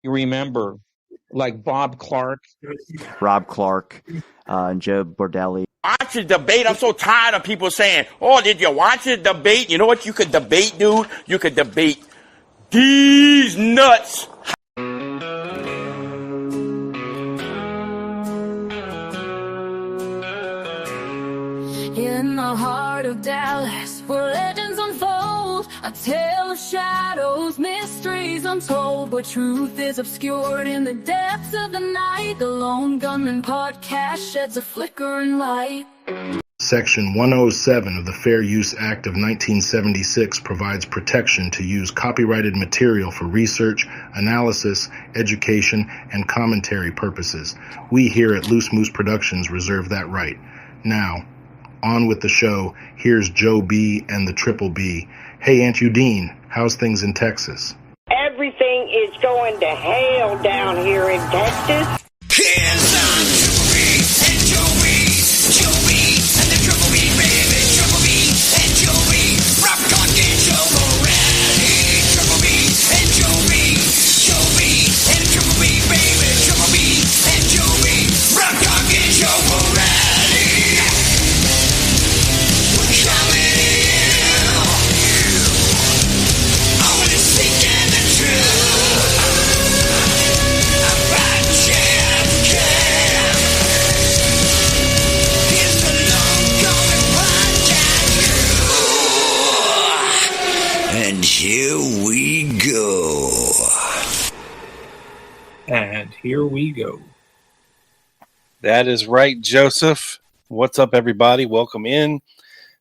You remember, like Bob Clark. Rob Clark, and Joe Bordelli. Watch the debate. I'm so tired of people saying, oh, did you watch the debate? You know what you could debate, dude? You could debate these nuts. In the heart of Dallas, where legends unfold, a tale of shadows, mysteries untold, but truth is obscured in the depths of the night. The Lone Gunman Podcast sheds a flickering light. Section 107 of the Fair Use Act of 1976 provides protection to use copyrighted material for research, analysis, education, and commentary purposes. We here at Loose Moose Productions reserve that right. Now, on with the show. Here's Joe B and the Triple B. Hey, Aunt Udine, how's things in Texas? Everything is going to hell down here in Texas. Hands on Triple B and Joe B. Joe B and the Triple B, baby. Triple B and Joe B. Rock talking Joe Morelli. Triple B and Joe B. Joe B and Triple B, baby. Triple B and Joe B. Rock talking Joe Morelli. And here we go. And here we go. That is right, Joseph. What's up, everybody? Welcome in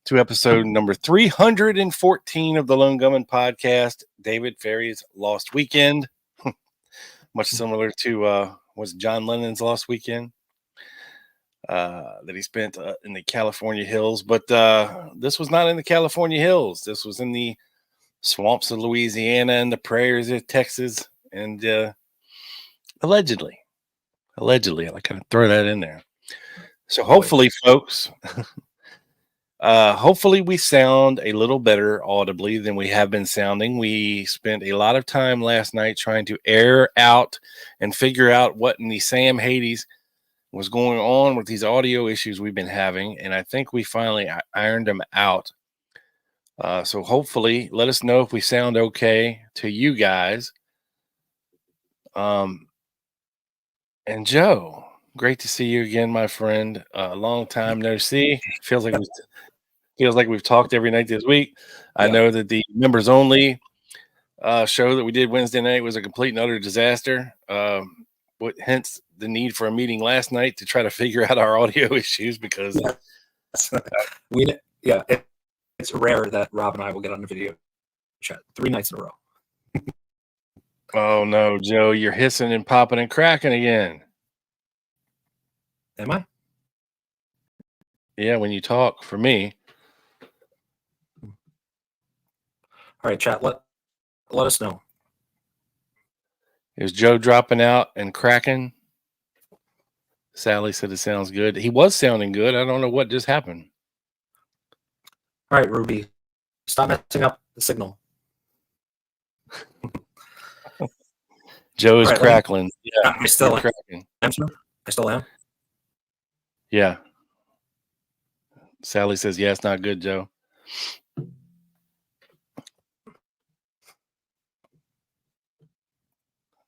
to episode number 314 of the Lone Gunman Podcast, David Ferrie's Lost Weekend. Much similar to was John Lennon's Lost Weekend that he spent in the California hills. But this was not in the California hills. This was in the swamps of Louisiana and the prairies of Texas. And allegedly, I kind of throw that in there. So hopefully, folks, hopefully we sound a little better audibly than we have been sounding. We spent a lot of time last night trying to air out and figure out what in the Sam Hades was going on with these audio issues we've been having. And I think we finally ironed them out. So hopefully let us know if we sound okay to you guys. And Joe, great to see you again, my friend. Long time no see. Feels like we've talked every night this week. I know that the members only show that we did Wednesday night was a complete and utter disaster. Hence the need for a meeting last night to try to figure out our audio issues because it's rare that Rob and I will get on the video chat 3 nights in a row. Oh no, Joe, you're hissing and popping and cracking again. Am I? Yeah, when you talk for me. All right, chat. Let us know. Is Joe dropping out and cracking? Sally said it sounds good. He was sounding good. I don't know what just happened. All right, Ruby, stop messing up the signal. Joe is crackling. Yeah, I still am. Cracking. I still am. Yeah. Sally says, yeah, it's not good, Joe.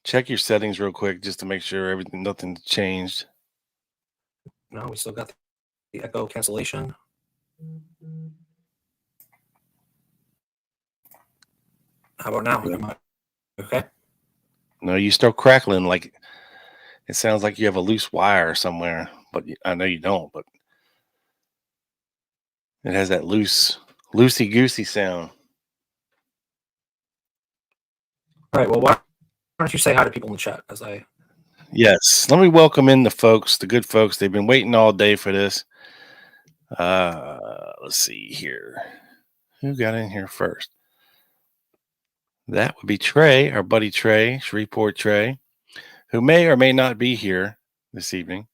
Check your settings real quick just to make sure nothing's changed. No, we still got the echo cancellation. How about now? Okay. No, you start crackling like it sounds like you have a loose wire somewhere, but I know you don't, but it has that loosey-goosey sound. All right, well, why don't you say hi to people in the chat as I... Yes, let me welcome in the good folks. They've been waiting all day for this. Let's see here. Who got in here first? That would be Trey, our buddy Trey, Shreveport Trey, who may or may not be here this evening.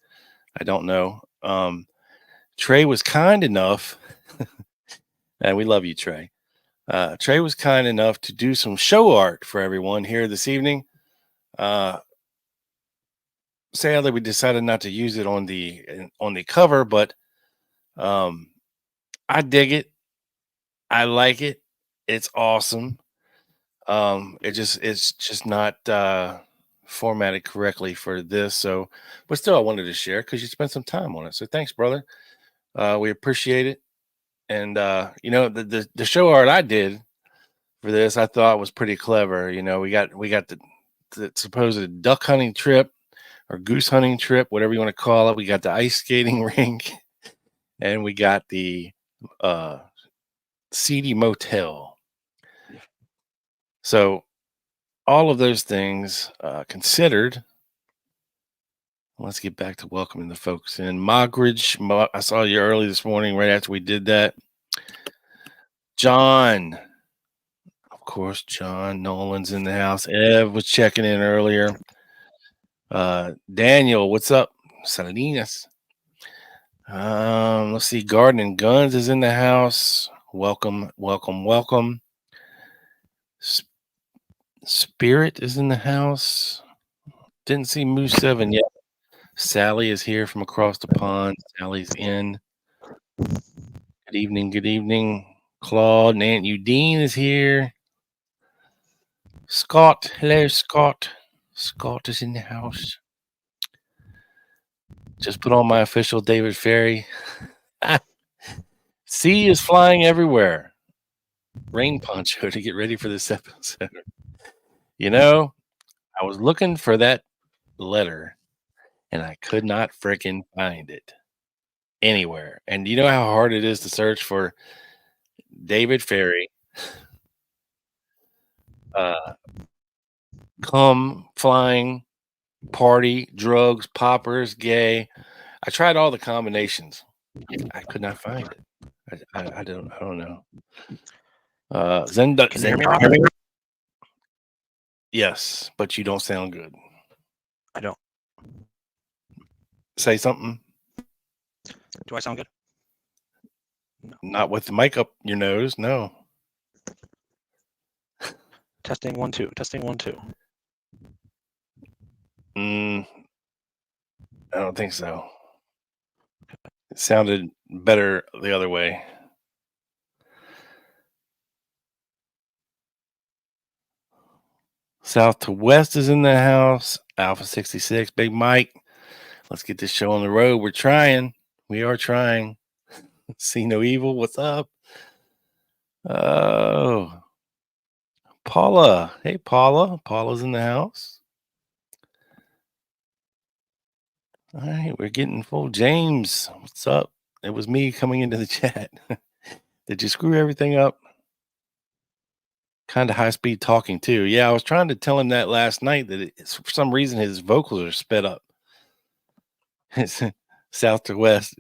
I don't know. Trey was kind enough, and we love you, Trey. Trey was kind enough to do some show art for everyone here this evening. Sadly, we decided not to use it on the cover, but I dig it. I like it. It's awesome. It's just not formatted correctly for this. So, but still, I wanted to share because you spent some time on it. So, thanks, brother. We appreciate it. And the show art I did for this, I thought was pretty clever. We got the supposed duck hunting trip or goose hunting trip, whatever you want to call it. We got the ice skating rink, and we got the seedy motel. So all of those things considered, let's get back to welcoming the folks in. Mogridge, I saw you early this morning right after we did that. John, of course, John Nolan's in the house. Ev was checking in earlier. Daniel, what's up? Salinas. Let's see. Garden and Guns is in the house. Welcome. Spirit is in the house. Didn't see Moose 7 yet. Sally is here from across the pond. Sally's in. Good evening. Claude and Aunt Udine is here. Scott. Hello, Scott. Scott is in the house. Just put on my official David Ferrie. Sea is flying everywhere. Rain poncho to get ready for this episode. I was looking for that letter and I could not freaking find it anywhere. And you know how hard it is to search for David Ferrie, come flying, party, drugs, poppers, gay. I tried all the combinations. I could not find it. I don't know. Can you hear me, Rob? Yes, but you don't sound good. I don't. Say something. Do I sound good? No. Not with the mic up your nose. No. Testing 1 2. Testing 1 2. I don't think so. It sounded better the other way. South to West is in the house. Alpha 66, Big Mike. Let's get this show on the road. We're trying. We are trying. See no evil. What's up? Oh, Paula. Hey, Paula. Paula's in the house. All right, we're getting full. James, what's up? It was me coming into the chat. Did you screw everything up? Kind of high speed talking too. Yeah, I was trying to tell him that last night that for some reason his vocals are sped up. It's South to West.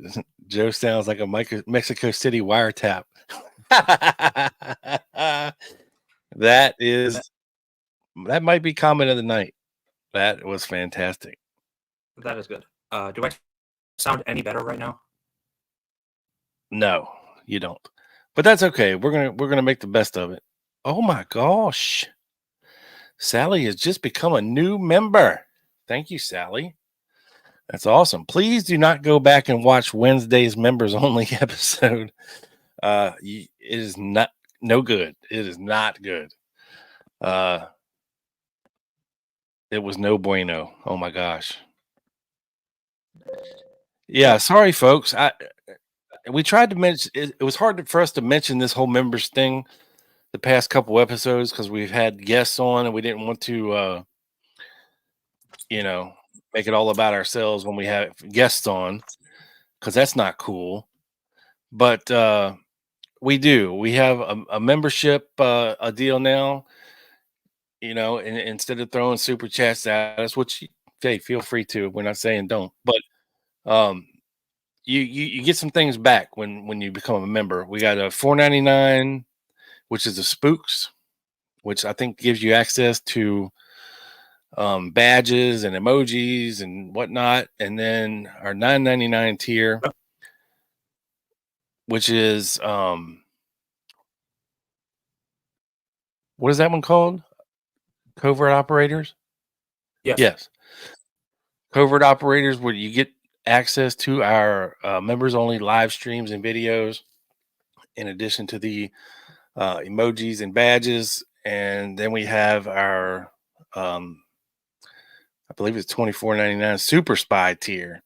Joe sounds like a Mexico City wiretap. That might be comment of the night. That was fantastic. That is good. Do I sound any better right now? No, you don't. But that's okay. We're gonna make the best of it. Oh my gosh. Sally has just become a new member. Thank you, Sally. That's awesome. Please do not go back and watch Wednesday's members only episode. It is no good. It is not good. It was no bueno. Oh my gosh. Yeah, sorry folks. We tried to mention it was hard for us to mention this whole members thing the past couple episodes because we've had guests on and we didn't want to make it all about ourselves when we have guests on because that's not cool. But we have a membership a deal now, and instead of throwing super chats at us, which hey, feel free to, we're not saying don't, but you get some things back when you become a member. We got a $4.99, which is the Spooks, which I think gives you access to badges and emojis and whatnot. And then our $9.99 tier, which is what is that one called? Covert Operators? Yes. Yes. Covert operators, where you get access to our members only live streams and videos, in addition to the emojis and badges. And then we have our, I believe it's $24.99 Super Spy tier.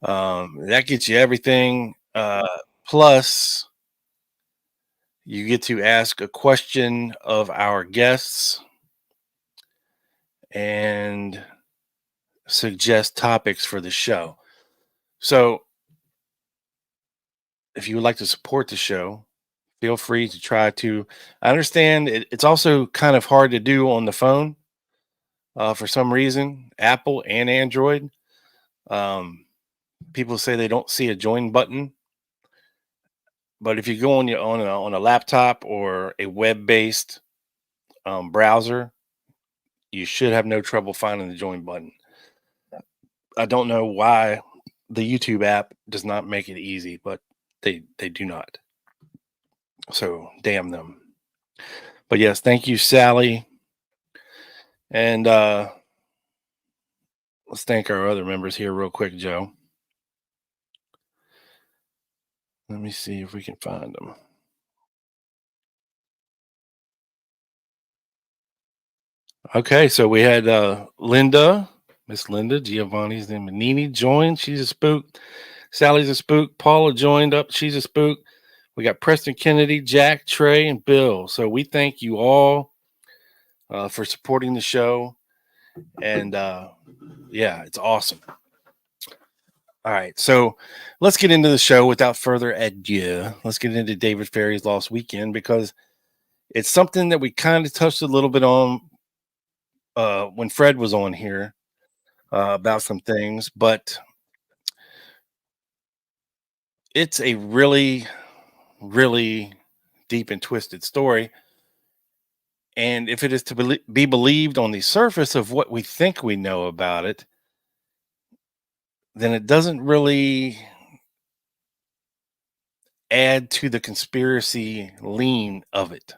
That gets you everything. Plus, you get to ask a question of our guests and suggest topics for the show. So, if you would like to support the show, feel free to try to. I understand it's also kind of hard to do on the phone for some reason, Apple and Android. People say they don't see a join button, but if you go on a laptop or a web-based browser, you should have no trouble finding the join button. I don't know why the YouTube app does not make it easy, but they do not. So damn them. But yes, thank you, Sally. And let's thank our other members here real quick, Joe. Let me see if we can find them. Okay, so we had Linda, Miss Linda, Giovanni's name, Nini joined. She's a spook. Sally's a spook. Paula joined up. She's a spook. We got Preston Kennedy, Jack, Trey, and Bill. So we thank you all for supporting the show. And yeah, it's awesome. All right, so let's get into the show without further ado. Let's get into David Ferrie's Lost Weekend, because it's something that we kind of touched a little bit on when Fred was on here about some things, but it's a really, really deep and twisted story. And if it is to be believed on the surface of what we think we know about it, then it doesn't really add to the conspiracy lean of it.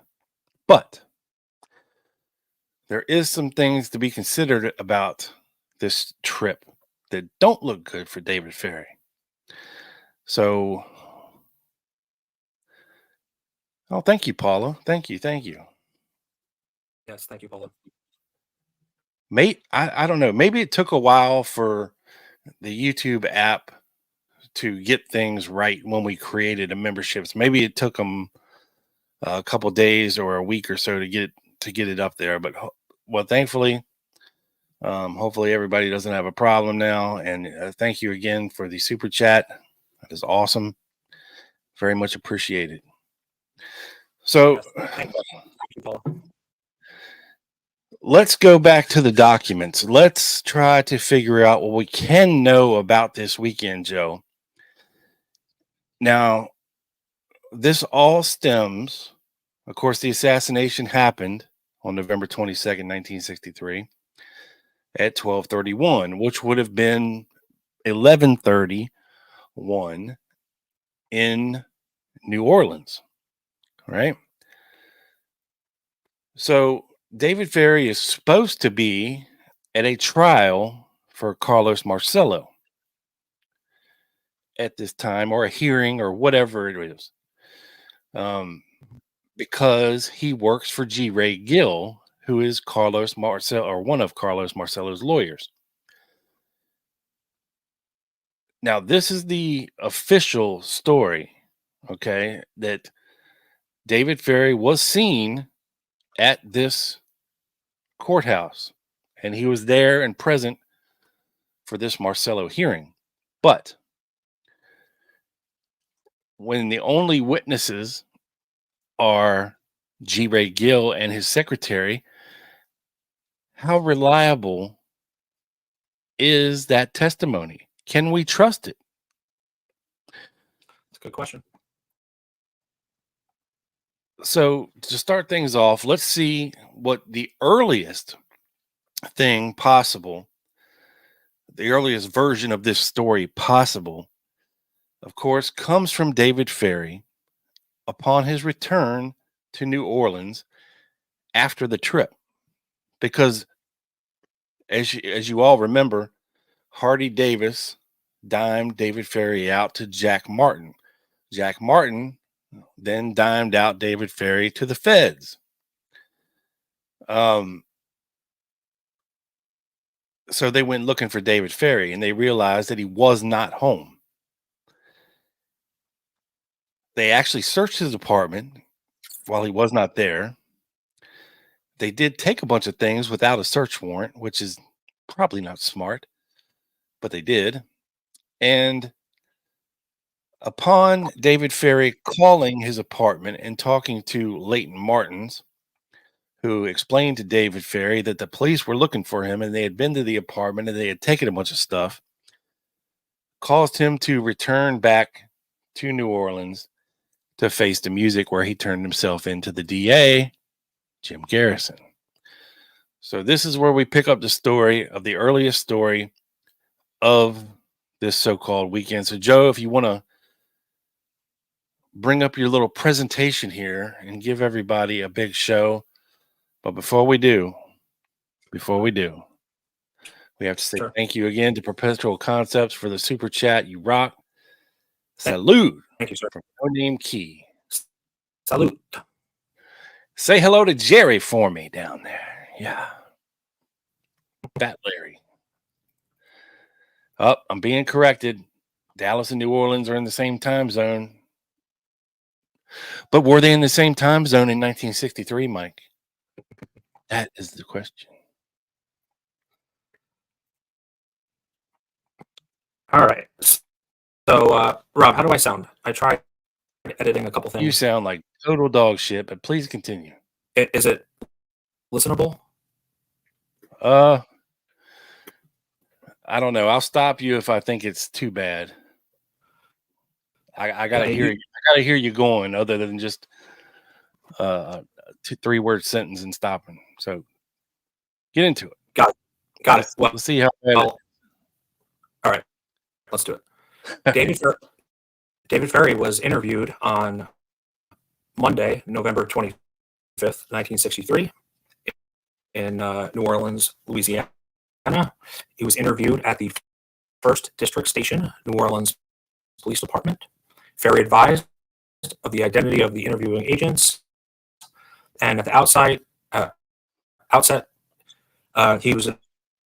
But there is some things to be considered about this trip that don't look good for David Ferrie. So, oh, thank you, Paula. Thank you. Yes, thank you, Paula. Mate, I don't know. Maybe it took a while for the YouTube app to get things right when we created the memberships. Maybe it took them a couple days or a week or so to get it up there. But well, thankfully, hopefully everybody doesn't have a problem now. And thank you again for the super chat. That is awesome. Very much appreciated. So, Yes, thank you, Paula. Let's go back to the documents. Let's try to figure out what we can know about this weekend, Joe. Now, this all stems, of course, the assassination happened on November 22nd, 1963 at 12:31, which would have been 11:31 in New Orleans, right? So David Ferrie is supposed to be at a trial for Carlos Marcello at this time, or a hearing, or whatever it is, because he works for G. Ray Gill, who is Carlos Marcello, or one of Carlos Marcello's lawyers. Now, this is the official story, okay, that David Ferrie was seen at this courthouse, and he was there and present for this Marcello hearing. But when the only witnesses are G. Ray Gill and his secretary, how reliable is that testimony? Can we trust it? That's a good question. So to start things off, let's see what the earliest thing possible, the earliest version of this story possible, of course, comes from David Ferrie upon his return to New Orleans after the trip. Because as you all remember, Hardy Davis dimed David Ferrie out to Jack Martin. Jack Martin then dimed out David Ferrie to the feds. So they went looking for David Ferrie, and they realized that he was not home. They actually searched his apartment while he was not there. They did take a bunch of things without a search warrant, which is probably not smart, but they did. And upon David Ferrie calling his apartment and talking to Leighton Martins, who explained to David Ferrie that the police were looking for him and they had been to the apartment and they had taken a bunch of stuff, caused him to return back to New Orleans to face the music, where he turned himself into the DA, Jim Garrison. So this is where we pick up the story of the earliest story of this so-called weekend. So Joe, if you want to bring up your little presentation here and give everybody a big show. But before we do, we have to say thank you again to Perpetual Concepts for the super chat. You rock. Salute. Thank you, sir. From No Name Key. Salute. Say hello to Jerry for me down there. Yeah. Fat Larry. Oh, I'm being corrected. Dallas and New Orleans are in the same time zone. But were they in the same time zone in 1963, Mike? That is the question. All right. So, Rob, how do I sound? I tried editing a couple things. You sound like total dog shit, but please continue. Is it listenable? I don't know. I'll stop you if I think it's too bad. I gotta hear you. I gotta hear you going, other than just 2-3 word sentence and stopping. So get into it. Got it. Well, let's see how bad all right. Let's do it. David Ferrie was interviewed on Monday, November 25th, 1963, in New Orleans, Louisiana. He was interviewed at the 1st District Station, New Orleans Police Department. Ferrie advised of the identity of the interviewing agents, and at the outset, he was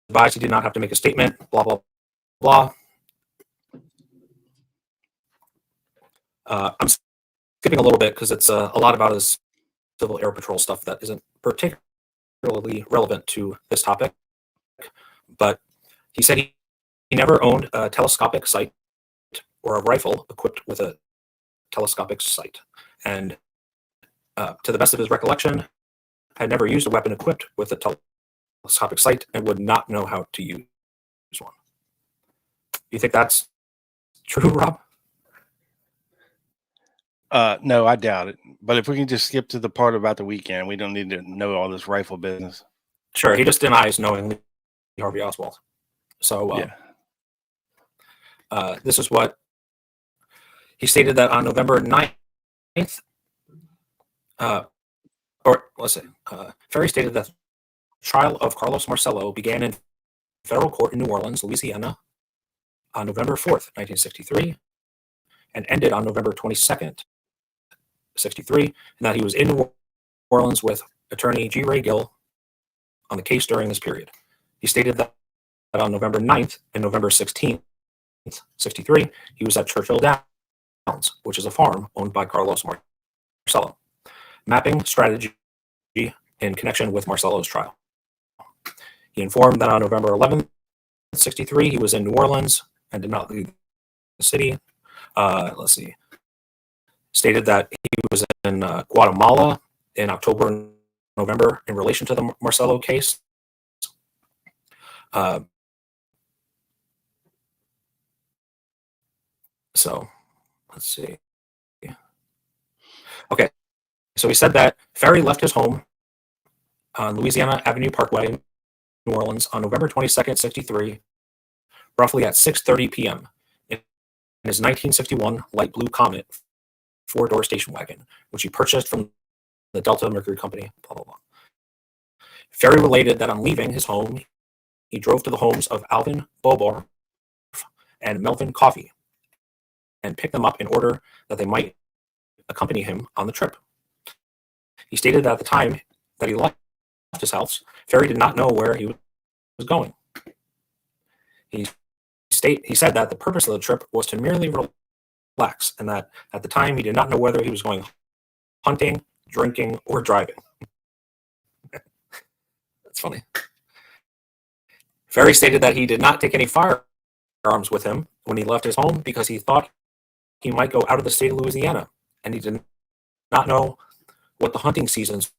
advised he did not have to make a statement, blah, blah, blah. I'm skipping a little bit because it's a lot about his Civil Air Patrol stuff that isn't particularly relevant to this topic. But he said he never owned a telescopic sight or a rifle equipped with a telescopic sight. And to the best of his recollection, had never used a weapon equipped with a telescopic sight and would not know how to use one. You think that's true, Rob? No, I doubt it. But if we can just skip to the part about the weekend, we don't need to know all this rifle business. Sure. He just denies knowing Harvey Oswald. So this is what he stated, that on November 9th, Ferrie stated that the trial of Carlos Marcello began in federal court in New Orleans, Louisiana, on November 4th, 1963, and ended on November 22nd, 63, and that he was in New Orleans with attorney G. Ray Gill on the case during this period. He stated that on November 9th and November 16th, 63, he was at Churchill Downs, which is a farm owned by Carlos Marcello, mapping strategy in connection with Marcello's trial. He informed that on November 11th, 63, he was in New Orleans and did not leave the city. Stated that he was in Guatemala in October and November in relation to the Marcello case. So let's see. Okay. So he said that Ferrie left his home on Louisiana Avenue Parkway, New Orleans, on November 22nd, 63, roughly at 6:30 p.m. in his 1961 light blue Comet 4-door station wagon, which he purchased from the Delta Mercury Company, blah, blah, blah. Ferrie related that on leaving his home, he drove to the homes of Alvin Bobar and Melvin Coffey and picked them up in order that they might accompany him on the trip. He stated that at the time that he left his house, Ferrie did not know where he was going. He said that the purpose of the trip was to merely relax, and that at the time he did not know whether he was going hunting, drinking, or driving. That's funny. Ferrie stated that he did not take any firearms with him when he left his home because he thought he might go out of the state of Louisiana, and he did not know what the hunting seasons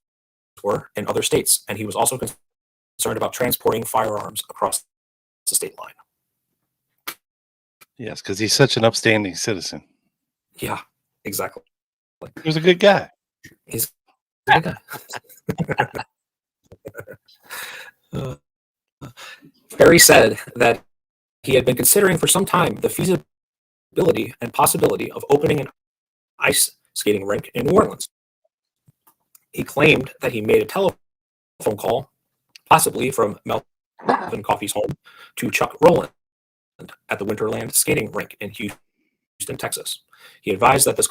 were in other states, and he was also concerned about transporting firearms across the state line. Yes, because he's such an upstanding citizen. Yeah, exactly. He was a good guy. He's a good guy. Ferrie said that he had been considering for some time the feasibility and possibility of opening an ice skating rink in New Orleans. He claimed that he made a telephone call, possibly from Melvin Coffey's home, to Chuck Roland at the Winterland skating rink in Houston, Texas. He advised that this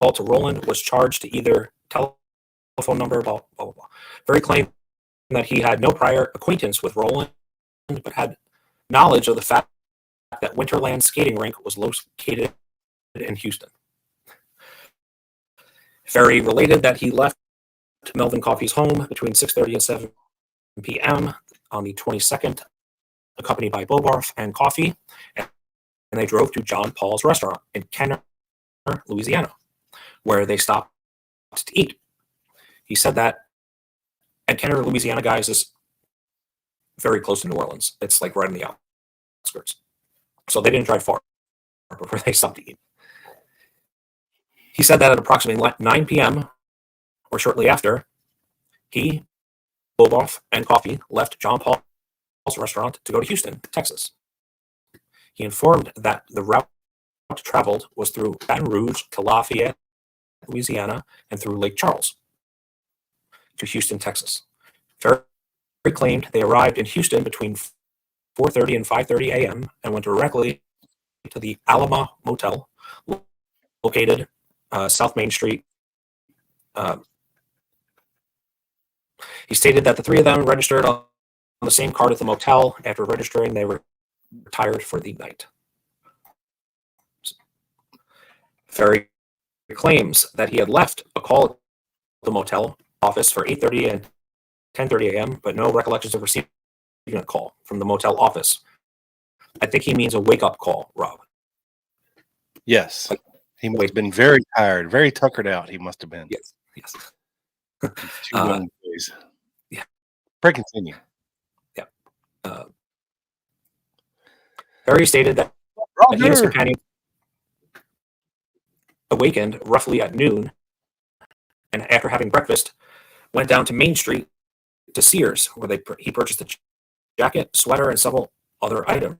call to Roland was charged to either telephone number, blah, blah, blah, blah. Ferrie claimed that he had no prior acquaintance with Roland, but had knowledge of the fact that Winterland skating rink was located in Houston. Ferrie related that he left Melvin Coffey's home between 6:30 and 7 p.m. on the 22nd, accompanied by Bobarf and Coffey, and they drove to John Paul's restaurant in Kenner, Louisiana, where they stopped to eat. He said that at Kenner, Louisiana, guys, is very close to New Orleans. It's like right on the outskirts. So they didn't drive far before they stopped to eat. He said that at approximately 9 p.m. or shortly after, he, Bobarf, and Coffey left John Paul's restaurant to go to Houston, Texas. He informed that the route traveled was through Baton Rouge to Lafayette, Louisiana, and through Lake Charles to Houston, Texas. Ferrie claimed they arrived in Houston between 4:30 and 5:30 a.m. and went directly to the Alamo Motel, located South Main Street. He stated that the three of them registered on the same card at the motel. After registering, they retired for the night. Ferrie claims that he had left a call at the motel office for 8:30 and 10:30 a.m., but no recollections of receiving a call from the motel office. I think he means a wake-up call, Rob. Yes. He must have been very tired, very tuckered out. He must have been. Yes. 2 long days. Yeah. Pray continue. Yeah. Ferrie stated that he and his companion awakened roughly at noon, and after having breakfast, went down to Main Street to Sears, where he purchased a jacket, sweater, and several other items.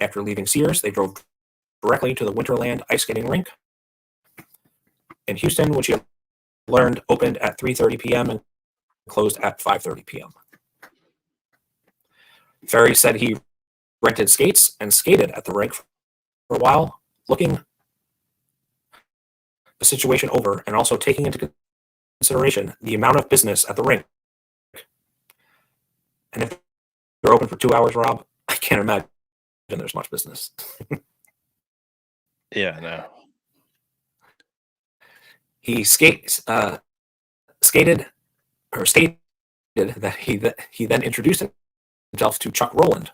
After leaving Sears, they drove directly to the Winterland ice skating rink in Houston, which he learned opened at 3:30 p.m. and closed at 5:30 p.m. Ferrie said he rented skates and skated at the rink for a while, looking the situation over and also taking into consideration the amount of business at the rink. And if they're open for 2 hours, Rob, I can't imagine there's much business. Yeah, no. He stated that he then introduced himself to Chuck Roland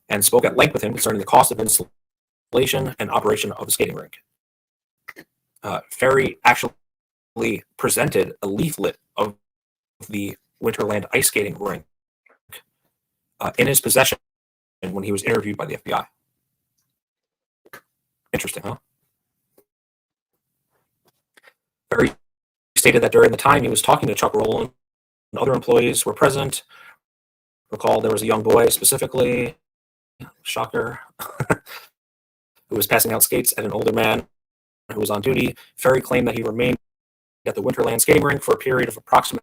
and spoke at length with him concerning the cost of installation and operation of the skating rink. Ferrie actually presented a leaflet of the Winterland ice skating rink in his possession when he was interviewed by the FBI. Interesting, huh? Ferrie stated that during the time he was talking to Chuck Roland, and other employees were present. Recall there was a young boy specifically, shocker, who was passing out skates at an older man who was on duty. Ferrie claimed that he remained at the Winterland skating rink for a period of approximately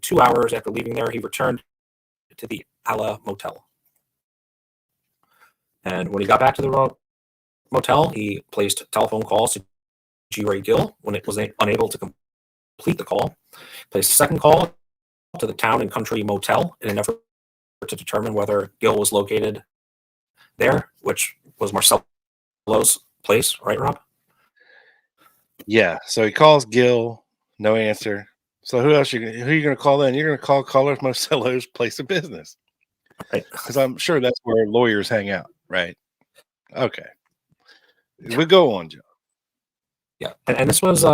2 hours. After leaving there, he returned to the Ala Motel. And when he got back to the motel, he placed telephone calls to G. Ray Gill when it was unable to complete the call. Placed a second call to the Town and Country Motel in an effort to determine whether Gill was located there, which was Marcello's place, right, Rob? Yeah. So he calls Gill, no answer. So who are you going to call then? You're going to call Carlos Marcello's place of business, Right. because I'm sure that's where lawyers hang out, right? Okay. We go on, Joe. Yeah, and this was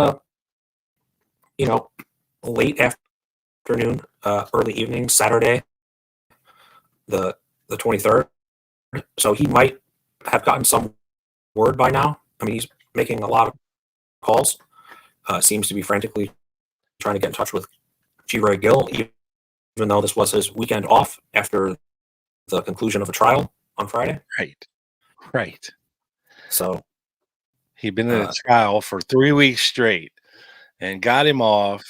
late afternoon, early evening, Saturday, the 23rd. So he might have gotten some word by now. I mean, he's making a lot of calls. Seems to be frantically trying to get in touch with G. Ray Gill, even though this was his weekend off after the conclusion of a trial on Friday. Right. So he'd been in a trial for 3 weeks straight and got him off.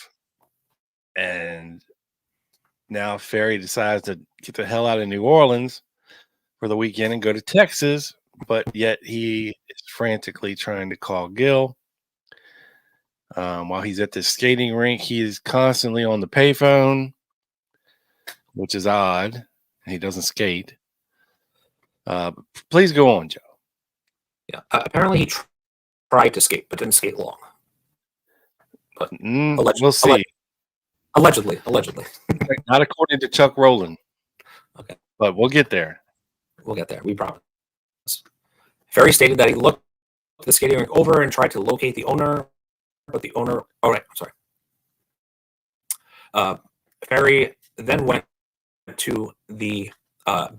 And now Ferrie decides to get the hell out of New Orleans for the weekend and go to Texas. But yet he is frantically trying to call Gill. While he's at the skating rink, he is constantly on the payphone, which is odd. He doesn't skate. Please go on, Joe. yeah, apparently he tried to skate, but didn't skate long. But we'll see. Allegedly. Not according to Chuck Roland. Okay. But we'll get there. We'll get there. We promise. Ferrie stated that he looked the skating rink over and tried to locate the owner, but the owner. Oh, right. Sorry. Ferrie then went to the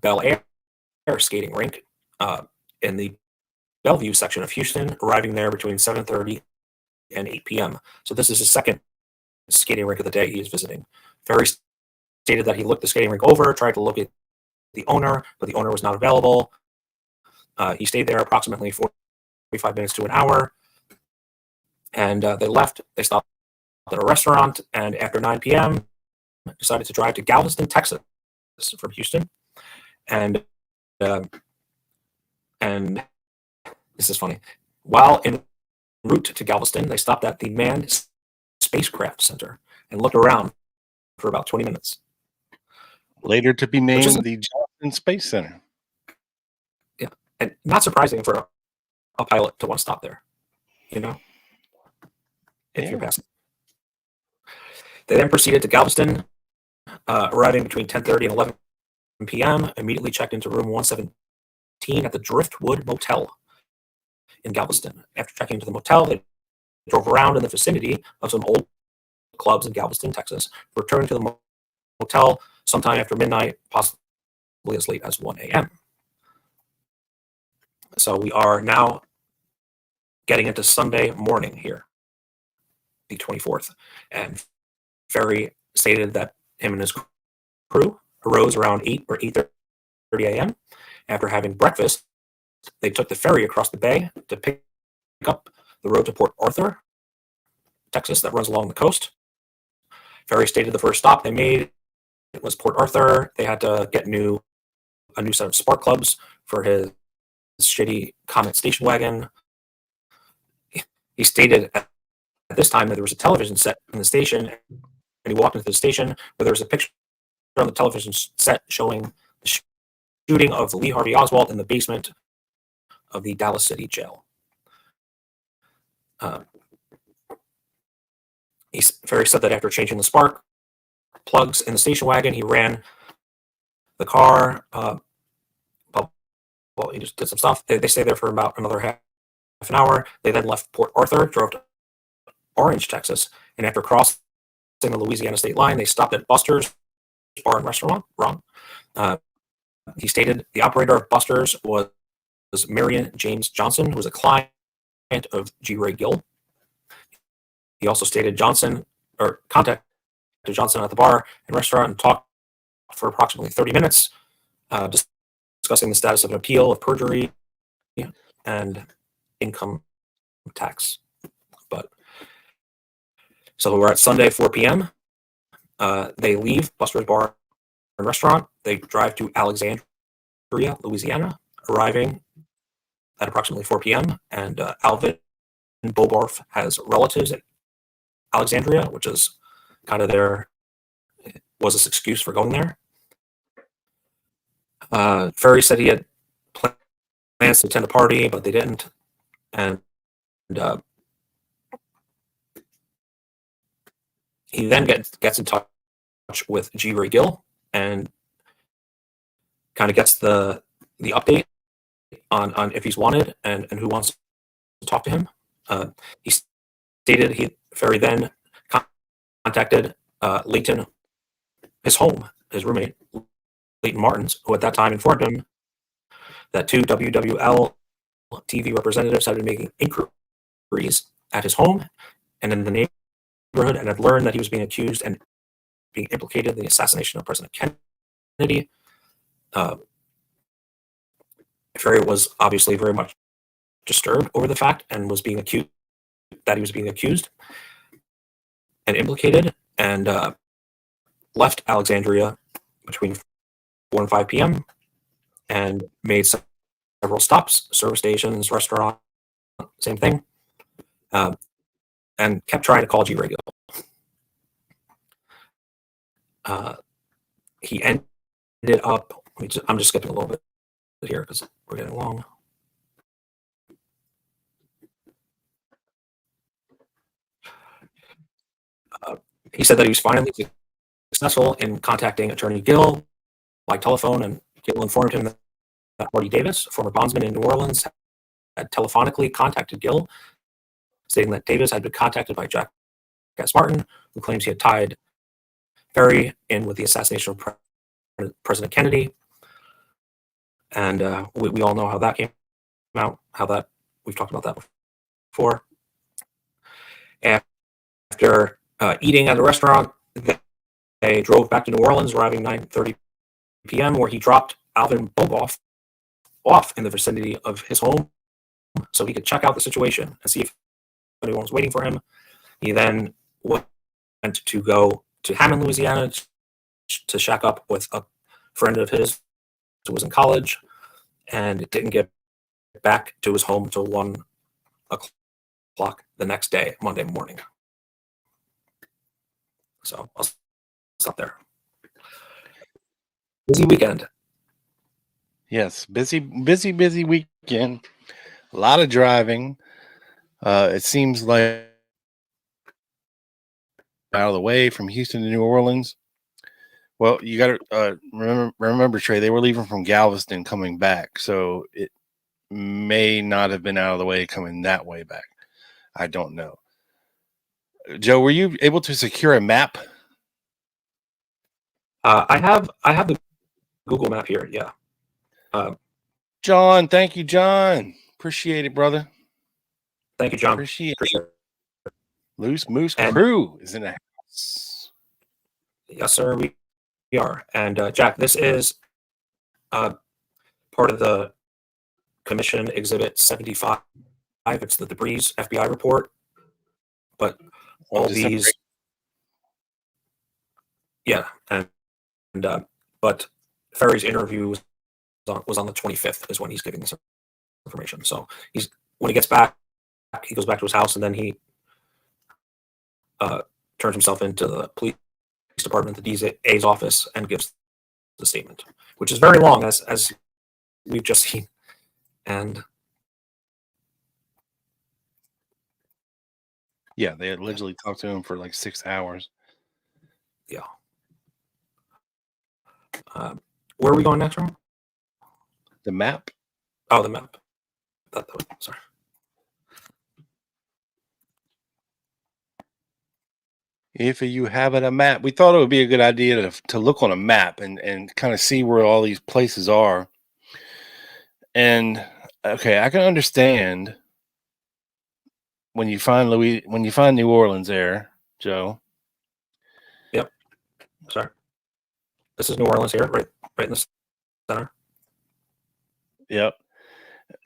Bel Air skating rink in the Bellevue section of Houston, arriving there between 7:30 and 8 p.m. So this is his second skating rink of the day he is visiting. Ferrie stated that he looked the skating rink over, tried to locate the owner, but the owner was not available. He stayed there approximately 45 minutes to an hour, and they left. They stopped at a restaurant, and after 9 p.m., decided to drive to Galveston, Texas, from Houston. And this is funny. While en route to Galveston, they stopped at the Manned Spacecraft Center and looked around for about 20 minutes. Later to be named the Johnson Space Center. Yeah, and not surprising for a pilot to want to stop there, if you're passing. They then proceeded to Galveston, arriving between 10:30 and 11 p.m., immediately checked into room 117 at the Driftwood Motel in Galveston. After checking into the motel, they drove around in the vicinity of some old clubs in Galveston, Texas, returned to the motel sometime after midnight, possibly as late as 1 a.m. So we are now getting into Sunday morning here, the 24th. And Ferrie stated that him and his crew arose around 8 or 8:30 a.m. After having breakfast, they took the ferry across the bay to pick up the road to Port Arthur, Texas, that runs along the coast. Ferrie stated the first stop they made was Port Arthur. They had to get a new set of spark plugs for his shitty Comet station wagon. He stated at this time that there was a television set in the station, and he walked into the station where there was a picture on the television set showing the shooting of Lee Harvey Oswald in the basement of the Dallas City jail. Ferrie said that after changing the spark plugs in the station wagon, he ran the car. He just did some stuff. They stayed there for about another half an hour. They then left Port Arthur, drove to Orange, Texas, and after crossing the Louisiana state line, they stopped at Buster's Bar and Restaurant. He stated the operator of Buster's was Marion James Johnson, who was a client of G. Ray Gill. He also stated contacted Johnson at the bar and restaurant and talked for approximately 30 minutes, discussing the status of an appeal of perjury and income tax. So we're at Sunday, 4 p.m. They leave Buster's Bar restaurant. They drive to Alexandria, Louisiana, arriving at approximately 4 p.m. And Alvin Bobarf has relatives in Alexandria, which is kind of was his excuse for going there. Ferrie said he had plans to attend the party, but they didn't. And he then gets in touch with G. Ray Gill and kind of gets the update on if he's wanted and who wants to talk to him. He stated Ferrie then contacted Leighton, his roommate, Leighton Martins, who at that time informed him that 2 WWL TV representatives had been making inquiries at his home and in the neighborhood and had learned that he was being accused and being implicated in the assassination of President Kennedy. Ferrie was obviously very much disturbed over the fact and was being accused and implicated, and left Alexandria between 4 and 5 p.m. and made several stops, service stations, restaurant, same thing, and kept trying to call G. Ray Gill. He ended up, I'm just skipping a little bit here because we're getting long. He said that he was finally successful in contacting Attorney Gill by telephone, and Gill informed him that Marty Davis, a former bondsman in New Orleans, had telephonically contacted Gill, stating that Davis had been contacted by Jack S. Martin, who claims he had tied Ferrie in with the assassination of President Kennedy. And we all know how that came out, we've talked about that before. After eating at a restaurant, they drove back to New Orleans, arriving 9:30 p.m., where he dropped Alvin Bobarf off in the vicinity of his home so he could check out the situation and see if anyone was waiting for him. He then went to go to Hammond, Louisiana, to shack up with a friend of his who was in college, and didn't get back to his home until 1 o'clock the next day, Monday morning. So I'll stop there. Busy weekend. Yes, busy weekend. A lot of driving. It seems like out of the way from Houston to New Orleans. Well, you got to remember, Trey, they were leaving from Galveston coming back, so it may not have been out of the way coming that way back. I don't know. Joe, were you able to secure a map? I have the Google map here. Yeah. John, thank you, John. Appreciate it, brother. Thank you, John. Appreciate it. Loose Moose Crew is in the house. Yes, sir. We are. And Jack, this is part of the Commission Exhibit 75. It's the Debris FBI report. But all these, yeah, and but Ferrie's interview was on the 25th is when he's giving this information. So when he gets back, he goes back to his house, and then he turns himself into the police department, the DA's office, and gives the statement, which is very long, as we've just seen. And yeah, they allegedly talked to him for like 6 hours. Yeah. Where are we going next, Ron? The map? Oh, the map. Sorry. If you have a map, we thought it would be a good idea to look on a map and kind of see where all these places are. And okay, I can understand when you find New Orleans there, Joe. Yep. Sorry. This is New Orleans here, right in the center. Yep.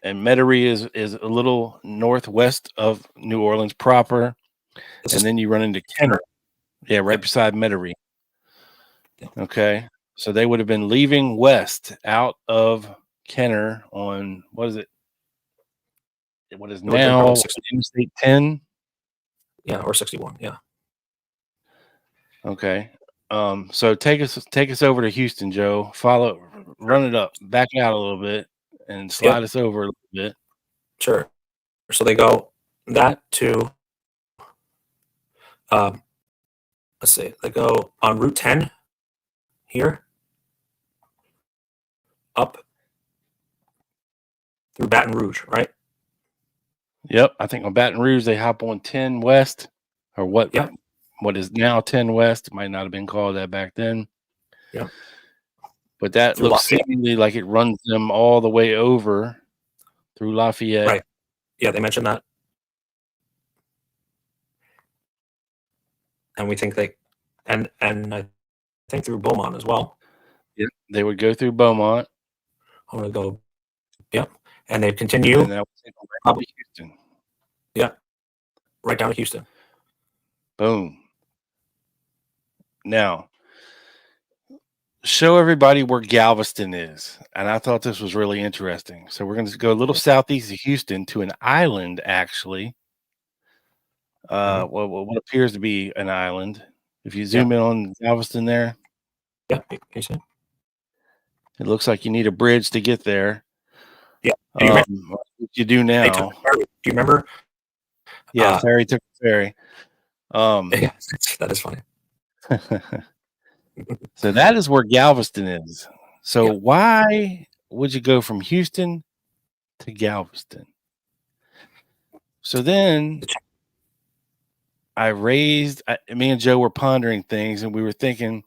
And Metairie is a little northwest of New Orleans proper. And then you run into Kenner. Yeah, right beside Metairie. Okay. So they would have been leaving west out of Kenner on what is it? What is It would have been probably now 60, Interstate 10? yeah, or 61. Yeah. Okay. So take us over to Houston, Joe. Run it up, back out a little bit, and slide Yep. us over a little bit. Sure. So they go that to, let's see, they go on Route 10 here, up through Baton Rouge, right? Yep. I think on Baton Rouge they hop on 10 West, or what? Yep. What is now 10 West? It might not have been called that back then. Yep. But that Through looks Lafayette. seemingly like it runs them all the way over through Lafayette. Right. Yeah, they mentioned that. And we think and I think through Beaumont as well. Yeah, they would go through Beaumont. I'm going to go, yep. And they'd continue. And that would take them right to Houston. Yeah. Right down to Houston. Boom. Now, show everybody where Galveston is. And I thought this was really interesting. So we're going to go a little southeast of Houston to an island, actually. What appears to be an island. If you zoom in on Galveston there. Yeah, you see? It looks like you need a bridge to get there. Yeah. What you do now. Do you remember? Yeah, ferry took the ferry. Yeah, that is funny. So that is where Galveston is. So why would you go from Houston to Galveston? So then me and Joe were pondering things, and we were thinking,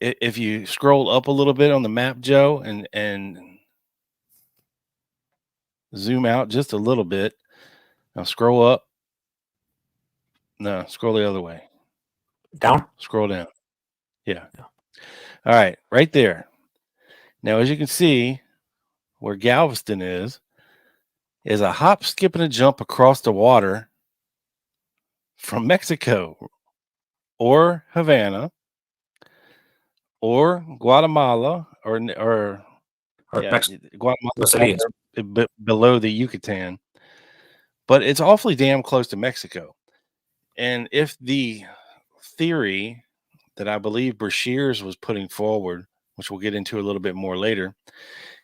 if you scroll up a little bit on the map, Joe, and zoom out just a little bit. Now scroll up. No, scroll the other way. Down? Scroll down. Yeah. All right, right there. Now, as you can see, where Galveston is a hop, skip, and a jump across the water from Mexico or Havana or Guatemala or Guatemala City below the Yucatan. But it's awfully damn close to Mexico. And if the theory that I believe Brashears was putting forward, which we'll get into a little bit more later,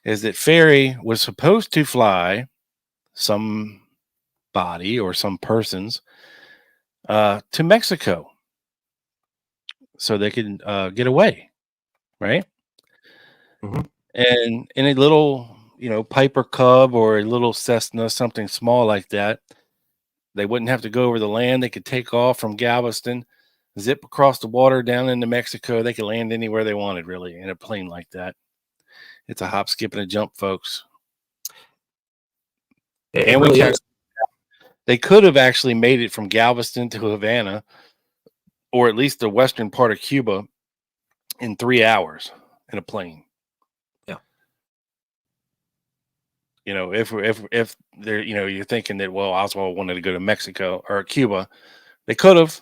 is that Ferrie was supposed to fly somebody or some persons to Mexico so they could get away, right? Mm-hmm. And in a little, Piper Cub or a little Cessna, something small like that, they wouldn't have to go over the land. They could take off from Galveston, zip across the water down into Mexico. They could land anywhere they wanted, really, in a plane like that. It's a hop, skip, and a jump, folks. It really is. They could have actually made it from Galveston to Havana, or at least the western part of Cuba, in 3 hours in a plane. Yeah. If they're, you're thinking that, well, Oswald wanted to go to Mexico or Cuba, they could have,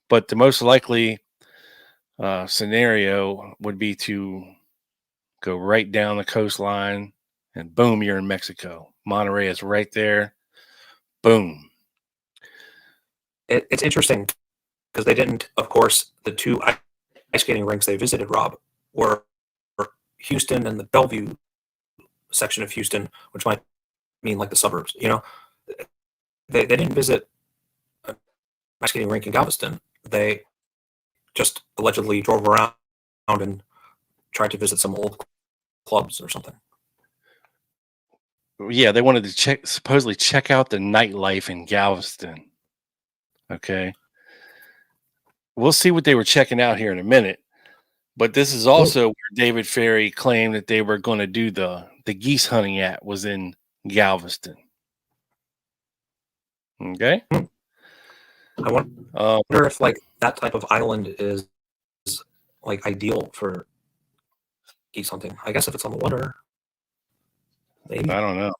but the most likely scenario would be to go right down the coastline and boom, you're in Mexico. Monterey is right there. Boom. It's interesting because they didn't, of course, the two ice skating rinks they visited, Rob, were Houston and the Bellevue section of Houston, which might mean like the suburbs, They didn't visit a ice skating rink in Galveston. They just allegedly drove around and tried to visit some old clubs or something. Yeah, they wanted to supposedly check out the nightlife in Galveston. Okay. We'll see what they were checking out here in a minute. But this is also where David Ferrie claimed that they were going to do the geese hunting at was in Galveston. Okay. I wonder if like that type of island is like ideal for geese hunting. I guess if it's on the water, maybe. I don't know.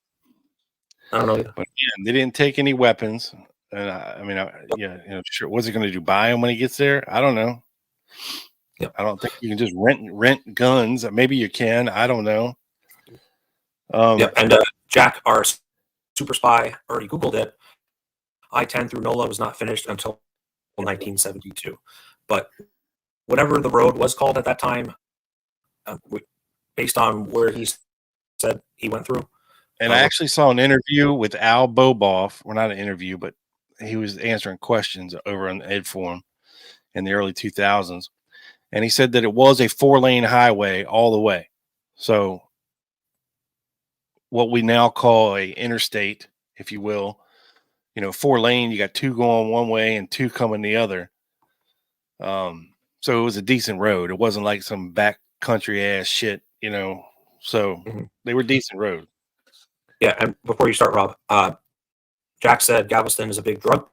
Either. But again, they didn't take any weapons. And sure. What's he going to do? Buy him when he gets there? I don't know. Yep. I don't think you can just rent guns. Maybe you can. I don't know. Yep. And Jack, our super spy, already Googled it. I-10 through NOLA was not finished until 1972. But whatever the road was called at that time, based on where he said he went through. And I actually saw an interview with Al Boboff. Well, not an interview, but he was answering questions over on the Ed Forum in the early 2000s. And he said that it was a 4-lane highway all the way. So what we now call a interstate, if you will, 4-lane, you got 2 going one way and 2 coming the other. So it was a decent road. It wasn't like some back country ass shit, so they were decent roads. Yeah. And before you start, Rob, Jack said Galveston is a big drug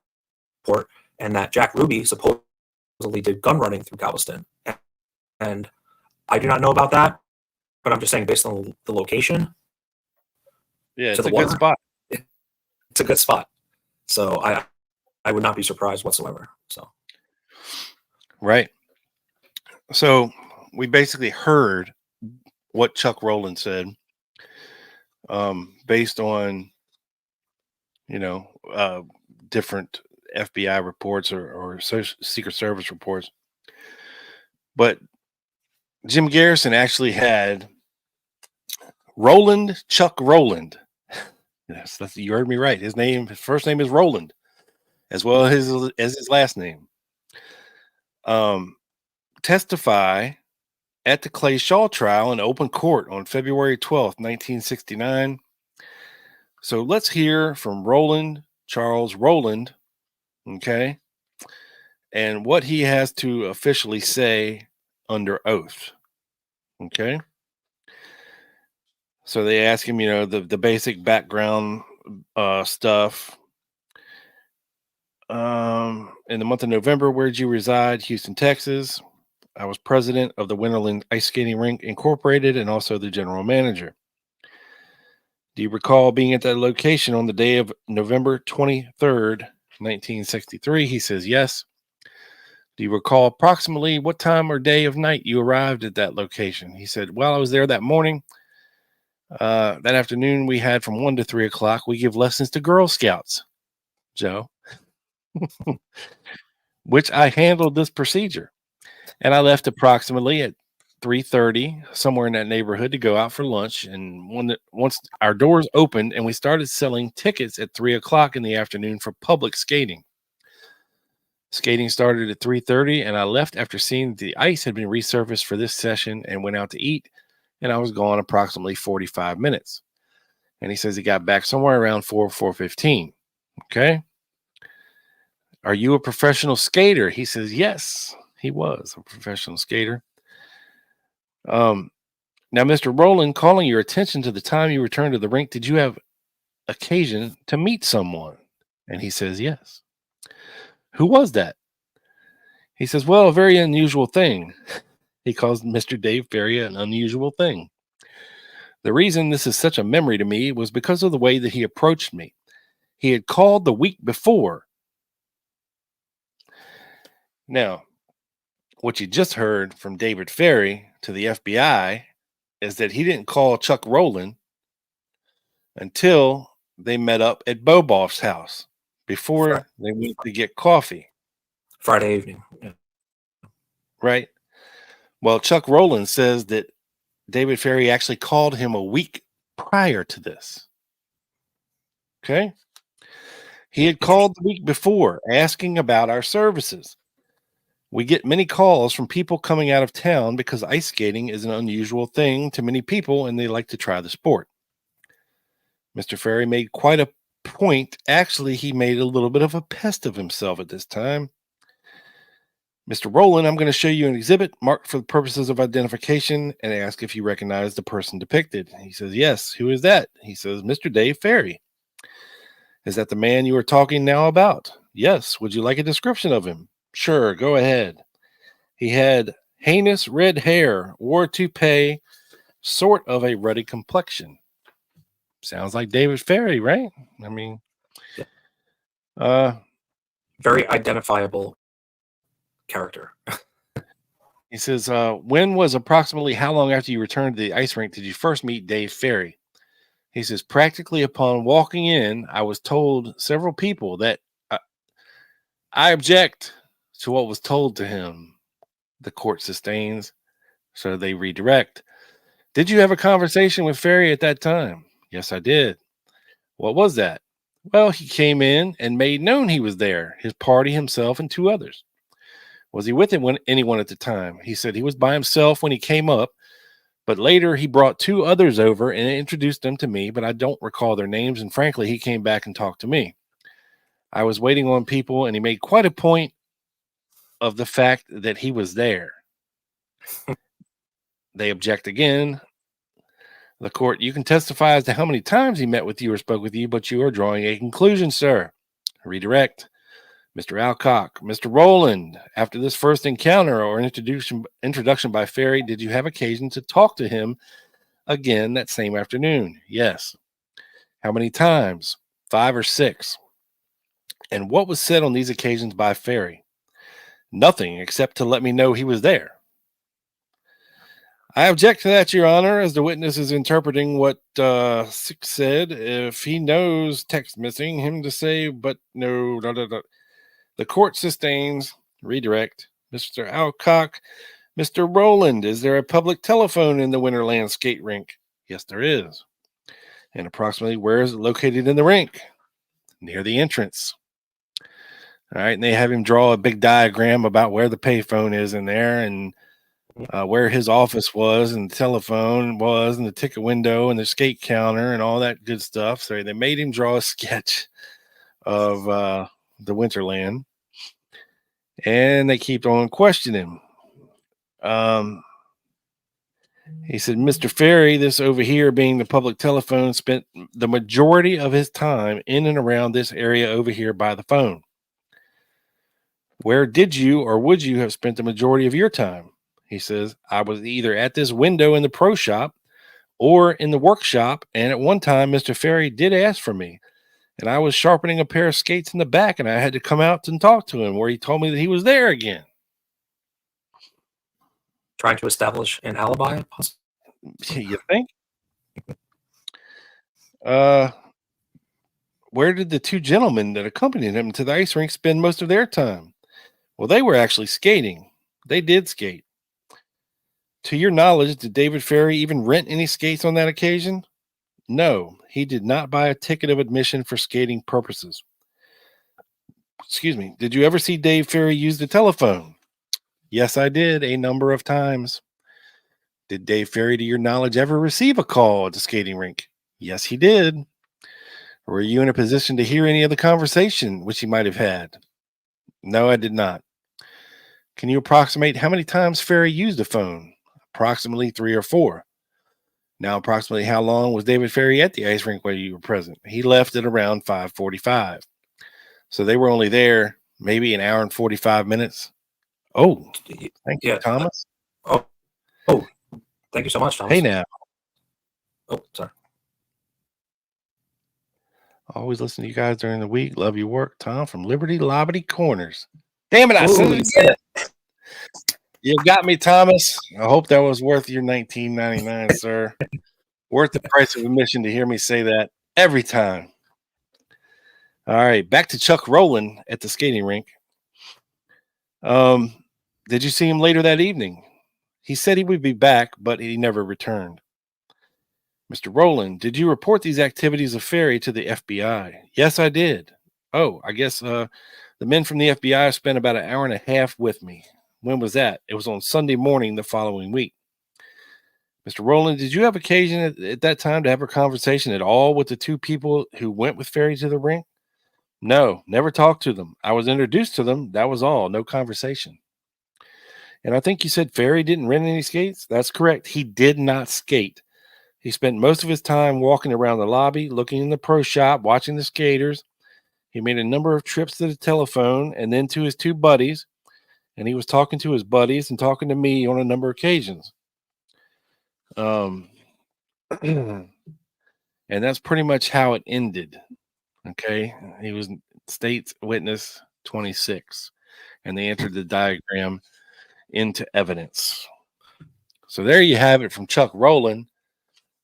port, and that Jack Ruby supposedly did gun running through Galveston. And I do not know about that, but I'm just saying based on the location. Yeah, it's a good spot. It's a good spot. So I would not be surprised whatsoever. So right. So we basically heard what Chuck Roland said, based on different FBI reports or Secret Service reports. But Jim Garrison actually had Chuck Roland. Yes, you heard me right. His first name is Roland, as well as his last name. Testify at the Clay Shaw trial in open court on February 12th, 1969. So let's hear from Charles Roland, okay, and what he has to officially say under oath, okay? So they ask him, the basic background stuff. In the month of November, where did you reside? Houston, Texas. I was president of the Winterland Ice Skating Rink Incorporated and also the general manager. Do you recall being at that location on the day of November 23rd, 1963? He says yes. Do you recall approximately what time or day of night you arrived at that location? He said, well, I was there that morning. That afternoon, we had from 1 to 3 o'clock. We give lessons to Girl Scouts, Joe, which I handled this procedure. And I left approximately at 3:30, somewhere in that neighborhood, to go out for lunch. And once our doors opened and we started selling tickets at 3 o'clock in the afternoon for public skating. Skating started at 3:30, and I left after seeing that the ice had been resurfaced for this session and went out to eat. And I was gone approximately 45 minutes. And he says he got back somewhere around 4:15. Okay. Are you a professional skater? He says, yes, he was a professional skater. Now, Mr. Roland, calling your attention to the time you returned to the rink, did you have occasion to meet someone? And he says, yes. Who was that? He says, well, a very unusual thing. He calls Mr. Dave Ferrie an unusual thing. The reason this is such a memory to me was because of the way that he approached me. He had called the week before. Now, what you just heard from David Ferrie to the FBI is that he didn't call Chuck Roland until they met up at Boboff's house before they went to get coffee. Friday evening. Yeah. Right. Well, Chuck Roland says that David Ferrie actually called him a week prior to this. Okay. He had called the week before asking about our services. We get many calls from people coming out of town because ice skating is an unusual thing to many people and they like to try the sport. Mr. Ferrie made quite a point. Actually, he made a little bit of a pest of himself at this time. Mr. Roland, I'm going to show you an exhibit marked for the purposes of identification and ask if you recognize the person depicted. He says, yes. Who is that? He says, Mr. Dave Ferrie. Is that the man you are talking now about? Yes. Would you like a description of him? Sure. Go ahead. He had heinous red hair, wore a toupee, sort of a ruddy complexion. Sounds like David Ferrie, right? I mean, very identifiable character. He says, when was approximately how long after you returned to the ice rink did you first meet Dave Ferrie? He says, practically upon walking in, I was told several people that I object to what was told to him. The court sustains, so they redirect. Did you have a conversation with Ferrie at that time? Yes, I did. What was that? Well, he came in and made known he was there, his party, himself, and two others. Was he with anyone at the time? He said he was by himself when he came up, but later he brought two others over and introduced them to me, but I don't recall their names, and frankly, he came back and talked to me. I was waiting on people, and he made quite a point of the fact that he was there. They object again. The court, you can testify as to how many times he met with you or spoke with you, but you are drawing a conclusion, sir. Redirect. Mr. Alcock, Mr. Roland, after this first encounter or introduction by Ferrie, did you have occasion to talk to him again that same afternoon? Yes. How many times? 5 or 6. And what was said on these occasions by Ferrie? Nothing except to let me know he was there. I object to that, Your Honor, as the witness is interpreting what Six said. If he knows text missing, him to say, but no, The court sustains. Redirect. Mr. Alcock, Mr. Roland, is there a public telephone in the Winterland skate rink? Yes, there is. And approximately where is it located in the rink? Near the entrance. All right, and they have him draw a big diagram about where the payphone is in there and where his office was and the telephone was and the ticket window and the skate counter and all that good stuff. So they made him draw a sketch of the Winterland, and they keep on questioning him. He said, Mr. Ferrie, this over here being the public telephone, spent the majority of his time in and around this area over here by the phone. Where did you or would you have spent the majority of your time? He says, I was either at this window in the pro shop or in the workshop, and at one time Mr. Ferrie did ask for me, and I was sharpening a pair of skates in the back, and I had to come out and talk to him, where he told me that he was there again. Trying to establish an alibi? You think? Where did the two gentlemen that accompanied him to the ice rink spend most of their time? Well, they were actually skating. They did skate. To your knowledge, did David Ferrie even rent any skates on that occasion? No, he did not buy a ticket of admission for skating purposes. Excuse me. Did you ever see Dave Ferrie use the telephone? Yes, I did, a number of times. Did Dave Ferrie, to your knowledge, ever receive a call at the skating rink? Yes, he did. Were you in a position to hear any of the conversation which he might have had? No, I did not. Can you approximate how many times Ferrie used the phone? Approximately 3 or 4. Now, approximately how long was David Ferrie at the ice rink while you were present? He left at around 5:45. So they were only there maybe an hour and 45 minutes. Oh, thank you, Thomas. Oh, thank you so much, Thomas. Hey, now. Oh, sorry. Always listen to you guys during the week. Love your work, Tom from Liberty Lobbity Corners. Damn it, I said it again. You got me, Thomas. I hope that was worth your $19.99, sir. Worth the price of admission to hear me say that every time. All right, back to Chuck Roland at the skating rink. Did you see him later that evening? He said he would be back, but he never returned. Mr. Roland, did you report these activities of Ferrie to the FBI? Yes, I did. Oh, I guess the men from the FBI spent about an hour and a half with me. When was that? It was on Sunday morning the following week. Mr. Roland, did you have occasion at that time to have a conversation at all with the two people who went with Ferrie to the rink? No, never talked to them. I was introduced to them. That was all. No conversation. And I think you said Ferrie didn't rent any skates? That's correct. He did not skate. He spent most of his time walking around the lobby, looking in the pro shop, watching the skaters. He made a number of trips to the telephone and then to his two buddies. And he was talking to his buddies and talking to me on a number of occasions. And that's pretty much how it ended. Okay. He was state's witness 26. And they entered the diagram into evidence. So there you have it from Chuck Roland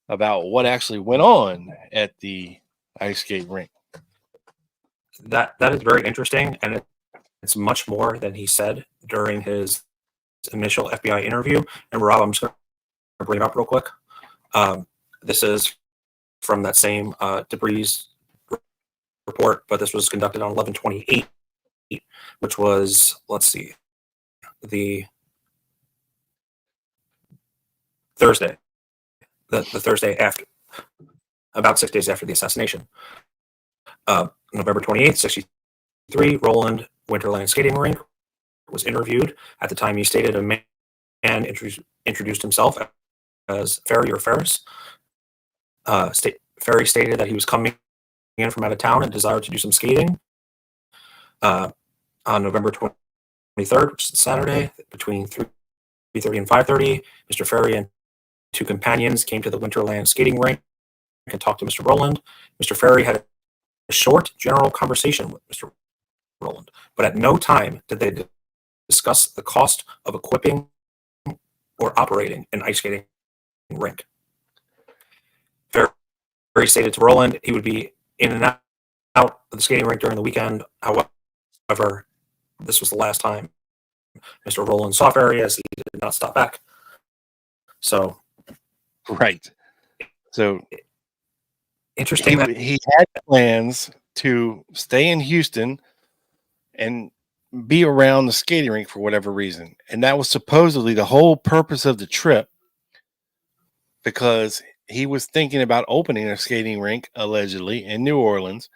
about what actually went on at the ice skate rink. That is very interesting, and it's much more than he said during his initial FBI interview. And Rob, I'm just going to bring it up real quick. This is from that same debris report, but this was conducted on 11/28, which was, let's see, the Thursday, the Thursday after, about 6 days after the assassination. November 28th, 63, Roland Winterland Skating Rink was interviewed. At the time, he stated a man introduced himself as Ferrie or Ferris. Ferrie stated that he was coming in from out of town and desired to do some skating. On November 23rd, which is Saturday, between 3:30 and 5:30, Mr. Ferrie and two companions came to the Winterland Skating Rink and talked to Mr. Roland. Mr. Ferrie had a short general conversation with Mr. Roland, but at no time did they discuss the cost of equipping or operating an ice skating rink. Ferrie stated to Roland he would be in and out of the skating rink during the weekend. However, this was the last time Mr. Roland saw Ferrie, as he did not stop back. So, right. So interesting. He had plans to stay in Houston and be around the skating rink for whatever reason. And that was supposedly the whole purpose of the trip, because he was thinking about opening a skating rink, allegedly, in New Orleans.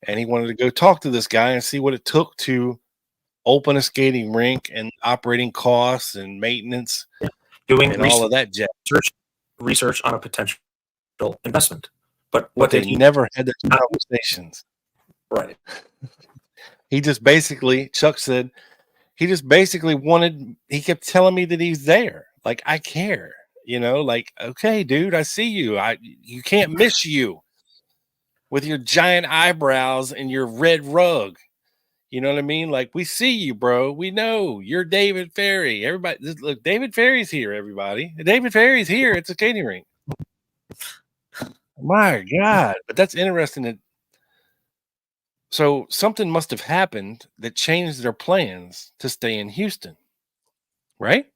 And he wanted to go talk to this guy and see what it took to open a skating rink and operating costs and maintenance, doing and all of that jazz. Research on a potential investment. But what they never had those conversations. Right. He just basically, Chuck said, he just basically he kept telling me that he's there. Like, I care, like, okay, dude, I see you. You can't miss you with your giant eyebrows and your red rug. You know what I mean? Like, we see you, bro. We know you're David Ferrie. Everybody, look, David Ferrie's here, everybody. David Ferrie's here. It's a skating rink. My God. But that's interesting. So something must have happened that changed their plans to stay in Houston, right?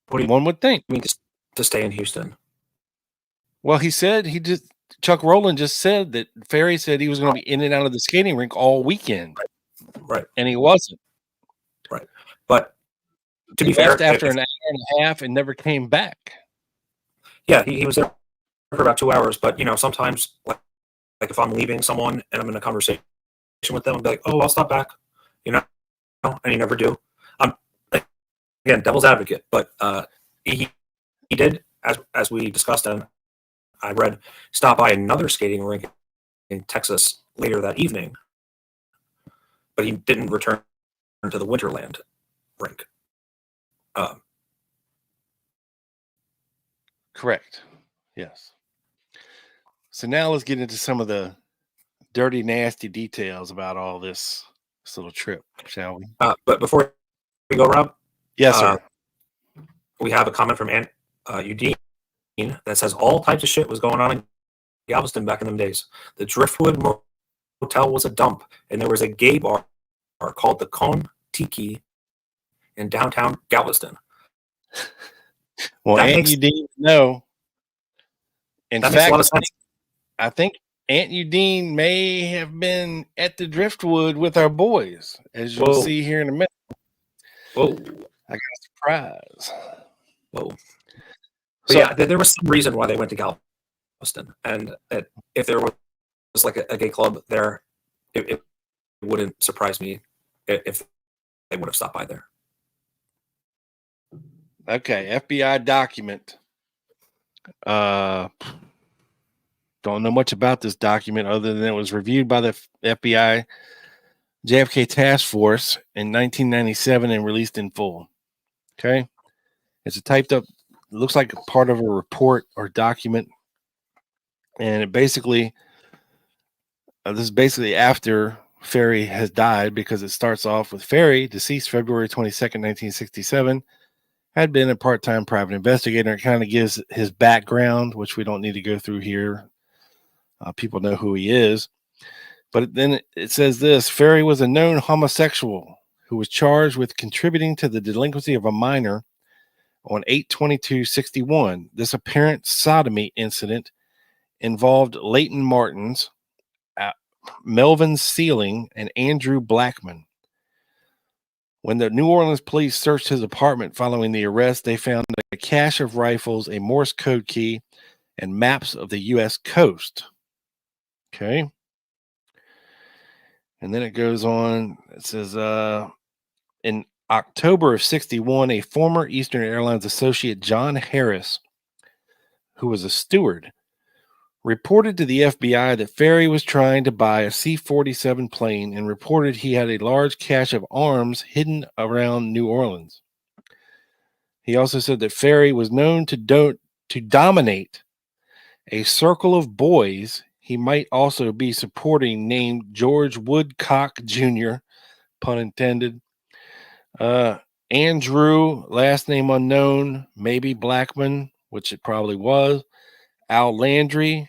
One would think. You mean to stay in Houston? Well, Chuck Roland just said that Ferrie said he was going to be in and out of the skating rink all weekend. Right. And he wasn't. Right. But to be fair, after an hour and a half and never came back. Yeah, he was there for about 2 hours. But, sometimes, like if I'm leaving someone and I'm in a conversation with them, I'll be like, oh, I'll stop back, and you never do. Again, devil's advocate, but he did, as we discussed, and I read, stop by another skating rink in Texas later that evening, but he didn't return to the Winterland rink. Correct. Yes. So now let's get into some of the dirty, nasty details about all this little trip, shall we? But before we go, Rob? Yes, sir. We have a comment from Aunt Udine that says all types of shit was going on in Galveston back in them days. The Driftwood Motel was a dump, and there was a gay bar called the Con Tiki in downtown Galveston. Well, Aunt Udine, no. In fact, makes a lot of sense. I think Aunt Udine may have been at the Driftwood with our boys, as you'll see here in a minute. Whoa. I got a surprise. Whoa. So, yeah, there was some reason why they went to Galveston. And if there was like a gay club there, it wouldn't surprise me if they would have stopped by there. Okay, FBI document. Don't know much about this document other than it was reviewed by the FBI JFK Task Force in 1997 and released in full. Okay. It's a typed up, looks like a part of a report or document. And it basically, this is basically after Ferrie has died, because it starts off with Ferrie, deceased February 22nd, 1967. had been a part-time private investigator. It kind of gives his background, which we don't need to go through here. People know who he is. But then it says this: Ferrie was a known homosexual who was charged with contributing to the delinquency of a minor on 8/22/61. This apparent sodomy incident involved Leighton Martins, Melvin Sealing, and Andrew Blackman. When the New Orleans police searched his apartment following the arrest, they found a cache of rifles, a Morse code key, and maps of the U.S. coast. Okay. And then it goes on. It says, in October of 61, a former Eastern Airlines associate, John Harris, who was a steward, reported to the FBI that Ferrie was trying to buy a C-47 plane and reported he had a large cache of arms hidden around New Orleans. He also said that Ferrie was known to dominate a circle of boys he might also be supporting named George Woodcock Jr., pun intended, Andrew, last name unknown, maybe Blackman, which it probably was, Al Landry,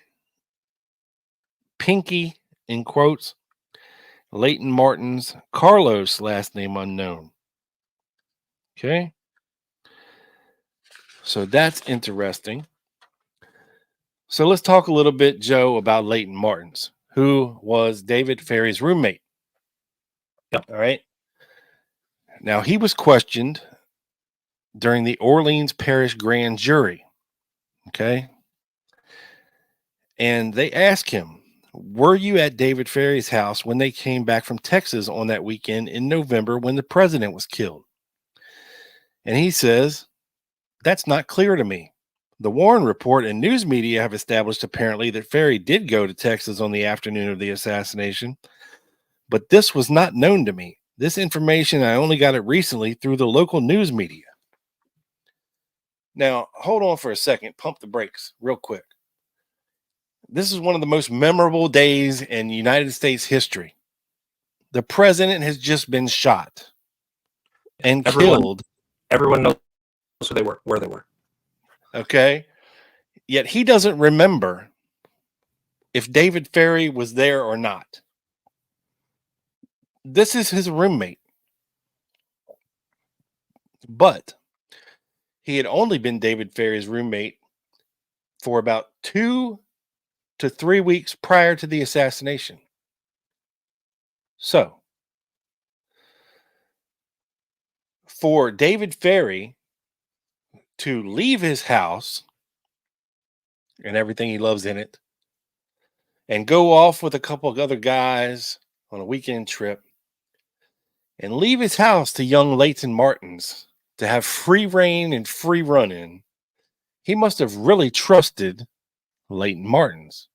Pinky, in quotes, Leighton Martins, Carlos, last name unknown. Okay. So that's interesting. So let's talk a little bit, Joe, about Leighton Martins, who was David Ferrie's roommate. Yep. All right. Now, he was questioned during the Orleans Parish Grand Jury. Okay. And they asked him, were you at David Ferrie's house when they came back from Texas on that weekend in November when the president was killed? And he says, that's not clear to me. The Warren Report and news media have established apparently that Ferrie did go to Texas on the afternoon of the assassination, but this was not known to me. This information, I only got it recently through the local news media. Now, hold on for a second. Pump the brakes real quick. This is one of the most memorable days in United States history. The president has just been shot and killed. Everyone knows who they were, where they were. Okay. Yet he doesn't remember if David Ferrie was there or not. This is his roommate. But he had only been David Ferrie's roommate for about 2 to 3 weeks prior to the assassination. So, for David Ferrie to leave his house and everything he loves in it and go off with a couple of other guys on a weekend trip and leave his house to young Leighton Martins to have free reign and free run in, he must have really trusted Leighton Martins.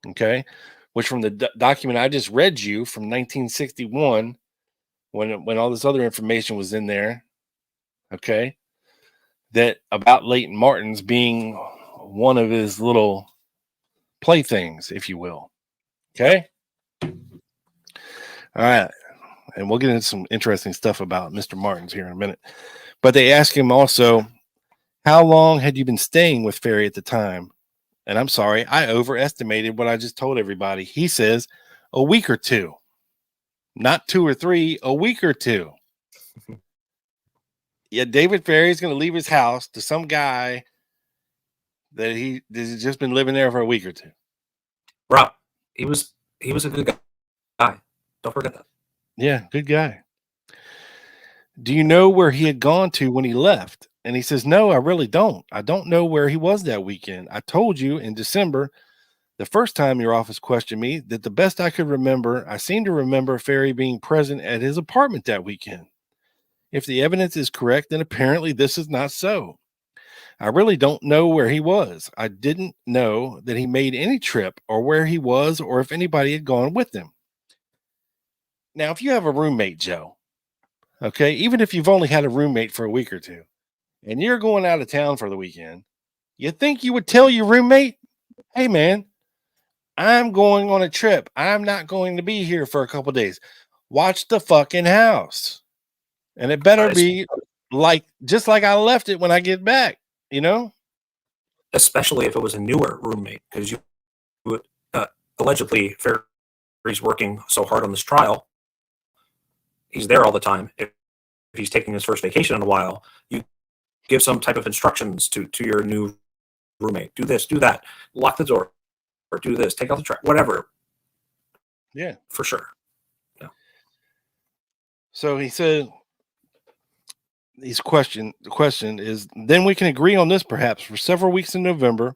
Okay. Which from the document I just read you from 1961, when all this other information was in there, okay, that about Leighton Martins being one of his little playthings, if you will. Okay. All right. And we'll get into some interesting stuff about Mr. Martins here in a minute. But they asked him also, how long had you been staying with Ferrie at the time? And I'm sorry, I overestimated what I just told everybody. He says a week or two, not 2 or 3, a week or two. Yeah, David Ferrie is going to leave his house to some guy that has just been living there for a week or two. Rob, he was a good guy. Don't forget that. Yeah, good guy. Do you know where he had gone to when he left? And he says, no, I really don't. I don't know where he was that weekend. I told you in December, the first time your office questioned me, that the best I could remember, I seem to remember Ferrie being present at his apartment that weekend. If the evidence is correct, then apparently this is not so. I really don't know where he was. I didn't know that he made any trip or where he was or if anybody had gone with him. Now, if you have a roommate, Joe, okay, even if you've only had a roommate for a week or two, and you're going out of town for the weekend, you think you would tell your roommate, hey, man, I'm going on a trip. I'm not going to be here for a couple days. Watch the fucking house. And it better be just like I left it when I get back, you know? Especially if it was a newer roommate, because you would allegedly Ferrie's working so hard on this trial. He's there all the time. If he's taking his first vacation in a while, you give some type of instructions to your new roommate. Do this, do that, lock the door, or do this, take out the trash, whatever. Yeah, for sure. Yeah. So he said, the question is, then we can agree on this perhaps for several weeks in November,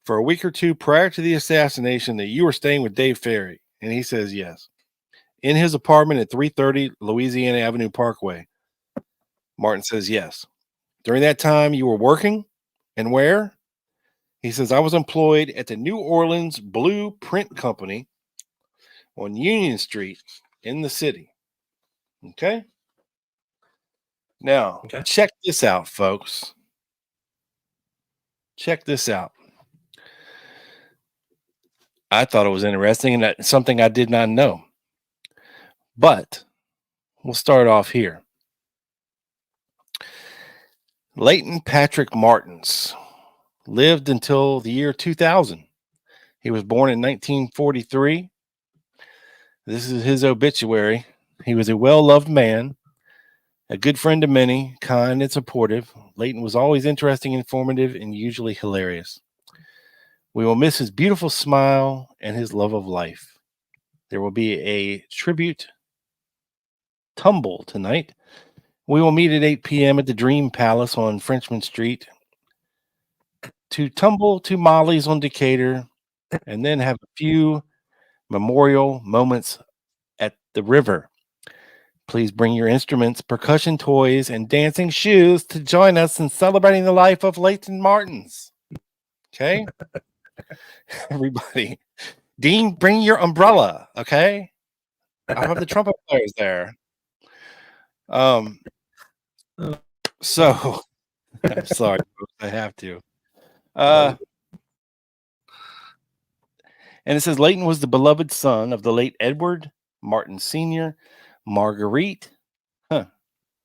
for a week or two prior to the assassination, that you were staying with Dave Ferrie. And he says yes. In his apartment at 330 Louisiana Avenue Parkway. Martin says yes. During that time, you were working, and where? He says, I was employed at the New Orleans Blue Print Company on Union Street in the city. Okay? Now, check this out, folks. Check this out. I thought it was interesting, and that's something I did not know. But we'll start off here. Leighton Patrick Martins lived until the year 2000. He was born in 1943. This is his obituary. He was a well-loved man, a good friend to many, kind and supportive. Leighton was always interesting, informative, and usually hilarious. We will miss his beautiful smile and his love of life. There will be a tribute tumble tonight. We will meet at 8 p.m. at the Dream Palace on Frenchman Street to tumble to Molly's on Decatur and then have a few memorial moments at the river. Please bring your instruments, percussion toys, and dancing shoes to join us in celebrating the life of Leighton Martins. Okay? Everybody. Dean, bring your umbrella, okay? I have the trumpet players there. So I'm sorry, folks, I have to. And it says Leighton was the beloved son of the late Edward Martin Sr., Marguerite.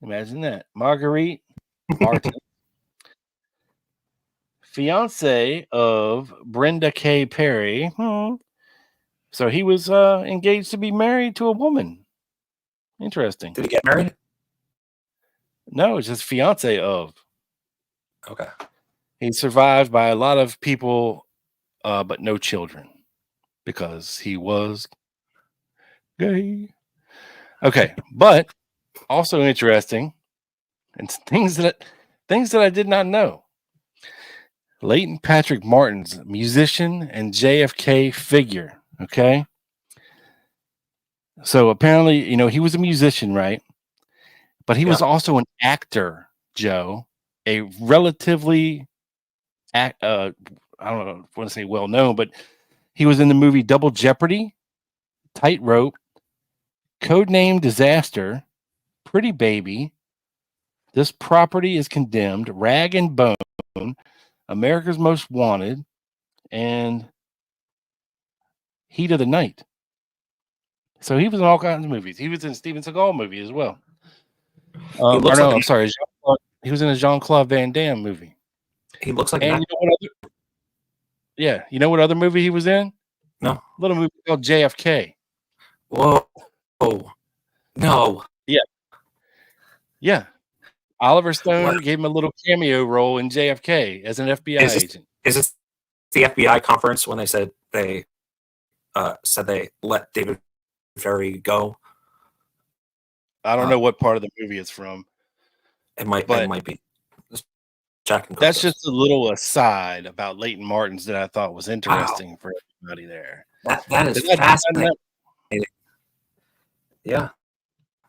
Imagine that. Marguerite Martin. Fiance of Brenda K. Perry. So he was engaged to be married to a woman. Interesting. Did he get married? No, it's just fiance of. Okay. He's survived by a lot of people, but no children, because he was gay. Okay, but also interesting, and things that I did not know. Leighton Patrick Martins, musician and JFK figure. Okay. So apparently, he was a musician, right? But he was also an actor, Joe, a relatively, I don't know, I want to say well known, but he was in the movie Double Jeopardy, Tightrope, Codename Disaster, Pretty Baby, This Property is Condemned, Rag and Bone, America's Most Wanted, and Heat of the Night. So he was in all kinds of movies. He was in Steven Seagal movie as well. I'm sorry. He was in a Jean-Claude Van Damme movie. He looks like and you know what other movie he was in? No. A little movie called JFK. Whoa. Oh. No. Yeah. Yeah. Oliver Stone gave him a little cameo role in JFK as an FBI agent. Is this the FBI conference when they said they let David Ferrie go? I don't know what part of the movie it's from. It might be. That's just a little aside about Leighton Martins that I thought was interesting for everybody there. That is fascinating. Yeah,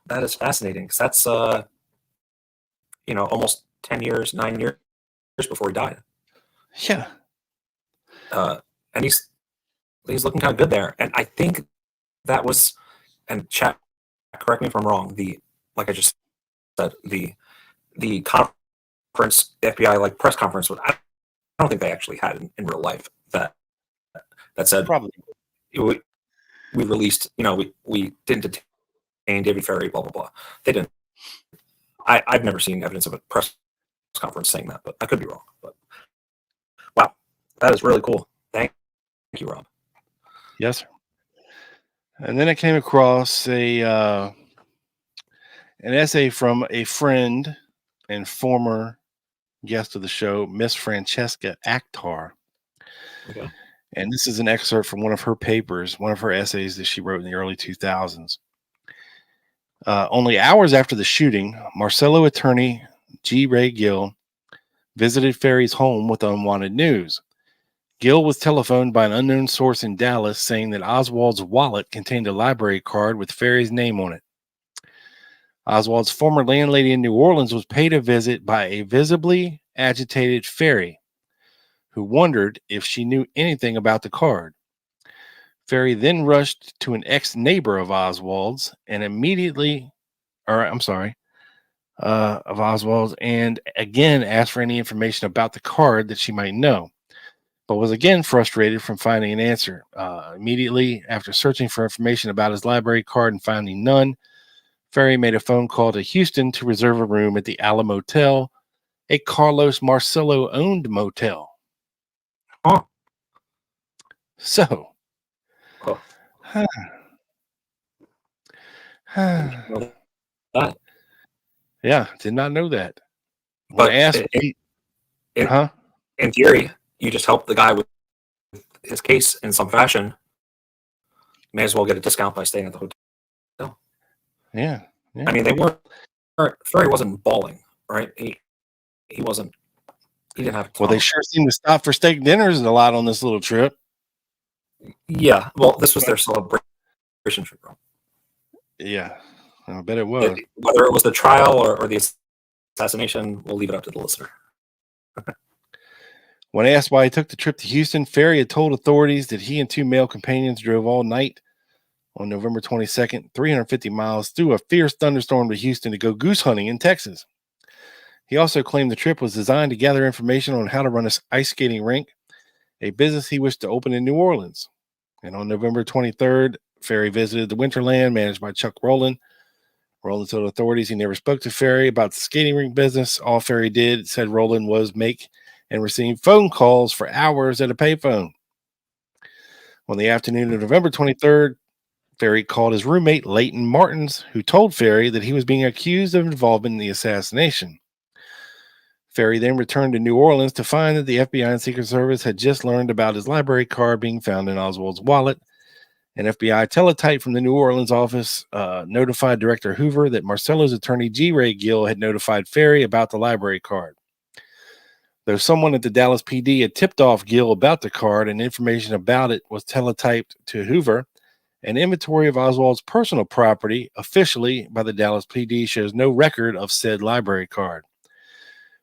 that is fascinating. Because that's almost 9 years before he died. Yeah. And he's looking kind of good there. And I think that was, and chat, correct me if I'm wrong, like I just said, the conference, the FBI press conference, I don't think they actually had in real life that said probably we released, we didn't detain David Ferrie, blah blah blah. They didn't. I've never seen evidence of a press conference saying that, but I could be wrong. But wow, that is really cool. Thank you, Rob. Yes, sir. And then I came across an essay from a friend and former guest of the show, Miss Francesca Akhtar. Okay. And this is an excerpt from one of her papers, one of her essays that she wrote in the early 2000s. Only hours after the shooting, Marcello attorney G. Ray Gill visited Ferrie's home with unwanted news. Gill was telephoned by an unknown source in Dallas saying that Oswald's wallet contained a library card with Ferrie's name on it. Oswald's former landlady in New Orleans was paid a visit by a visibly agitated Ferrie, who wondered if she knew anything about the card. Ferrie then rushed to an ex-neighbor of Oswald's and of Oswald's and again asked for any information about the card that she might know, but was again frustrated from finding an answer. Immediately after searching for information about his library card and finding none, Ferrie made a phone call to Houston to reserve a room at the Ala Motel, a Carlos Marcello owned motel. Huh. So, Oh. Yeah, did not know that. But in theory, you just help the guy with his case in some fashion. May as well get a discount by staying at the hotel. Yeah. I mean, they weren't. Ferrie wasn't bawling, right? He wasn't. He didn't have. Well, they sure seem to stop for steak dinners a lot on this little trip. Yeah. Well, this was their celebration trip. Yeah, I bet it was. Whether it was the trial or the assassination, we'll leave it up to the listener. When asked why he took the trip to Houston, Ferrie had told authorities that he and two male companions drove all night on November 22nd, 350 miles through a fierce thunderstorm to Houston to go goose hunting in Texas. He also claimed the trip was designed to gather information on how to run an ice skating rink, a business he wished to open in New Orleans. And on November 23rd, Ferrie visited the Winterland managed by Chuck Roland. Roland told authorities he never spoke to Ferrie about the skating rink business. All Ferrie did, said Roland, was make and receive phone calls for hours at a payphone. On the afternoon of November 23rd, Ferrie called his roommate, Leighton Martins, who told Ferrie that he was being accused of involvement in the assassination. Ferrie then returned to New Orleans to find that the FBI and Secret Service had just learned about his library card being found in Oswald's wallet. An FBI teletype from the New Orleans office notified Director Hoover that Marcello's attorney G. Ray Gill had notified Ferrie about the library card. Though someone at the Dallas PD had tipped off Gill about the card and information about it was teletyped to Hoover, an inventory of Oswald's personal property officially by the Dallas PD shows no record of said library card.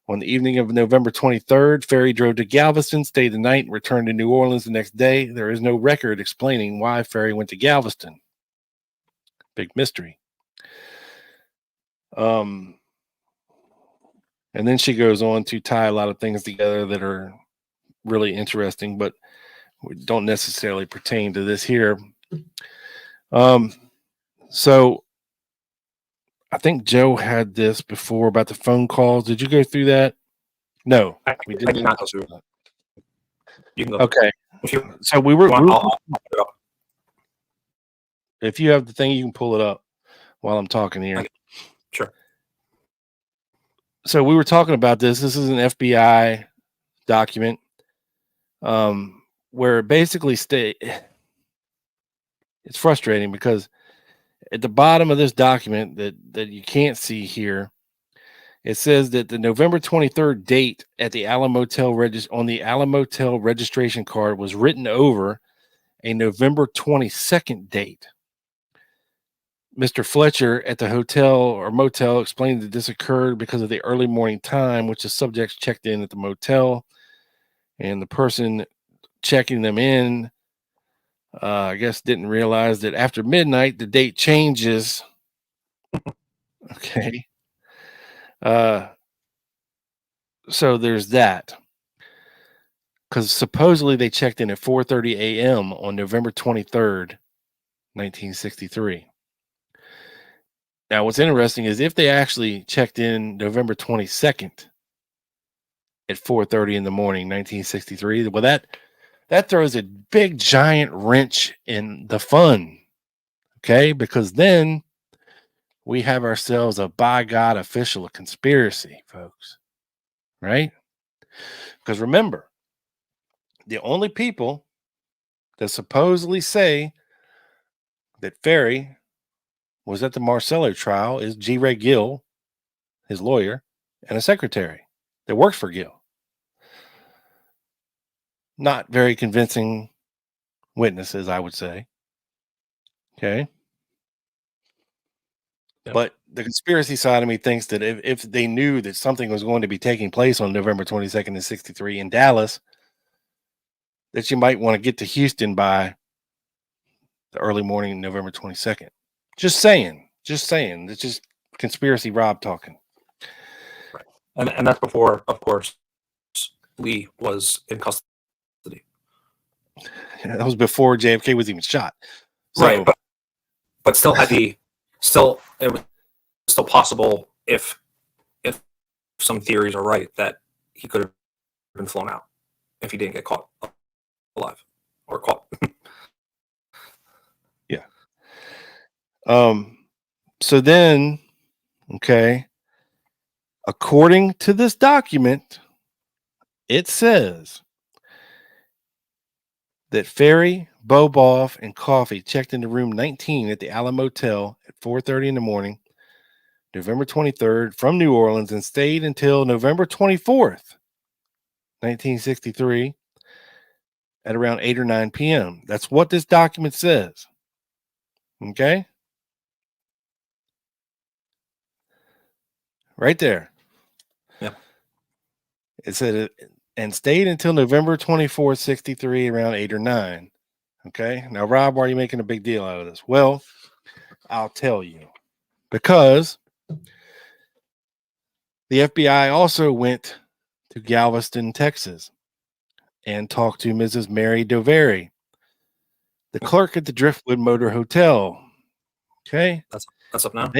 On the evening of November 23rd, Ferrie drove to Galveston, stayed the night, and returned to New Orleans the next day. There is no record explaining why Ferrie went to Galveston. Big mystery. And then she goes on to tie a lot of things together that are really interesting, but don't necessarily pertain to this here. So I think Joe had this before about the phone calls. Did you go through that? No, we did not go through that. You can go okay. So we were. If you have the thing, you can pull it up while I'm talking here. Sure. So we were talking about this. This is an FBI document where it basically it's frustrating because at the bottom of this document that you can't see here, it says that the November 23rd date at the Ala Motel on the Ala Motel registration card was written over a November 22nd date. Mr. Fletcher at the hotel or motel explained that this occurred because of the early morning time, which the subjects checked in at the motel, and the person checking them in, I guess, didn't realize that after midnight, the date changes. Okay. So there's that. Because supposedly they checked in at 4:30 a.m. on November 23rd, 1963. Now, what's interesting is if they actually checked in November 22nd at 4:30 in the morning, 1963, well, that throws a big giant wrench in the fun. Okay, because then we have ourselves a by God official conspiracy, folks. Right? Because remember, the only people that supposedly say that Ferrie was at the Marcello trial is G. Ray Gill, his lawyer, and a secretary that works for Gill. Not very convincing witnesses, I would say. Okay. Yep. But the conspiracy side of me thinks that if they knew that something was going to be taking place on November 22nd of 63 in Dallas, that you might want to get to Houston by the early morning, November 22nd. Just saying. It's just conspiracy Rob talking. Right. And that's before, of course, Lee was in custody. That was before JFK was even shot. So, Right, but still it was still possible if some theories are right that he could have been flown out if he didn't get caught alive or caught. yeah. So then, okay, according to this document, it says that Ferrie, Boboff, and Coffey checked into room 19 at the Alamo Motel at 4:30 in the morning, November 23rd, from New Orleans, and stayed until November 24th, 1963, at around 8 or 9 p.m. That's what this document says. Okay? Right there. Yep. It said and stayed until November 24th, 63, around 8 or 9. Okay. Now, Rob, why are you making a big deal out of this? Well, I'll tell you. Because the FBI also went to Galveston, Texas, and talked to Mrs. Mary Dovery, the clerk at the Driftwood Motor Hotel. Okay. That's up now.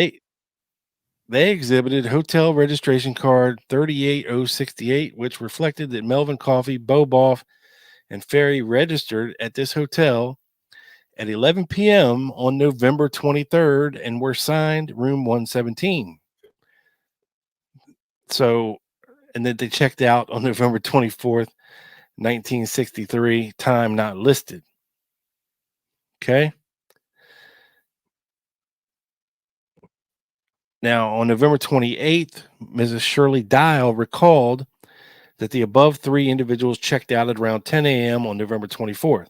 They exhibited hotel registration card 38068, which reflected that Melvin Coffey, Boboff, and Ferrie registered at this hotel at 11 p.m. on November 23rd and were signed room 117. So, and then they checked out on November 24th, 1963, time not listed. Okay. Now, on November 28th, Mrs. Shirley Dial recalled that the above three individuals checked out at around 10 a.m. on November 24th.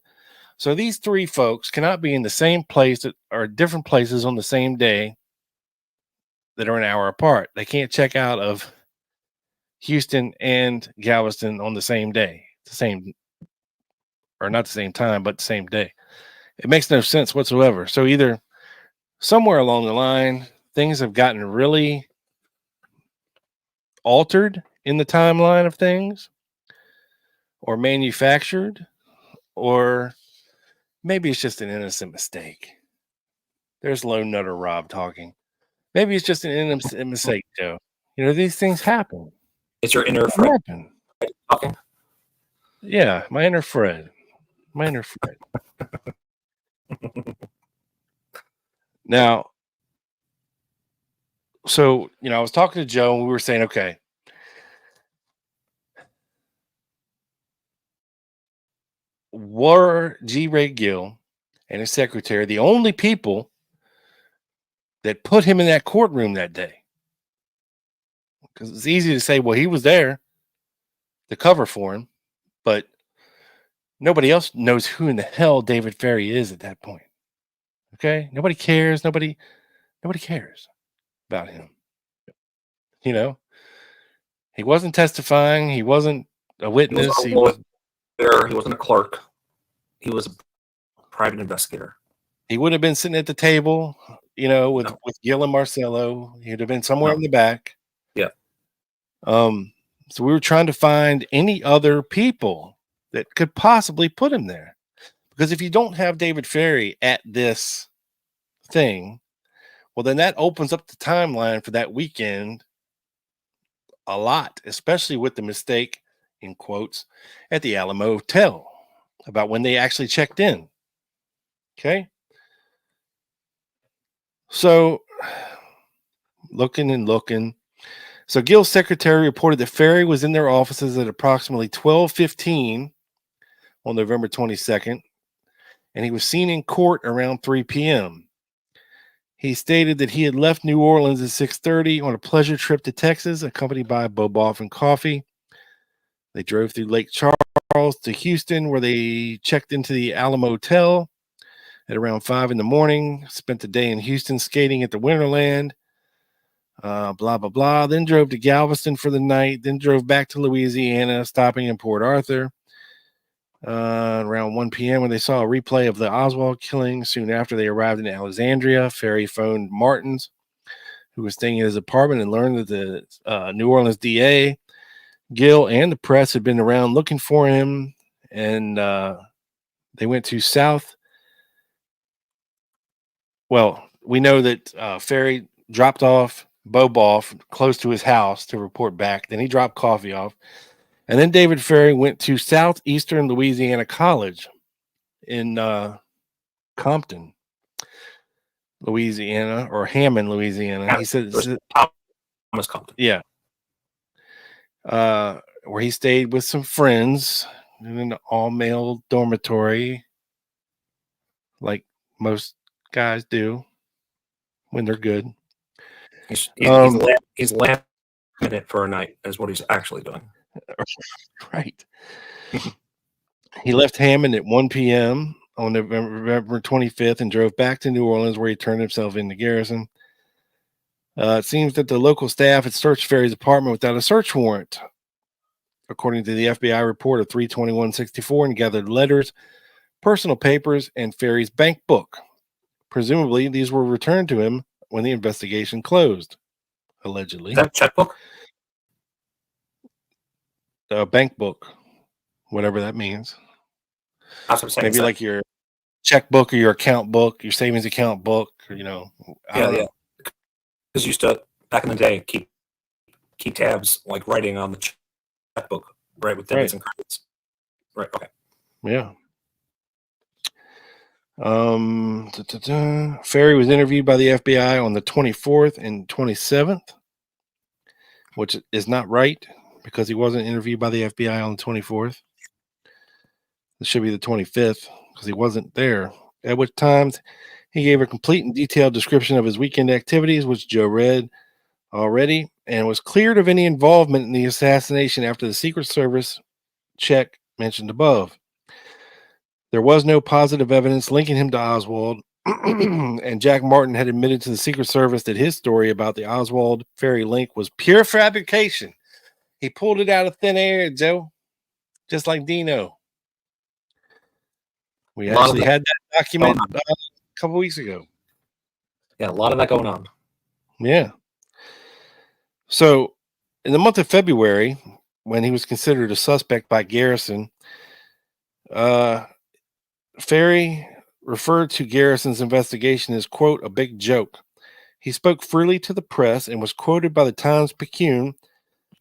So these three folks cannot be in the same place or different places on the same day that are an hour apart. They can't check out of Houston and Galveston on the same day, or not the same time, but the same day. It makes no sense whatsoever. So either somewhere along the line, things have gotten really altered in the timeline of things, or manufactured, or maybe it's just an innocent mistake. There's Low Nutter Rob talking. Maybe it's just an innocent mistake, Joe. You know, these things happen. It's your inner Fred talking. Yeah, my inner Fred. Now, so, you know, I was talking to Joe and we were saying, okay, were G. Ray Gill and his secretary the only people that put him in that courtroom that day? Because it's easy to say, well, he was there to cover for him, but nobody else knows who in the hell David Ferrie is at that point. Okay? Nobody cares. Nobody cares about him. You know? He wasn't testifying. He wasn't a witness. He wasn't a clerk. He was a private investigator. He would have been sitting at the table, you know, with Gill and Marcello. He'd have been somewhere in the back. Yeah. So we were trying to find any other people that could possibly put him there. Because if you don't have David Ferrie at this thing, Well, then that opens up the timeline for that weekend a lot, especially with the mistake, in quotes, at the Alamo Hotel about when they actually checked in. Okay. So looking. So Gill's secretary reported that Ferrie was in their offices at approximately 12:15 on November 22nd, and he was seen in court around 3 p.m. He stated that he had left New Orleans at 6:30 on a pleasure trip to Texas, accompanied by Boboff and coffee. They drove through Lake Charles to Houston, where they checked into the Alamo Hotel at around 5 in the morning, spent the day in Houston skating at the Winterland, blah, blah, blah. Then drove to Galveston for the night, then drove back to Louisiana, stopping in Port Arthur. Around 1 p.m. when they saw a replay of the Oswald killing. Soon after they arrived in Alexandria, Ferrie phoned Martins, who was staying in his apartment, and learned that the New Orleans DA, Gill, and the press had been around looking for him, and they went to South. Well, we know that Ferrie dropped off Boboff close to his house to report back. Then he dropped coffee off. And then David Ferrie went to Southeastern Louisiana College in Compton, Louisiana, or Hammond, Louisiana. He said, Thomas Compton. Yeah. Where he stayed with some friends in an all-male dormitory, like most guys do when they're good. He's laughing at it for a night is what he's actually doing. Right. He left Hammond at 1 p.m. on November 25th and drove back to New Orleans, where he turned himself into Garrison. It seems that the local staff had searched Ferrie's apartment without a search warrant, according to the FBI report of 3/21/64, and gathered letters, personal papers, and Ferrie's bank book. Presumably, these were returned to him when the investigation closed, allegedly. Is that checkbook? Bank book, whatever that means. That's what I'm saying. Maybe like your checkbook or your account book, your savings account book, or, I don't know. Because used to, back in the day, keep tabs, like writing on the checkbook, right, with debits and credits. Right, okay. Yeah. Ferrie was interviewed by the FBI on the 24th and 27th, which is not right, because he wasn't interviewed by the FBI on the 24th. It should be the 25th, because he wasn't there. At which times he gave a complete and detailed description of his weekend activities, which Joe read already, and was cleared of any involvement in the assassination after the Secret Service check mentioned above. There was no positive evidence linking him to Oswald, and Jack Martin had admitted to the Secret Service that his story about the Oswald Ferrie link was pure fabrication. He pulled it out of thin air, Joe, just like Dino. We actually had that document a couple weeks ago. Yeah, a lot of that going on. Yeah. So, in the month of February, when he was considered a suspect by Garrison, Ferrie referred to Garrison's investigation as, quote, a big joke. He spoke freely to the press and was quoted by the Times-Picayune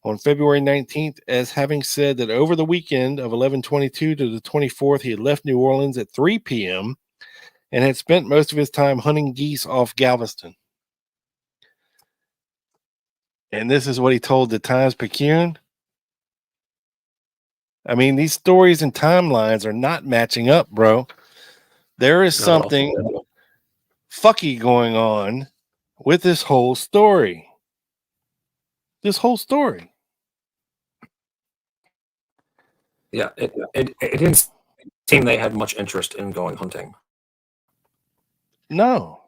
on February 19th as having said that over the weekend of 11/22 to the 24th, he had left New Orleans at 3 p.m. and had spent most of his time hunting geese off Galveston. And this is what he told the Times-Picayune. I mean, these stories and timelines are not matching up, bro. There is something fucky going on with this whole story. This whole story. Yeah, it didn't seem they had much interest in going hunting. No.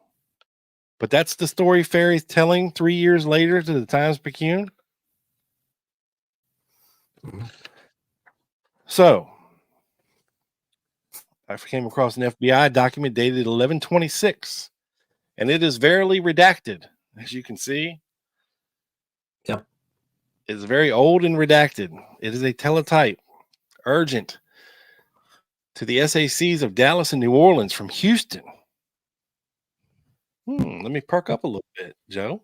But that's the story Ferrie's telling 3 years later to the Times-Picayune. Mm-hmm. So, I came across an FBI document dated 11/26, and it is verily redacted, as you can see. Yeah. It's very old and redacted. It is a teletype. Urgent. To the SACs of Dallas and New Orleans from Houston. Let me perk up a little bit, Joe.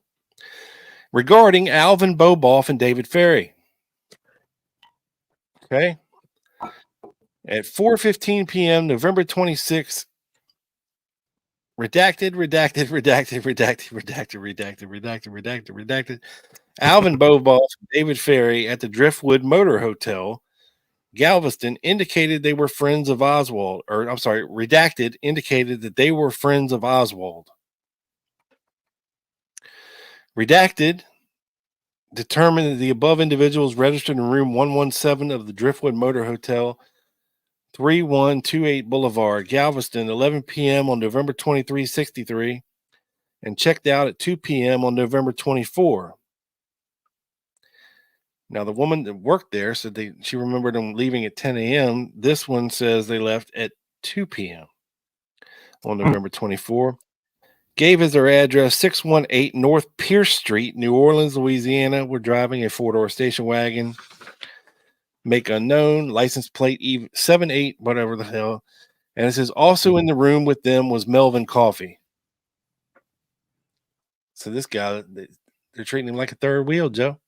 Regarding Alvin Boboff and David Ferrie. Okay. At 4:15 p.m., November 26th, redacted. Alvin Boboff and David Ferrie at the Driftwood Motor Hotel, Galveston, indicated they were friends of Oswald. Or, I'm sorry, redacted indicated that they were friends of Oswald. Redacted determined that the above individuals registered in room 117 of the Driftwood Motor Hotel, 3128 Boulevard, Galveston, 11 p.m. on November 23, 63, and checked out at 2 p.m. on November 24. Now, the woman that worked there said she remembered them leaving at 10 a.m. This one says they left at 2 p.m. on November 24. Gave as their address 618 North Pierce Street, New Orleans, Louisiana. We're driving a four-door station wagon. Make unknown, license plate 78, whatever the hell. And it says also in the room with them was Melvin Coffee. So this guy, they're treating him like a third wheel, Joe.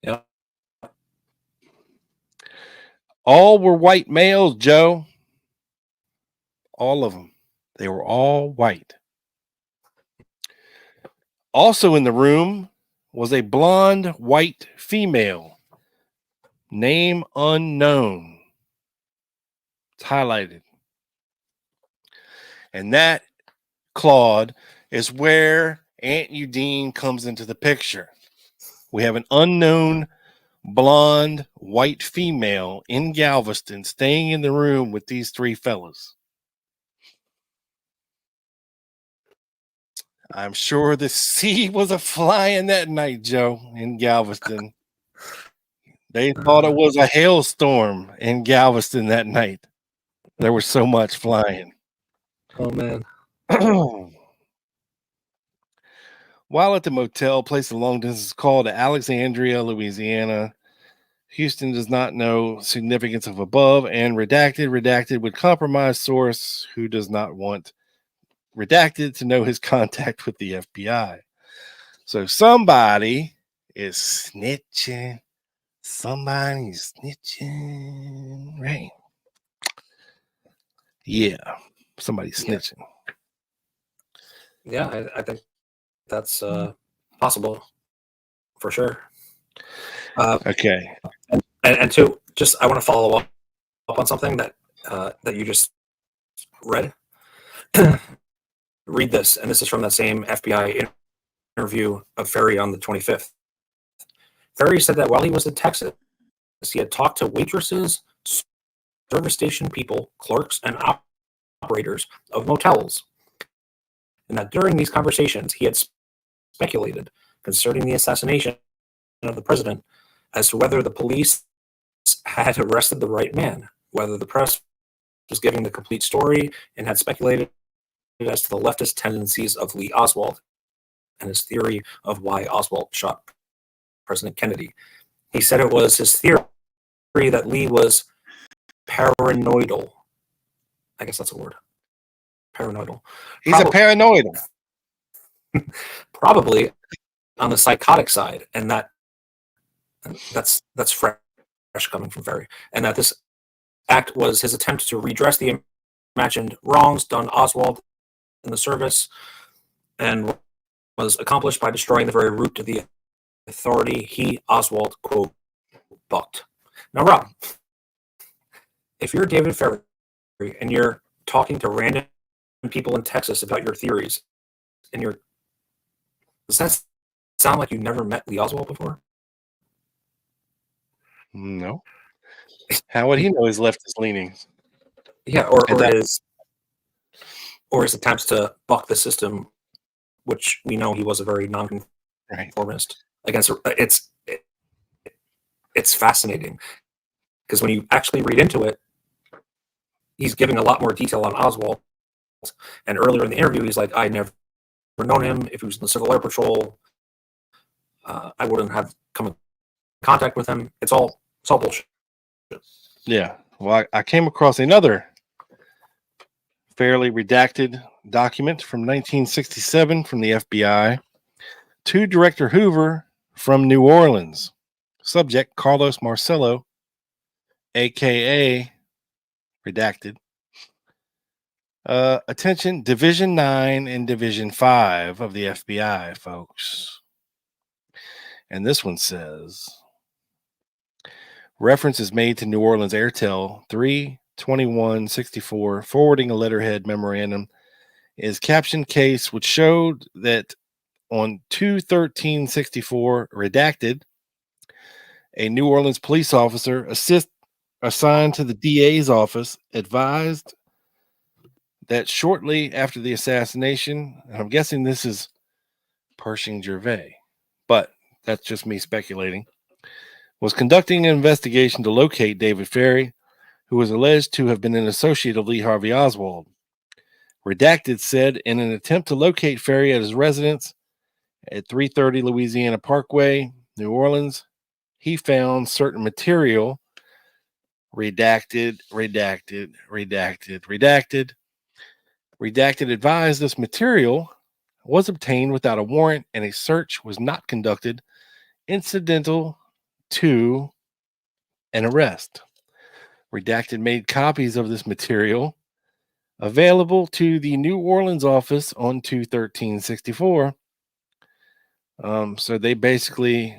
Yeah. All were white males, Joe. All of them. They were all white. Also in the room was a blonde white female. Name unknown. It's highlighted. And that, Claude, is where Aunt Udine comes into the picture. We have an unknown blonde white female in Galveston staying in the room with these three fellas. I'm sure the sea was a flying that night, Joe, in Galveston. They thought it was a hailstorm in Galveston that night. There was so much flying. Oh, man. While at the motel, placed a long distance call to Alexandria, Louisiana. Houston does not know significance of above, and redacted with compromised source who does not want redacted to know his contact with the FBI. So somebody is snitching. Somebody's snitching. Right. Yeah. Somebody's snitching. Yeah, I think that's possible for sure. Okay. And two, just I want to follow up on something that that you just read. Read this, and this is from that same FBI interview of Ferrie on the 25th. Ferrie said that while he was in Texas, he had talked to waitresses, service station people, clerks, and operators of motels, and that during these conversations he had speculated concerning the assassination of the president as to whether the police had arrested the right man, whether the press was giving the complete story, and had speculated as to the leftist tendencies of Lee Oswald and his theory of why Oswald shot President Kennedy. He said it was his theory that Lee was paranoidal. I guess that's a word. Paranoidal. He's a paranoidal. Probably on the psychotic side, and that's fresh coming from Ferrie, and that this act was his attempt to redress the imagined wrongs done Oswald in the service, and was accomplished by destroying the very root of the authority he, Oswald, quote, bucked. Now, Rob, if you're David Ferrie and you're talking to random people in Texas about your theories, and does that sound like you never met Lee Oswald before? No. How would he know his leftist leanings? Yeah, or his attempts to buck the system, which we know he was a very nonconformist against. It's fascinating because when you actually read into it, he's giving a lot more detail on Oswald. And earlier in the interview, he's like, "I never known him. If he was in the Civil Air Patrol, I wouldn't have come in contact with him." It's all bullshit. Yeah. Well, I came across another fairly redacted document from 1967 from the FBI to Director Hoover from New Orleans. Subject Carlos Marcello, aka redacted. Attention, Division 9 and Division 5 of the FBI, folks. And this one says reference is made to New Orleans Airtel 32164 forwarding a letterhead memorandum is captioned case which showed that on 2/13/64 redacted, a New Orleans police officer assigned to the DA's office advised that shortly after the assassination, and I'm guessing this is Pershing Gervais, but that's just me speculating, was conducting an investigation to locate David Ferrie, who was alleged to have been an associate of Lee Harvey Oswald. Redacted said in an attempt to locate Ferrie at his residence at 330 Louisiana Parkway, New Orleans, he found certain material redacted advised this material was obtained without a warrant and a search was not conducted incidental to an arrest. Redacted made copies of this material available to the New Orleans office on 2/13/64. So they basically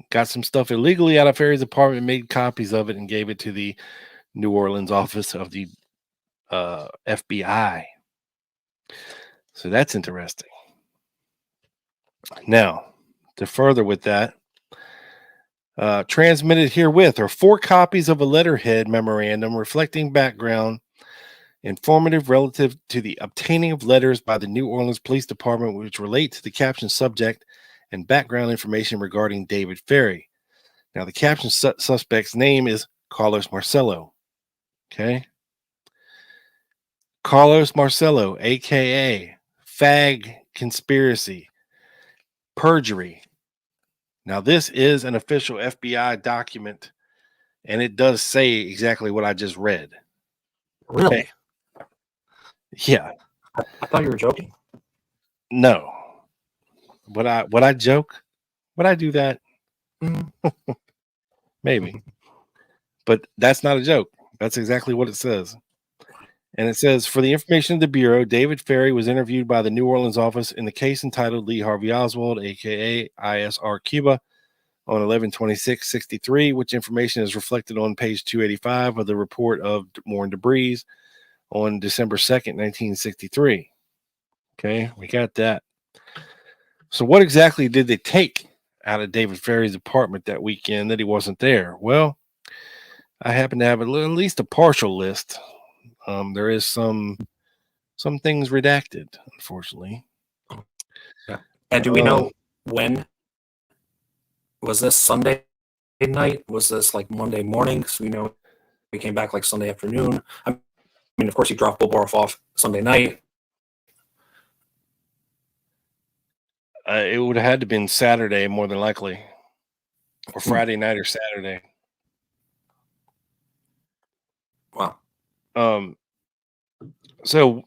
got some stuff illegally out of Ferrie's apartment, made copies of it, and gave it to the New Orleans office of the FBI. So that's interesting. Now, to further with that, transmitted herewith are 4 copies of a letterhead memorandum reflecting background informative relative to the obtaining of letters by the New Orleans Police Department which relate to the captioned subject and background information regarding David Ferrie. Now, the captioned suspect's name is Carlos Marcello. Okay. Carlos Marcello, aka Fag Conspiracy, Perjury. Now, this is an official FBI document, and it does say exactly what I just read. Really? Okay. Yeah. I thought you were joking. No. Would I joke? Would I do that? Maybe. But that's not a joke. That's exactly what it says. And it says, for the information of the Bureau, David Ferrie was interviewed by the New Orleans office in the case entitled Lee Harvey Oswald, a.k.a. ISR Cuba, on 11/26/63, which information is reflected on page 285 of the report of Warren Debris on December 2nd, 1963. Okay, we got that. So what exactly did they take out of David Ferrie's apartment that weekend that he wasn't there? Well, I happen to have at least a partial list. There is some things redacted, unfortunately. Yeah. And do we know when? Was this Sunday night? Was this like Monday morning? So we know we came back like Sunday afternoon. I mean, of course, he dropped Bobarov off Sunday night. It would have had to been Saturday, more than likely, or Friday night or Saturday. Wow. So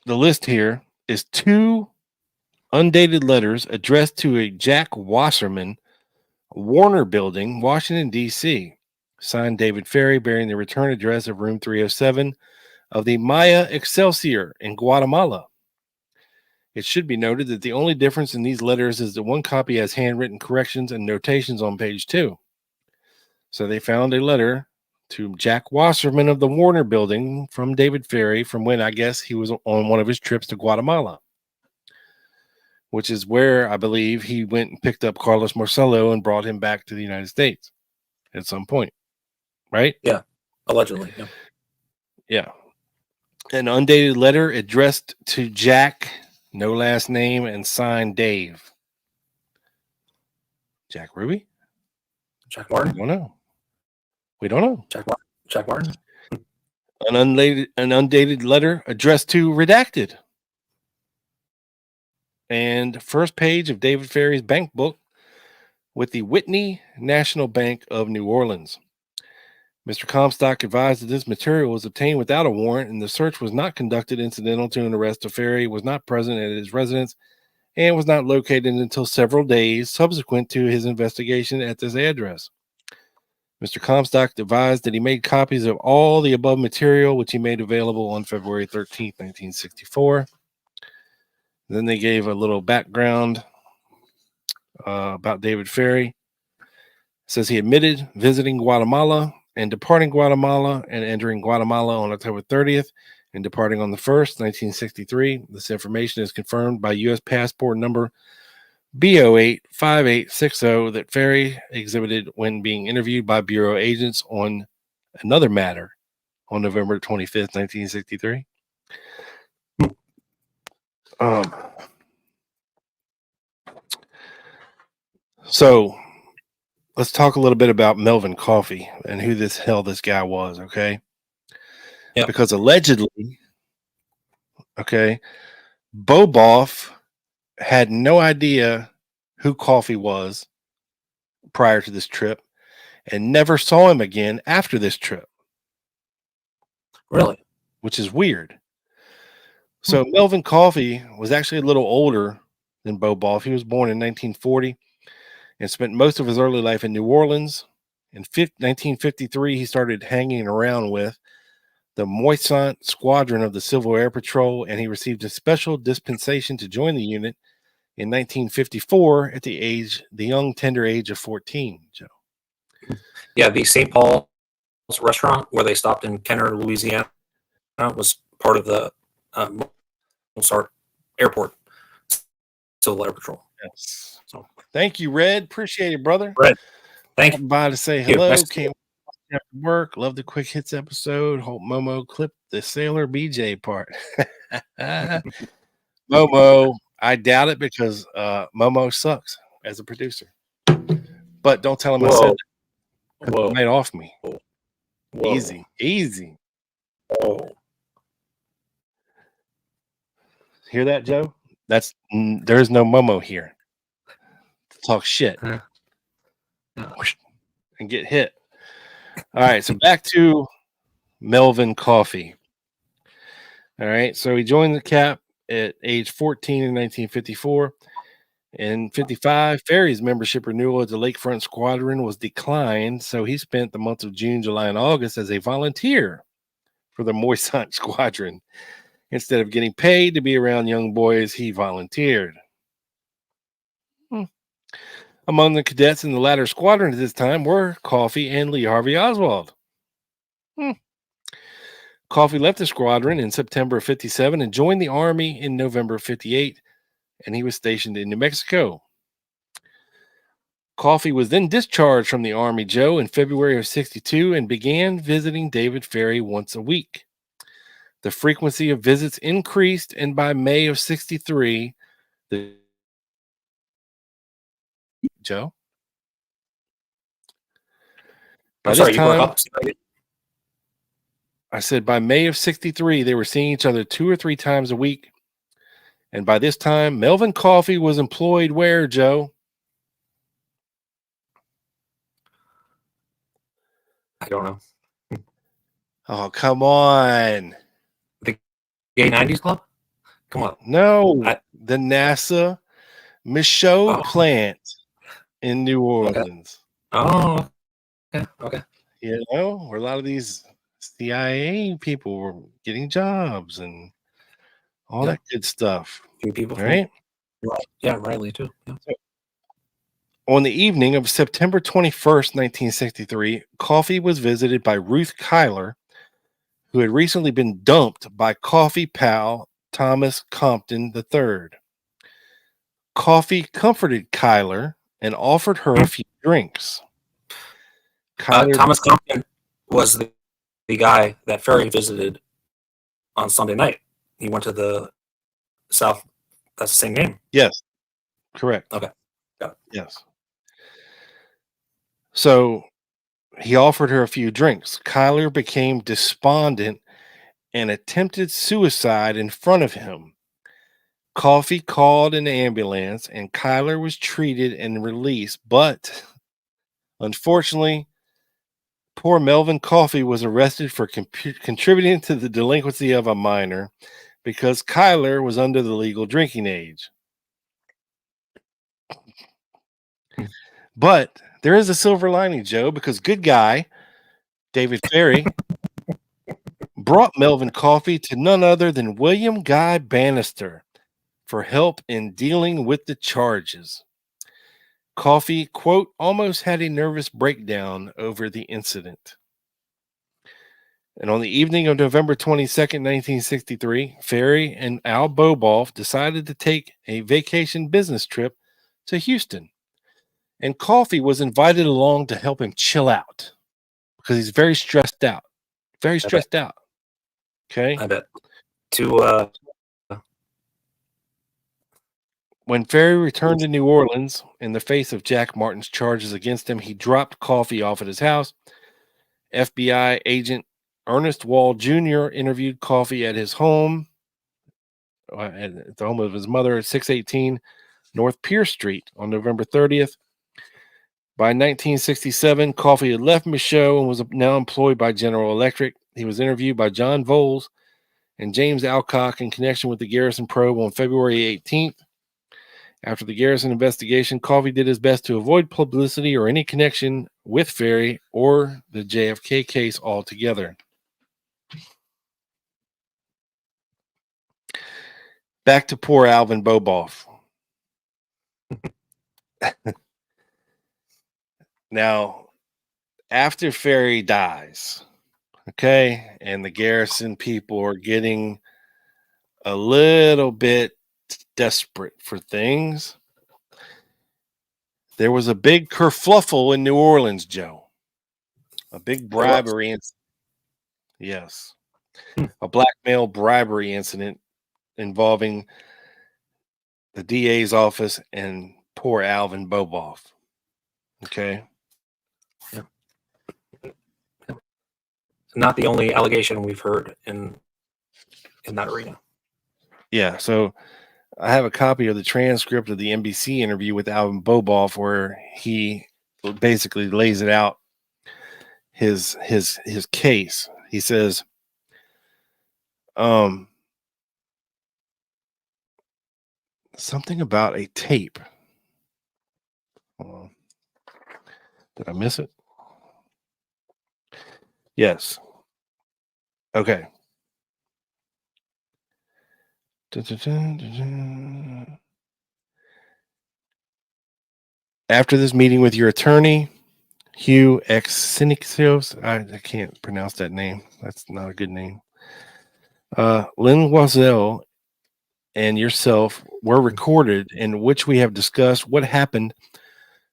the list here is 2 undated letters addressed to a Jack Wasserman, Warner Building, Washington, D.C., signed David Ferrie, bearing the return address of room 307 of the Maya Excelsior in Guatemala. It should be noted that the only difference in these letters is that one copy has handwritten corrections and notations on page 2. So they found a letter to Jack Wasserman of the Warner Building from David Ferrie from when I guess he was on one of his trips to Guatemala, which is where I believe he went and picked up Carlos Marcello and brought him back to the United States at some point, right? Yeah, allegedly. Yeah. Yeah. An undated letter addressed to Jack, no last name, and signed Dave. Jack Ruby? Jack Martin? I don't know. We don't know. Jack Martin? An undated letter addressed to Redacted. And first page of David Ferrie's bank book with the Whitney National Bank of New Orleans. Mr. Comstock advised that this material was obtained without a warrant and the search was not conducted incidental to an arrest of Ferrie, was not present at his residence, and was not located until several days subsequent to his investigation at this address. Mr. Comstock advised that he made copies of all the above material, which he made available on February 13th, 1964. Then they gave a little background about David Ferrie. It says he admitted visiting Guatemala and departing Guatemala and entering Guatemala on October 30th and departing on the 1st, 1963. This information is confirmed by U.S. passport number B085860 that Ferrie exhibited when being interviewed by Bureau agents on another matter on November 25th, 1963. So let's talk a little bit about Melvin Coffee and who this guy was, okay? Yeah. Because allegedly, okay, Boboff had no idea who Coffee was prior to this trip and never saw him again after this trip. Really? Which is weird. So Melvin Coffee was actually a little older than Boboff. He was born in 1940 and spent most of his early life in New Orleans. In 1953, he started hanging around with the Moissant Squadron of the Civil Air Patrol, and he received a special dispensation to join the unit in 1954 at the young tender age of 14, Joe. Yeah, the St. Paul's restaurant where they stopped in Kenner, Louisiana, was part of the Moissant Airport Civil Air Patrol. Yes. So thank you, Red. Appreciate it, brother. Red, thank you. By to say hello. Nice Can't wait after work. Love the quick hits episode. Hope Momo clipped the Sailor BJ part. Momo, I doubt it because Momo sucks as a producer. But don't tell him I said that. Whoa. Made off me. Whoa. Easy. Oh. Hear that, Joe? There's no Momo here to talk shit and get hit. All right, so back to Melvin Coffee. All right, so he joined the Cap at age 14 in 1954. In 55, Ferrie's membership renewal at the Lakefront Squadron was declined, so he spent the months of June, July, and August as a volunteer for the Moissant Squadron. Instead of getting paid to be around young boys, he volunteered. Among the cadets in the latter squadron at this time were Coffee and Lee Harvey Oswald. Coffee left the squadron in September of 57 and joined the Army in November of 58, and he was stationed in New Mexico. Coffee was then discharged from the Army, Joe, in February of 62 and began visiting David Ferrie once a week. The frequency of visits increased, and by May of 63, Joe? I'm sorry, you broke up. I said by May of 63, they were seeing each other 2 or 3 times a week. And by this time, Melvin Coffee was employed where, Joe? I don't know. Oh, come on. The Gay 90s Club? Come on. No, the NASA Michaud plant in New Orleans. Oh, okay. You know, where a lot of these CIA people were getting jobs and all that good stuff. Few people, right? Yeah, Riley too. Yeah. On the evening of September 21st, 1963, Coffee was visited by Ruth Kyler, who had recently been dumped by Coffee pal Thomas Compton III. Coffee comforted Kyler and offered her a few drinks. Thomas Compton was the guy that Ferrie visited on Sunday night. He went to the South. That's the same name. Yes, correct. Okay, got it. Yes. So he offered her a few drinks. Kyler became despondent and attempted suicide in front of him. Coffee called an ambulance and Kyler was treated and released, but unfortunately Poor Melvin Coffey was arrested for contributing to the delinquency of a minor because Kyler was under the legal drinking age. But there is a silver lining, Joe, because good guy David Ferrie brought Melvin Coffey to none other than William Guy Bannister for help in dealing with the charges. Coffey, quote, almost had a nervous breakdown over the incident. And on the evening of November 22nd, 1963, Ferrie and Al Boboff decided to take a vacation business trip to Houston. And Coffey was invited along to help him chill out because he's very stressed out. Very stressed out. Okay? I bet. To When Ferrie returned to New Orleans in the face of Jack Martin's charges against him, he dropped Coffey off at his house. FBI agent Ernest Wall Jr. interviewed Coffey at his home, at the home of his mother at 618 North Pierce Street on November 30th. By 1967, Coffey had left Michaud and was now employed by General Electric. He was interviewed by John Voles and James Alcock in connection with the Garrison probe on February 18th. After the Garrison investigation, Coffey did his best to avoid publicity or any connection with Ferrie or the JFK case altogether. Back to poor Alvin Boboff. Now, after Ferrie dies, okay, and the Garrison people are getting a little bit desperate for things, there was a big kerfluffle in New Orleans, Joe. A big bribery incident. Yes. A blackmail bribery incident involving the DA's office and poor Alvin Boboff. Okay. Yeah. Not the only allegation we've heard in that arena. Yeah. So I have a copy of the transcript of the NBC interview with Alvin Boboff where he basically lays it out his case. He says, something about a tape. Did I miss it? Yes. Okay. After this meeting with your attorney, Hugh Exinixios, I can't pronounce that name. That's not a good name. Lynn Loisel and yourself were recorded, in which we have discussed what happened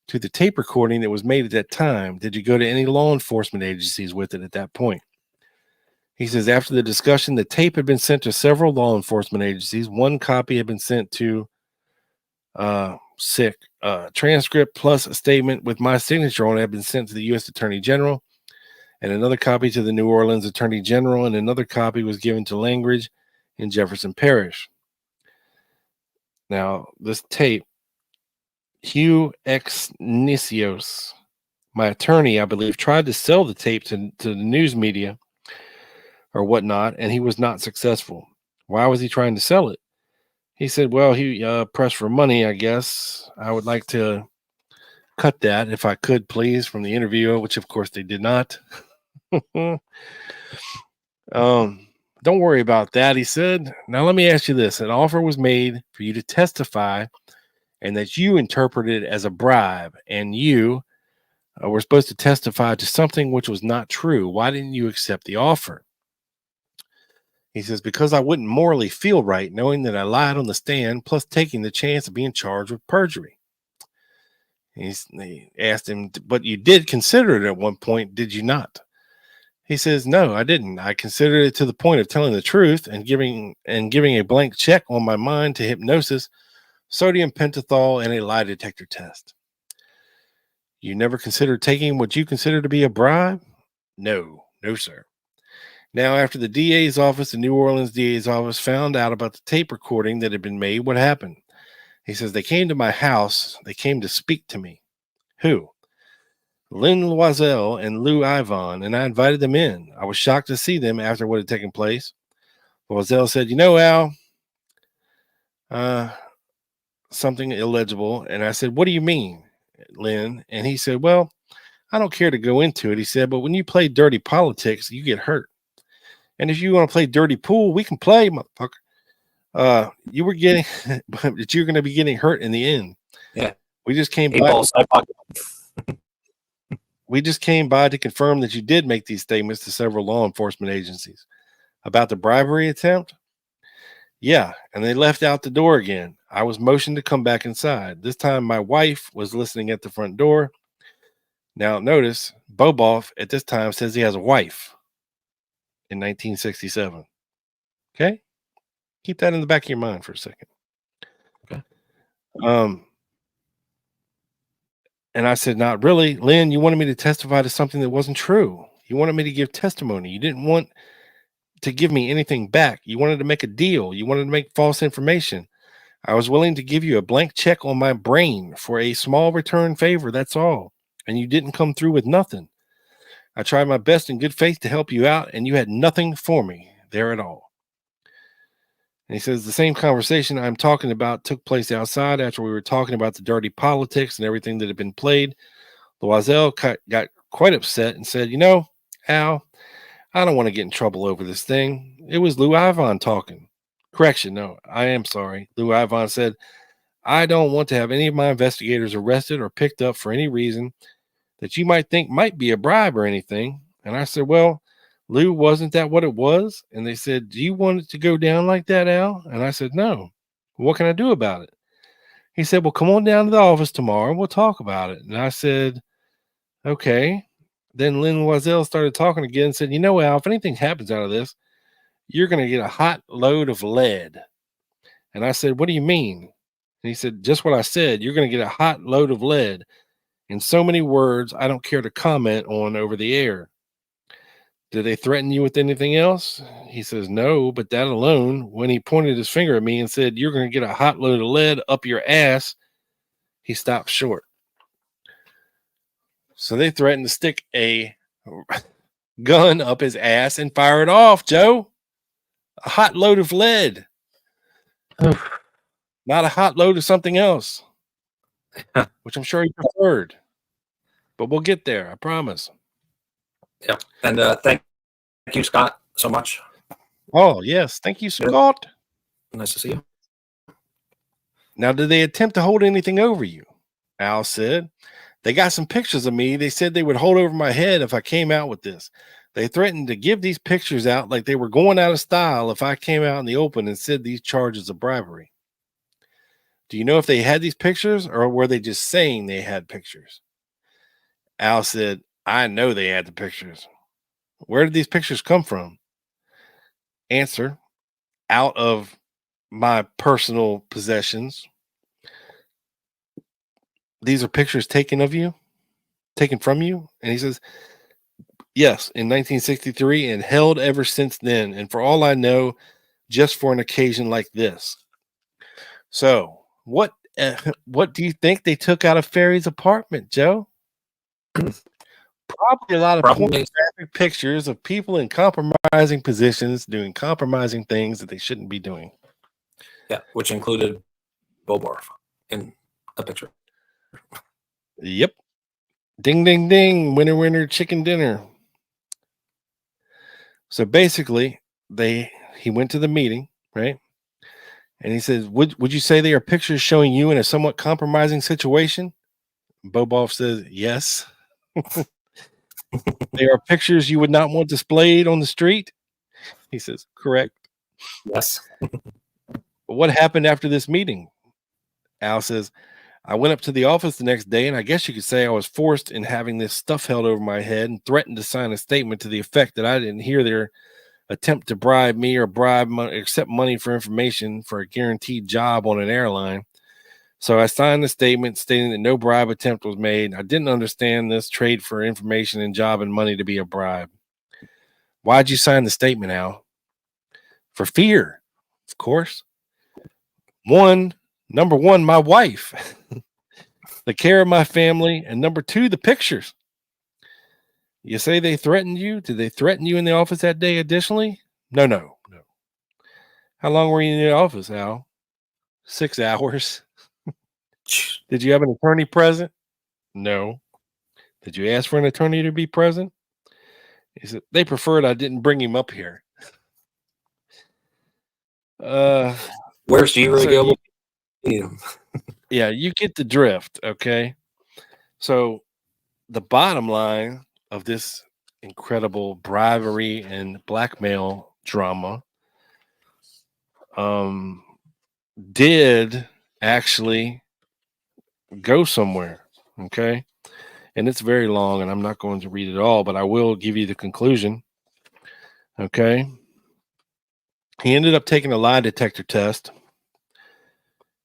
to the tape recording that was made at that time. Did you go to any law enforcement agencies with it at that point? He says, after the discussion, the tape had been sent to several law enforcement agencies. One copy had been sent to transcript plus a statement with my signature on it had been sent to the U.S. Attorney General, and another copy to the New Orleans Attorney General, and another copy was given to Langridge in Jefferson Parish. Now, this tape, Hugh Exinixios, my attorney, I believe, tried to sell the tape to the news media or whatnot, and he was not successful. Why was he trying to sell it? He said, well, he pressed for money, I guess. I would like to cut that, if I could, please, from the interview, which, of course, they did not. Don't worry about that, he said. Now, let me ask you this. An offer was made for you to testify and that you interpreted it as a bribe, and you were supposed to testify to something which was not true. Why didn't you accept the offer? He says, because I wouldn't morally feel right knowing that I lied on the stand, plus taking the chance of being charged with perjury. They asked him, but you did consider it at one point, did you not? He says, no, I didn't. I considered it to the point of telling the truth and giving a blank check on my mind to hypnosis, sodium pentothal, and a lie detector test. You never considered taking what you consider to be a bribe? No, sir. Now, after the DA's office, the New Orleans DA's office, found out about the tape recording that had been made, what happened? He says, they came to my house. They came to speak to me. Who? Lynn Loisel and Lou Ivan, and I invited them in. I was shocked to see them after what had taken place. Loisel said, "You know, Al, something illegible." And I said, "What do you mean, Lynn?" And he said, "Well, I don't care to go into it." He said, "But when you play dirty politics, you get hurt. And if you want to play dirty pool, we can play, motherfucker. You were getting, but you're going to be getting hurt in the end." Yeah. We just came Eight by. ball side pocket. We just came by to confirm that you did make these statements to several law enforcement agencies about the bribery attempt. Yeah, and they left out the door again. I was motioned to come back inside. This time my wife was listening at the front door. Now notice, Bobov at this time says he has a wife in 1967. Okay? Keep that in the back of your mind for a second. Okay. And I said, "Not really. Lynn, you wanted me to testify to something that wasn't true. You wanted me to give testimony. You didn't want to give me anything back. You wanted to make a deal. You wanted to make false information. I was willing to give you a blank check on my brain for a small return favor. That's all. And you didn't come through with nothing. I tried my best in good faith to help you out, and you had nothing for me there at all." And he says the same conversation I'm talking about took place outside after we were talking about the dirty politics and everything that had been played. Loisel got quite upset and said, "You know, Al, I don't want to get in trouble over this thing. It was Lou Ivan talking." Correction, no, I am sorry. Lou Ivan said, "I don't want to have any of my investigators arrested or picked up for any reason that you might think might be a bribe or anything." And I said, "Well, Lou, wasn't that what it was?" And they said, "Do you want it to go down like that, Al?" And I said, "No. What can I do about it?" He said, "Well, come on down to the office tomorrow and we'll talk about it." And I said, "Okay." Then Lynn Loisel started talking again and said, "You know, Al, if anything happens out of this, you're going to get a hot load of lead." And I said, "What do you mean?" And he said, "Just what I said. You're going to get a hot load of lead. In so many words, I don't care to comment on over the air." "Did they threaten you with anything else?" He says, "No, but that alone." When he pointed his finger at me and said, "You're going to get a hot load of lead up your ass," he stopped short. So they threatened to stick a gun up his ass and fire it off, Joe. A hot load of lead. Not a hot load of something else, which I'm sure he preferred. But we'll get there, I promise. Yeah. And thank you, Scott, so much. Oh, yes. Thank you, Scott. Nice to see you. Now, did they attempt to hold anything over you? Al said, "They got some pictures of me. They said they would hold over my head if I came out with this. They threatened to give these pictures out like they were going out of style if I came out in the open and said these charges of bribery." Do you know if they had these pictures or were they just saying they had pictures? Al said, "I know they had the pictures." "Where did these pictures come from?" Answer, "Out of my personal possessions." "These are pictures taken from you?" And he says, "Yes, in 1963 and held ever since then. And for all I know, just for an occasion like this." So what do you think they took out of Ferrie's apartment, Joe? Probably a lot of pornographic pictures of people in compromising positions doing compromising things that they shouldn't be doing. Yeah, which included Bobarf in a picture. Yep. Ding, ding, ding. Winner, winner, chicken dinner. So basically, he went to the meeting, right? And he says, would you say they are pictures showing you in a somewhat compromising situation? Bobov says, yes. "They are pictures you would not want displayed on the street?" He says, correct. Yes. "What happened after this meeting?" Al says, "I went up to the office the next day, and I guess you could say I was forced in having this stuff held over my head and threatened to sign a statement to the effect that I didn't hear their attempt to bribe me or accept money for information for a guaranteed job on an airline. So I signed the statement stating that no bribe attempt was made. I didn't understand this trade for information and job and money to be a bribe." "Why'd you sign the statement, Al?" "For fear, of course. Number one, my wife, the care of my family, and number two, the pictures. You say they threatened you? Did they threaten you in the office that day additionally? No. How long were you in the office, Al? 6 hours. Did you have an attorney present? No. Did you ask for an attorney to be present? He said, they preferred I didn't bring him up here. Where's G really so go? yeah, you get the drift, okay? So the bottom line of this incredible bribery and blackmail drama did actually go somewhere, okay? And it's very long, and I'm not going to read it all, but I will give you the conclusion, okay? He ended up taking a lie detector test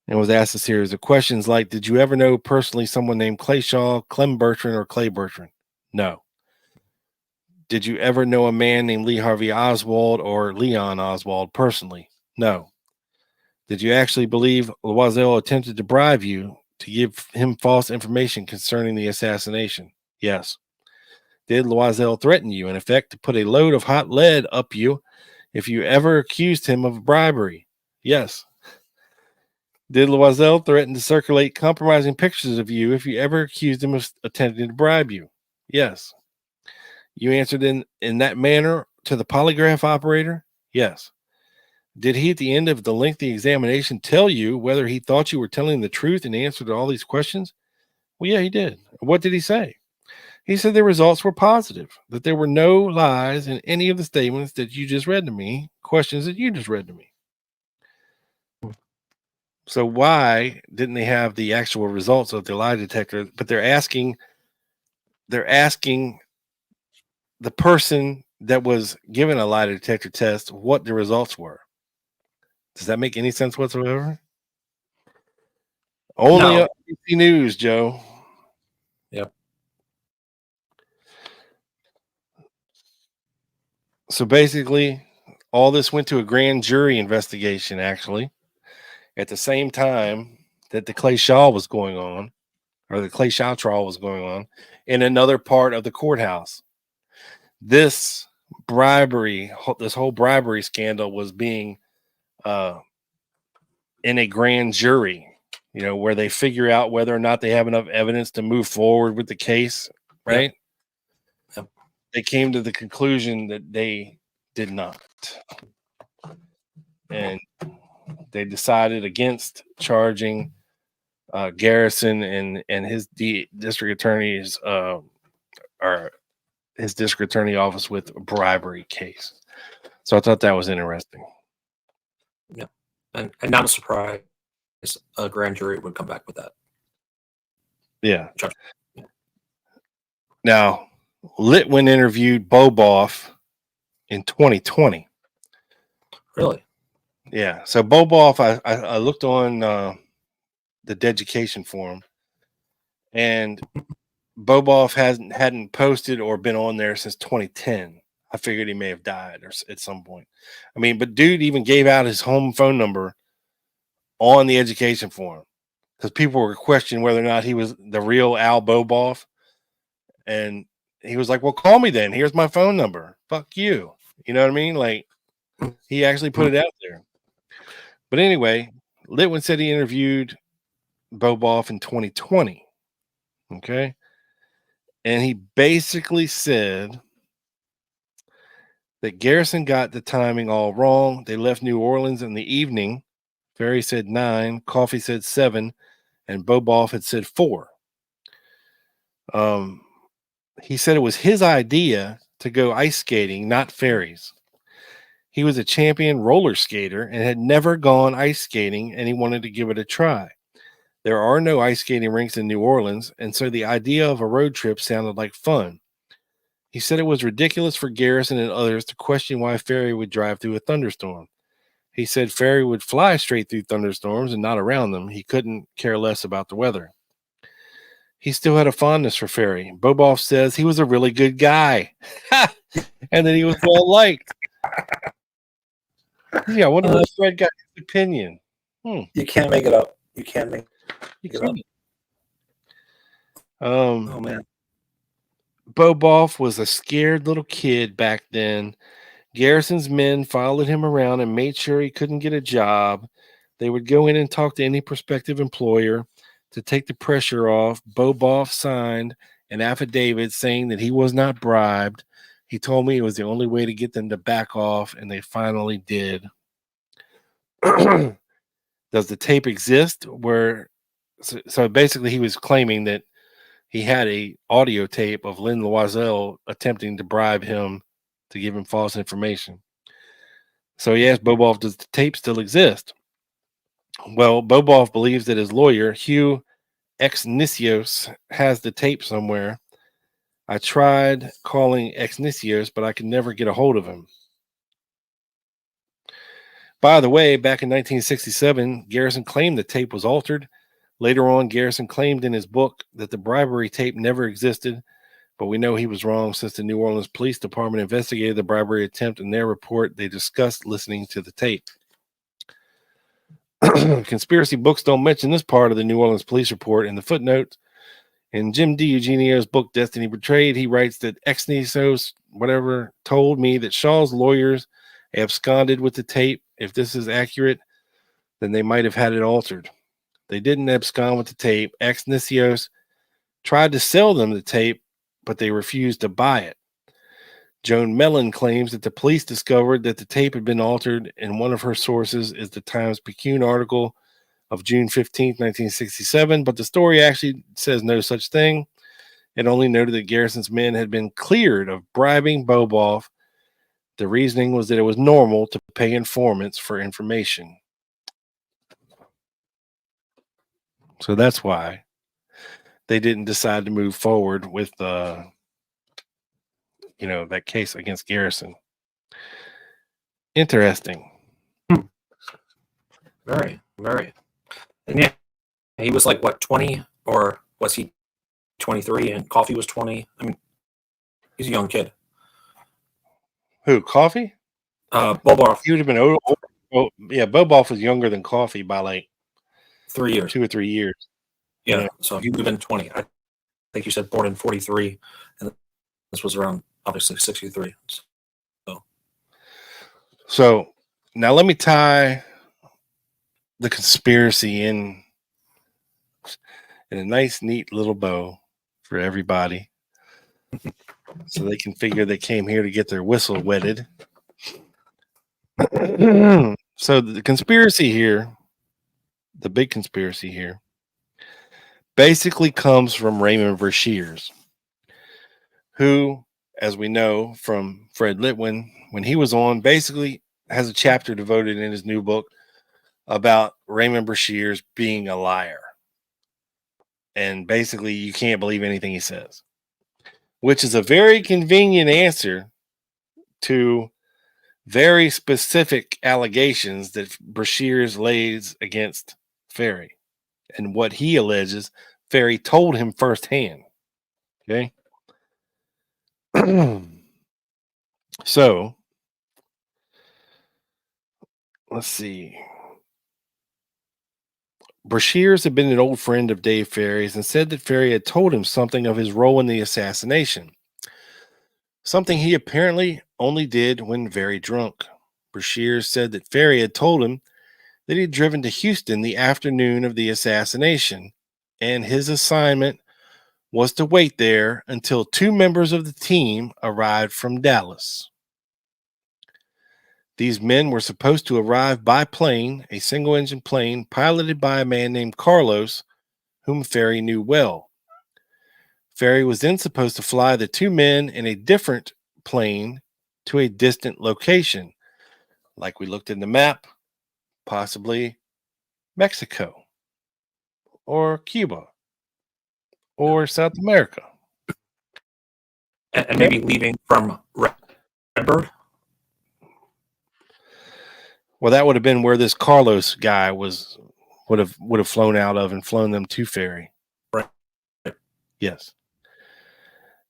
and was asked a series of questions like, did you ever know personally someone named Clay Shaw, Clem Bertrand, or Clay Bertrand? No. Did you ever know a man named Lee Harvey Oswald or Leon Oswald personally? No. Did you actually believe Loisel attempted to bribe you to give him false information concerning the assassination? Yes. Did Loisel threaten you, in effect, to put a load of hot lead up you if you ever accused him of bribery? Yes. Did Loisel threaten to circulate compromising pictures of you if you ever accused him of attempting to bribe you? Yes. You answered in that manner to the polygraph operator? Yes. Did he, at the end of the lengthy examination, tell you whether he thought you were telling the truth in answer to all these questions? Well, yeah, he did. What did he say? He said the results were positive, that there were no lies in any of the statements that you just read to me, questions that you just read to me. So why didn't they have the actual results of the lie detector? But they're asking the person that was given a lie detector test what the results were. Does that make any sense whatsoever? Only No. ABC News, Joe. Yep. So basically, all this went to a grand jury investigation, actually, at the same time that the Clay Shaw was going on, or the Clay Shaw trial was going on, in another part of the courthouse. This whole bribery scandal was being in a grand jury, where they figure out whether or not they have enough evidence to move forward with the case, right? Yep. They came to the conclusion that they did not. And they decided against charging Garrison and his district attorney's or his district attorney office with a bribery case. So I thought that was interesting. Yeah. And not a surprise, a grand jury would come back with that. Yeah. Now, Litwin interviewed Boboff in 2020. Really? Yeah. So Boboff, I looked on the Deducation forum, and Boboff hadn't posted or been on there since 2010. I figured he may have died at some point. I mean, but dude even gave out his home phone number on the Education forum because people were questioning whether or not he was the real Al Boboff. And he was like, well, call me then. Here's my phone number. Fuck you. You know what I mean? Like, he actually put it out there. But anyway, Litwin said he interviewed Boboff in 2020. Okay. And he basically said that Garrison got the timing all wrong. They left New Orleans in the evening. Ferrie said 9, Coffee said 7, and Boboff had said 4. He said it was his idea to go ice skating, not Ferrie's. He was a champion roller skater and had never gone ice skating, and he wanted to give it a try. There are no ice skating rinks in New Orleans, and so the idea of a road trip sounded like fun. He said it was ridiculous for Garrison and others to question why Ferrie would drive through a thunderstorm. He said Ferrie would fly straight through thunderstorms and not around them. He couldn't care less about the weather. He still had a fondness for Ferrie. Boboff says he was a really good guy and that he was well liked. Yeah, I wonder what Fred got his opinion. You can't make it up. You can't make it up. Oh, man. Boboff was a scared little kid back then. Garrison's men followed him around and made sure he couldn't get a job. They would go in and talk to any prospective employer. To take the pressure off, Boboff signed an affidavit saying that he was not bribed. He told me it was the only way to get them to back off, and they finally did. Does the tape exist? So basically he was claiming that he had a audio tape of Lynn Loisel attempting to bribe him to give him false information. So he asked Boboff, does the tape still exist? Well, Boboff believes that his lawyer, Hugh Exnicios, has the tape somewhere. I tried calling Exnicios, but I could never get a hold of him. By the way, back in 1967, Garrison claimed the tape was altered. Later on, Garrison claimed in his book that the bribery tape never existed, but we know he was wrong since the New Orleans Police Department investigated the bribery attempt. In their report, they discussed listening to the tape. Conspiracy books don't mention this part of the New Orleans Police report in the footnotes. In Jim D. Eugenio's book, Destiny Betrayed, he writes that Exnicios, whatever, told me that Shaw's lawyers absconded with the tape. If this is accurate, then they might have had it altered. They didn't abscond with the tape. Exnicios tried to sell them the tape, but they refused to buy it. Joan Mellon claims that the police discovered that the tape had been altered, and one of her sources is the Times-Picayune article of June 15, 1967, but the story actually says no such thing. It only noted that Garrison's men had been cleared of bribing Boboff. The reasoning was that it was normal to pay informants for information. So that's why they didn't decide to move forward with that case against Garrison. Interesting. Very, very. And yeah, he was like, what, 20? Or was he 23 and Coffee was 20? I mean, he's a young kid. Who, Coffee? Boboff. He would have been old. Oh, yeah, Boboff was younger than Coffee by like 3 years. 2 or 3 years. Yeah, so he would have been 20. I think you said born in 43, and this was around, obviously, 63. So now let me tie the conspiracy in a nice, neat little bow for everybody so they can figure they came here to get their whistle wetted. So the conspiracy here, the big conspiracy here, basically comes from Raymond Brashears, who, as we know from Fred Litwin, when he was on, basically has a chapter devoted in his new book about Raymond Brashears being a liar. And basically, you can't believe anything he says, which is a very convenient answer to very specific allegations that Brashears lays against Ferrie and what he alleges Ferrie told him firsthand. Okay. So let's see. Brashears had been an old friend of Dave Ferrie's and said that Ferrie had told him something of his role in the assassination, something he apparently only did when very drunk. Brashears said that Ferrie had told him that he had driven to Houston the afternoon of the assassination, and his assignment was to wait there until 2 members of the team arrived from Dallas. These men were supposed to arrive by plane, a single-engine plane piloted by a man named Carlos, whom Ferrie knew well. Ferrie was then supposed to fly the 2 men in a different plane to a distant location, like we looked in the map, possibly Mexico or Cuba or South America. And maybe leaving from Redbird? Well, that would have been where this Carlos guy would have flown out of and flown them to Ferrie. Right. Yes.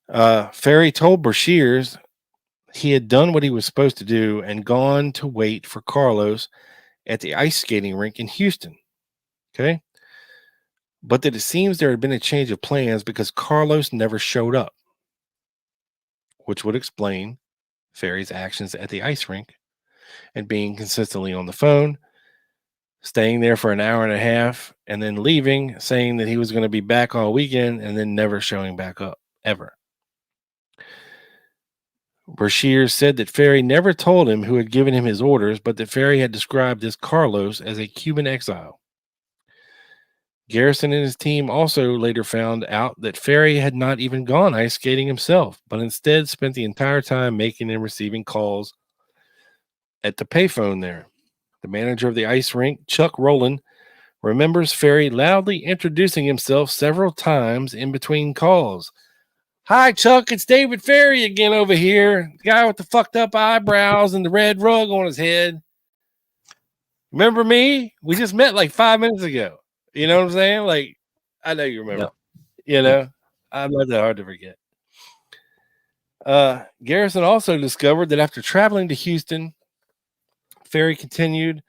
Ferrie told Brashears he had done what he was supposed to do and gone to wait for Carlos at the ice skating rink in Houston. Okay. But that it seems there had been a change of plans because Carlos never showed up. which would explain Ferrie's actions at the ice rink and being consistently on the phone, staying there for an hour and a half, and then leaving, saying that he was going to be back all weekend, and then never showing back up, ever. Brashears said that Ferrie never told him who had given him his orders, but that Ferrie had described this Carlos as a Cuban exile. Garrison and his team also later found out that Ferrie had not even gone ice skating himself, but instead spent the entire time making and receiving calls at the payphone there. The manager of the ice rink, Chuck Roland, remembers Ferrie loudly introducing himself several times in between calls. "Hi, Chuck, it's David Ferrie again over here. The guy with the fucked up eyebrows and the red rug on his head. Remember me? We just met like 5 minutes ago." You know what I'm saying? Like, I know you remember. You know, I'm not that hard to forget. Garrison also discovered that after traveling to Houston, Ferrie continued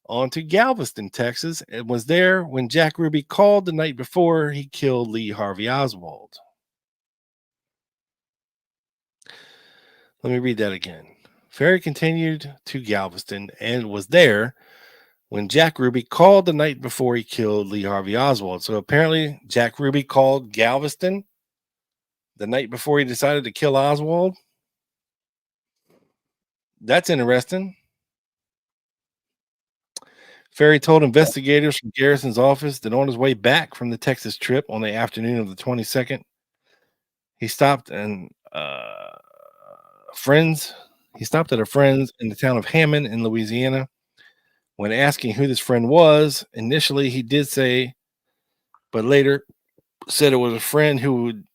on to Galveston, Texas, and was there when Jack Ruby called the night before he killed Lee Harvey Oswald. Let me read that again. Ferrie continued to Galveston and was there when Jack Ruby called the night before he killed Lee Harvey Oswald. So apparently Jack Ruby called Galveston the night before he decided to kill Oswald. That's interesting. Ferrie told investigators from Garrison's office that on his way back from the Texas trip on the afternoon of the 22nd, he stopped at a friend's in the town of Hammond in Louisiana. When asking who this friend was, initially he did say, but later said it was a friend who would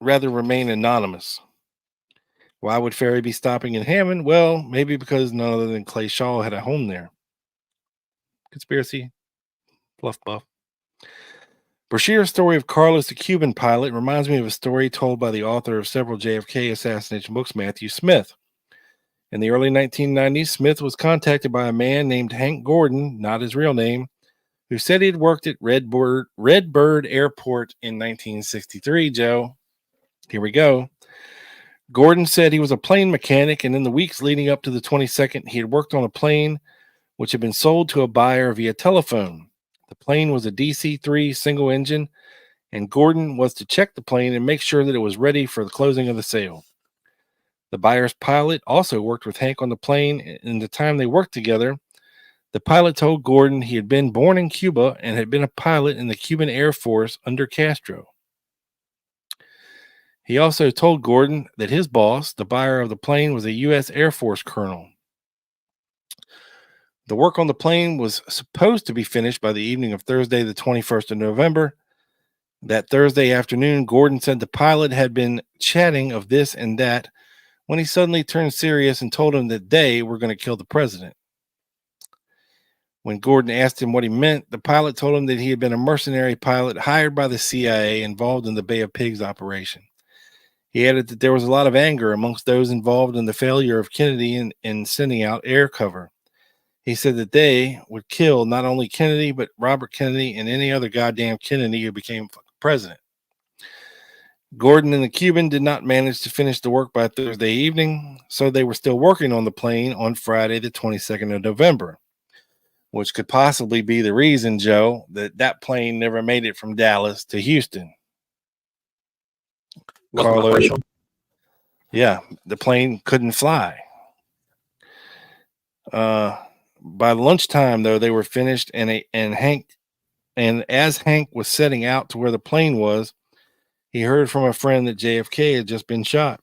rather remain anonymous. Why would Ferrie be stopping in Hammond? Well, maybe because none other than Clay Shaw had a home there. Conspiracy, fluff buff. Brashear's story of Carlos the Cuban pilot reminds me of a story told by the author of several JFK assassination books, Matthew Smith. In the early 1990s, Smith was contacted by a man named Hank Gordon, not his real name, who said he had worked at Redbird Airport in 1963, Joe. Here we go. Gordon said he was a plane mechanic, and in the weeks leading up to the 22nd, he had worked on a plane which had been sold to a buyer via telephone. The plane was a DC-3 single engine, and Gordon was to check the plane and make sure that it was ready for the closing of the sale. The buyer's pilot also worked with Hank on the plane. In the time they worked together, the pilot told Gordon he had been born in Cuba and had been a pilot in the Cuban Air Force under Castro. He also told Gordon that his boss, the buyer of the plane, was a U.S. Air Force colonel. The work on the plane was supposed to be finished by the evening of Thursday, the 21st of November. That Thursday afternoon, Gordon said the pilot had been chatting of this and that when he suddenly turned serious and told him that they were going to kill the president. When Gordon asked him what he meant, the pilot told him that he had been a mercenary pilot hired by the CIA involved in the Bay of Pigs operation. He added that there was a lot of anger amongst those involved in the failure of Kennedy in sending out air cover. He said that they would kill not only Kennedy, but Robert Kennedy and any other goddamn Kennedy who became president. Gordon and the Cuban did not manage to finish the work by Thursday evening, so they were still working on the plane on Friday, the 22nd of November, which could possibly be the reason, Joe, that plane never made it from Dallas to Houston. Carlos, yeah, the plane couldn't fly. By lunchtime, though, they were finished, and as Hank was setting out to where the plane was, he heard from a friend that JFK had just been shot.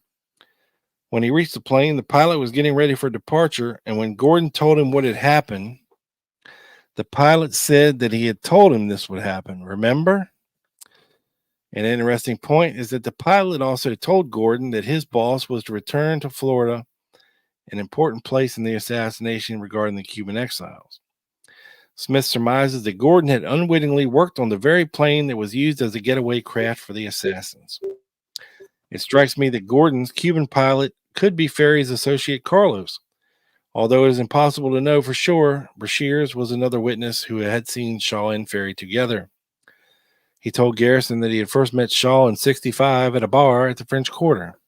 When he reached the plane, the pilot was getting ready for departure, and when Gordon told him what had happened, the pilot said that he had told him this would happen. Remember? An interesting point is that the pilot also told Gordon that his boss was to return to Florida, an important place in the assassination regarding the Cuban exiles. Smith surmises that Gordon had unwittingly worked on the very plane that was used as a getaway craft for the assassins. It strikes me that Gordon's Cuban pilot could be Ferrie's associate Carlos. Although it is impossible to know for sure, Brashears was another witness who had seen Shaw and Ferrie together. He told Garrison that he had first met Shaw in '65 at a bar at the French Quarter.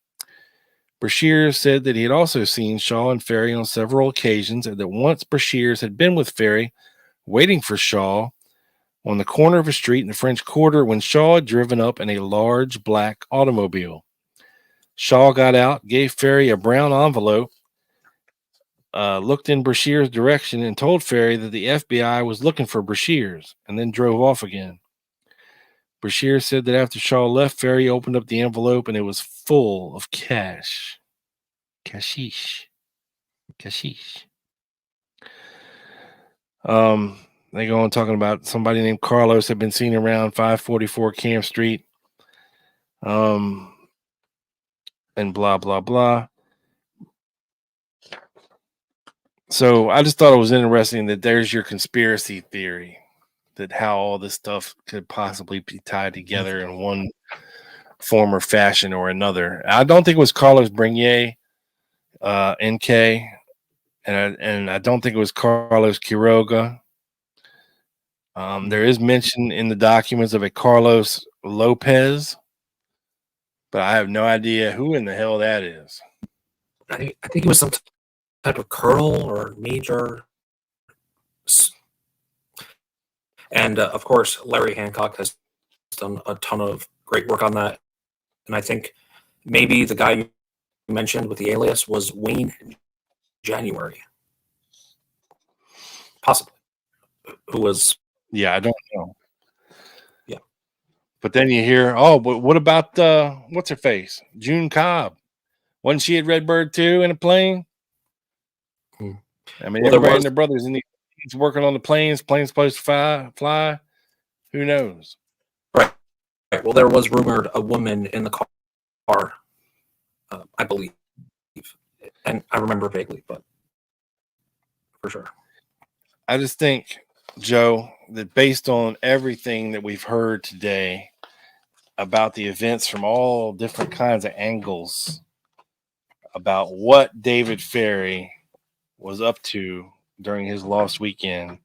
Brashears said that he had also seen Shaw and Ferrie on several occasions, and that once Brashears had been with Ferrie waiting for Shaw on the corner of a street in the French Quarter when Shaw had driven up in a large black automobile. Shaw got out, gave Ferrie a brown envelope, looked in Brashears' direction, and told Ferrie that the FBI was looking for Brashears, and then drove off again. Brashears said that after Shaw left, Ferrie opened up the envelope, and it was full of cash. Cashish. They go on talking about somebody named Carlos had been seen around 544 Camp Street. And blah, blah, blah. So I just thought it was interesting that there's your conspiracy theory, that how all this stuff could possibly be tied together in one form or fashion or another. I don't think it was Carlos Bernier, NK, and I don't think it was Carlos Quiroga. There is mention in the documents of a Carlos Lopez, but I have no idea who in the hell that is. I think it was some type of colonel or major. And of course, Larry Hancock has done a ton of great work on that. And I think maybe the guy you mentioned with the alias was Wayne January, possibly, who was. Yeah, I don't know. Yeah. But then you hear, oh, but what about what's her face? June Cobb. Wasn't she at Redbird too in a plane? I mean, Well, everybody and their brothers and he's working on the planes. Planes supposed to fly. Who knows? Right. Well, there was rumored a woman in the car, I believe, and I remember vaguely, but for sure. I just think, Joe, that based on everything that we've heard today about the events from all different kinds of angles about what David Ferrie was up to during his lost weekend,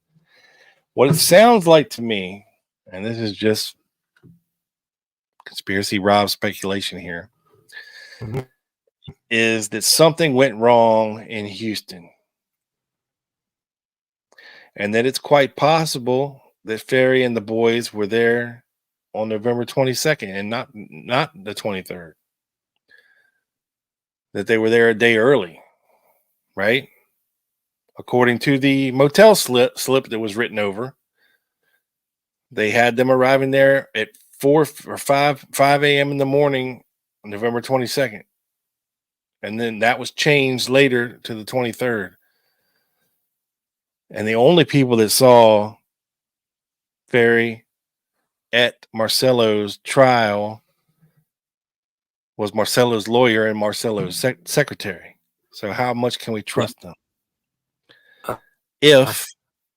what it sounds like to me, and this is just conspiracy Rob speculation here, is that something went wrong in Houston. And that it's quite possible that Ferrie and the boys were there on November 22nd and not the 23rd. That they were there a day early, right? According to the motel slip that was written over, they had them arriving there at 4 or 5 a.m. in the morning on November 22nd. And then that was changed later to the 23rd. And the only people that saw Ferrie at Marcello's trial was Marcello's lawyer and Marcello's secretary. So how much can we trust them? If,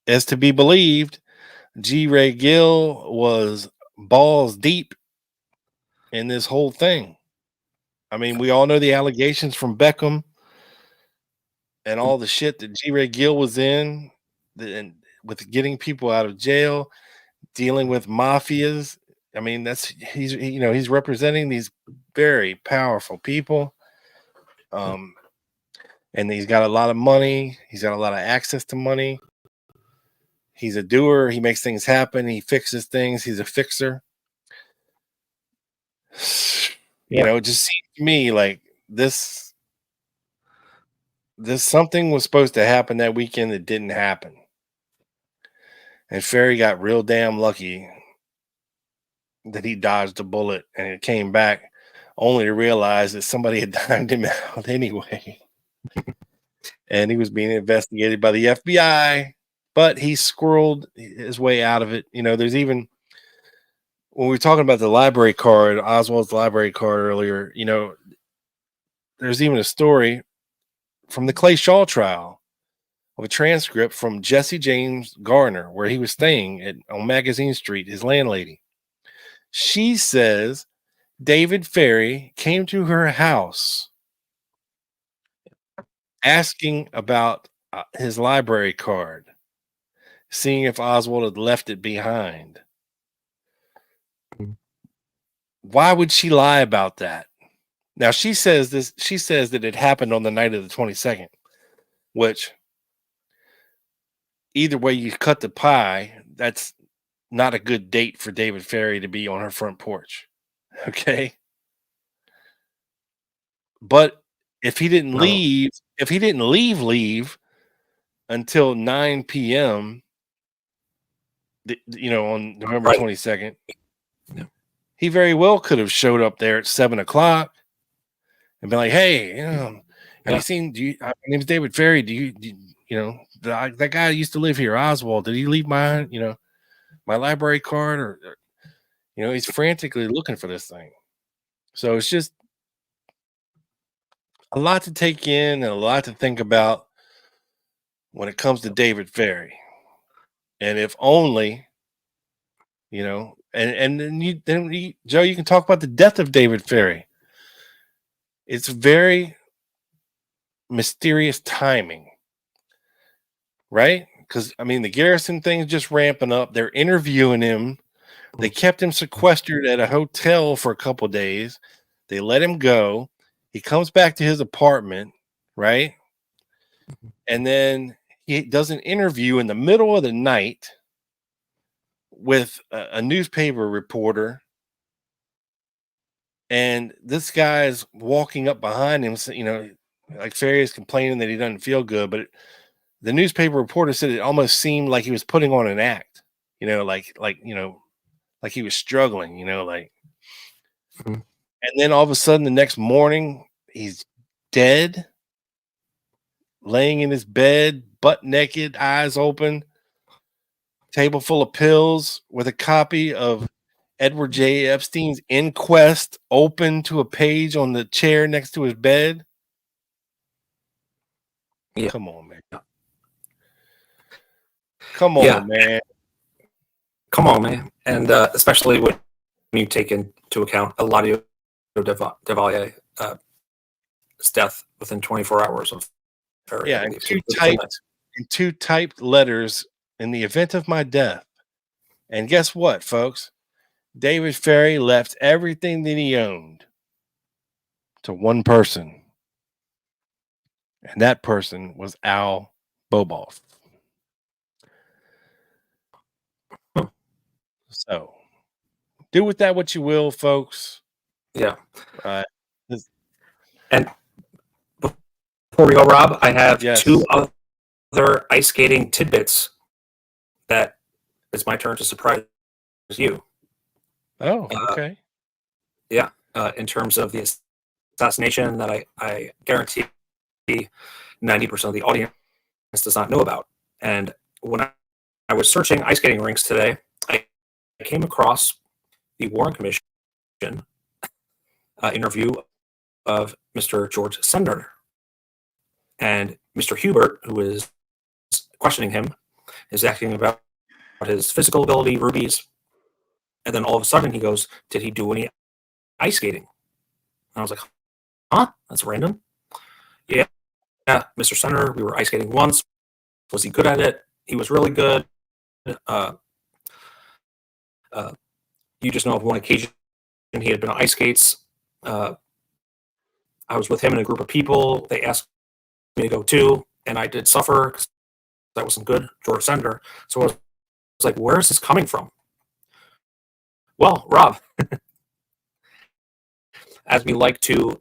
as to be believed, G. Ray Gill was balls deep in this whole thing. I mean, we all know the allegations from Beckham and all the shit that G. Ray Gill was in, and with getting people out of jail, dealing with mafias. I mean, he's representing these very powerful people. And he's got a lot of money. He's got a lot of access to money. He's a doer. He makes things happen. He fixes things. He's a fixer. It just seems to me like this something was supposed to happen that weekend that didn't happen. And Ferrie got real damn lucky that he dodged a bullet and it came back only to realize that somebody had dimed him out anyway. And he was being investigated by the FBI, but he squirreled his way out of it. There's even, when we were talking about the library card, Oswald's library card earlier, there's even a story from the Clay Shaw trial of a transcript from Jesse James Garner, where he was staying on Magazine Street, his landlady. She says David Ferrie came to her house asking about his library card, seeing if Oswald had left it behind. Why would she lie about that? Now she says this. She says that it happened on the night of the 22nd, which either way you cut the pie, that's not a good date for David Ferrie to be on her front porch. Okay. But if he didn't leave until 9 p.m., on November 22nd, he very well could have showed up there at 7 o'clock and been like, "Hey, have you seen? My name's David Ferrie. That guy used to live here, Oswald. Did he leave my library card or he's frantically looking for this thing." So it's just a lot to take in and a lot to think about when it comes to David Ferrie. And if only, and then Joe, you can talk about the death of David Ferrie. It's very mysterious timing, right? Because the Garrison thing is just ramping up. They're interviewing him. They kept him sequestered at a hotel for a couple days. They let him go. He comes back to his apartment, right? And then he does an interview in the middle of the night with a newspaper reporter. And this guy's walking up behind him, like Ferrie is complaining that he doesn't feel good, but the newspaper reporter said it almost seemed like he was putting on an act, like he was struggling, Mm-hmm. And then all of a sudden the next morning he's dead, laying in his bed, butt naked, eyes open, table full of pills with a copy of Edward J. Epstein's Inquest open to a page on the chair next to his bed. Yeah. Come on, man. Come on, man. Come on, man. And especially when you take into account Eladio Devalier's death within 24 hours of Ferrie. Yeah, and two typed letters in the event of my death. And guess what, folks? David Ferrie left everything that he owned to one person. And that person was Al Boboff. So do with that what you will, folks. Yeah. And before we go, Rob, I have yes. two other ice skating tidbits that it's my turn to surprise you. Oh, okay. In terms of the assassination that I guarantee 90% of the audience does not know about. And when I was searching ice skating rinks today, I came across the Warren Commission interview of Mr. George Sender. And Mr. Hubert, who is questioning him, is asking about his physical ability, rubies. And then all of a sudden he goes, "Did he do any ice skating?" And I was like, "Huh? That's random." Yeah, Mr. Sender, we were ice skating once. Was he good at it? He was really good. You just know of one occasion he had been on ice skates. I was with him and a group of people. They asked me to go too, and I did suffer because I wasn't good, George Sender. So I was like, where is this coming from? Well, Rob, as we like to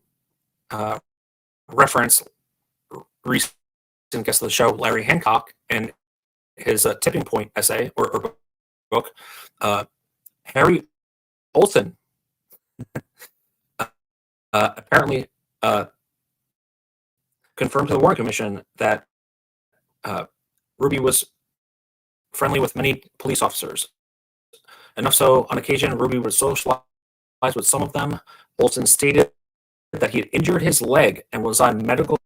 reference recent guest of the show, Larry Hancock, and his Tipping Point essay or book, Harry Olson apparently confirmed to the Warren Commission that Ruby was friendly with many police officers. Enough so, on occasion, Ruby would socialize with some of them. Olson stated that he had injured his leg and was on medical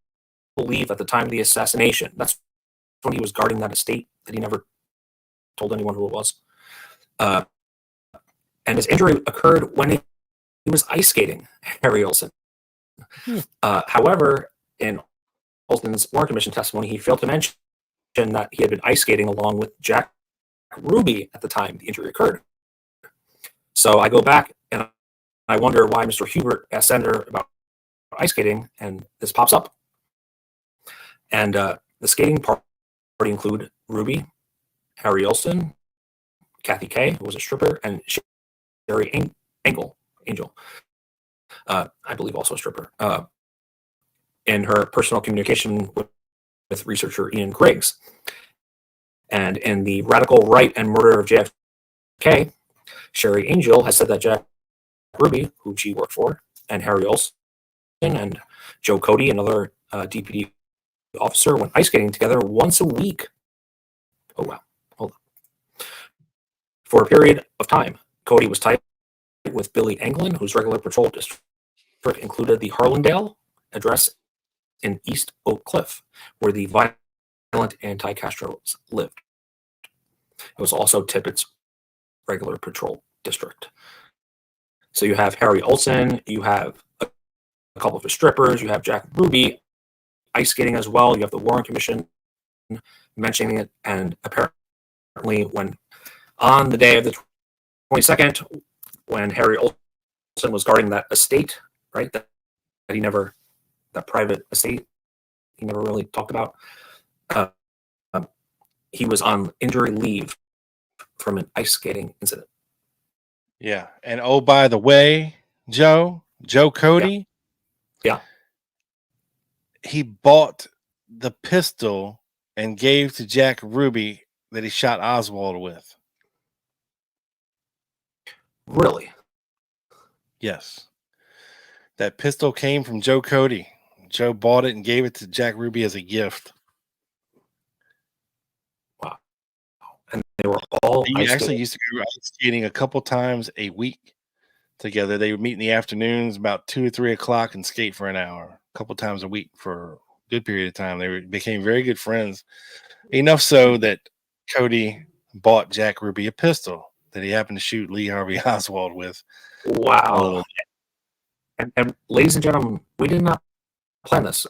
leave at the time of the assassination. That's when he was guarding that estate that he never told anyone who it was. And his injury occurred when he was ice skating, Harry Olson. However, in Olson's Warren Commission testimony, he failed to mention that he had been ice skating along with Jack Ruby at the time the injury occurred. So I go back and I wonder why Mr. Hubert asked Sender about ice skating, and this pops up. And the skating party include Ruby, Harry Olson, Kathy Kay, who was a stripper, and Sherry Angel, I believe also a stripper, in her personal communication with researcher Ian Griggs. And in The Radical Right and Murder of JFK, Sherry Angel has said that Jack Ruby, who she worked for, and Harry Olson and Joe Cody, another DPD officer, went ice skating together once a week. Oh, wow. Hold on. For a period of time, Cody was tight with Billy Anglin, whose regular patrol district included the Harlandale address in East Oak Cliff, where the violent anti-Castros lived. It was also Tippett's regular patrol district. So you have Harry Olson, you have a couple of the strippers, you have Jack Ruby ice skating as well, you have the Warren Commission mentioning it, and apparently when on the day of the 22nd, when Harry Olson was guarding that estate, right, that private estate he never really talked about, he was on injury leave from an ice skating incident. Yeah. And oh, by the way, Joe Cody. Yeah. He bought the pistol and gave to Jack Ruby that he shot Oswald with. Really? Yes. That pistol came from Joe Cody. Joe bought it and gave it to Jack Ruby as a gift. Wow. And they were all He actually used to go ice skating a couple times a week together. They would meet in the afternoons about 2 or 3 o'clock and skate for an hour, a couple times a week for a good period of time. They became very good friends, enough so that Cody bought Jack Ruby a pistol that he happened to shoot Lee Harvey Oswald with. Wow. And ladies and gentlemen, we did not plan this.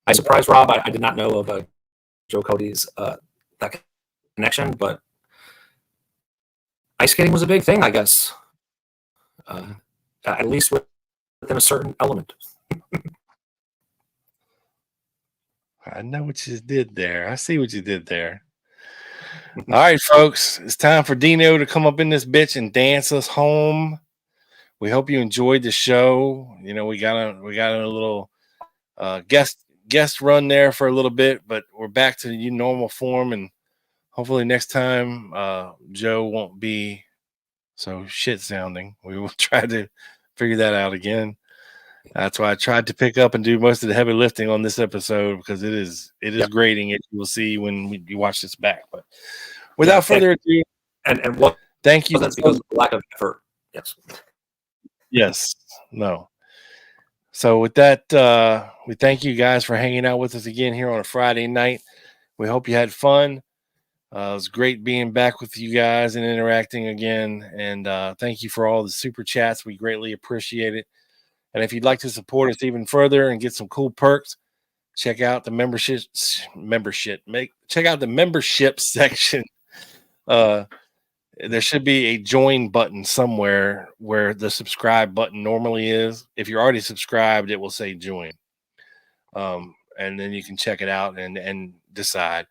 I surprised Rob. I did not know of Joe Cody's that connection, but ice skating was a big thing, I guess. At least within a certain element. I know what you did there. I see what you did there. All right, folks, it's time for Dino to come up in this bitch and dance us home. We hope you enjoyed the show. You know, we got a little guest run there for a little bit, but we're back to the normal form, and hopefully next time Joe won't be so shit sounding. We will try to figure that out again. That's why I tried to pick up and do most of the heavy lifting on this episode, because it is grating, as you will see when you watch this back. But without further ado, and what? Thank you. That's because of the lack of effort. Yes. Yes. No. So with that, we thank you guys for hanging out with us again here on a Friday night. We hope you had fun. It was great being back with you guys and interacting again. And thank you for all the super chats. We greatly appreciate it. And if you'd like to support us even further and get some cool perks, check out the membership. Check out the membership section. There should be a join button somewhere where the subscribe button normally is. If you're already subscribed, it will say join. And then you can check it out and decide.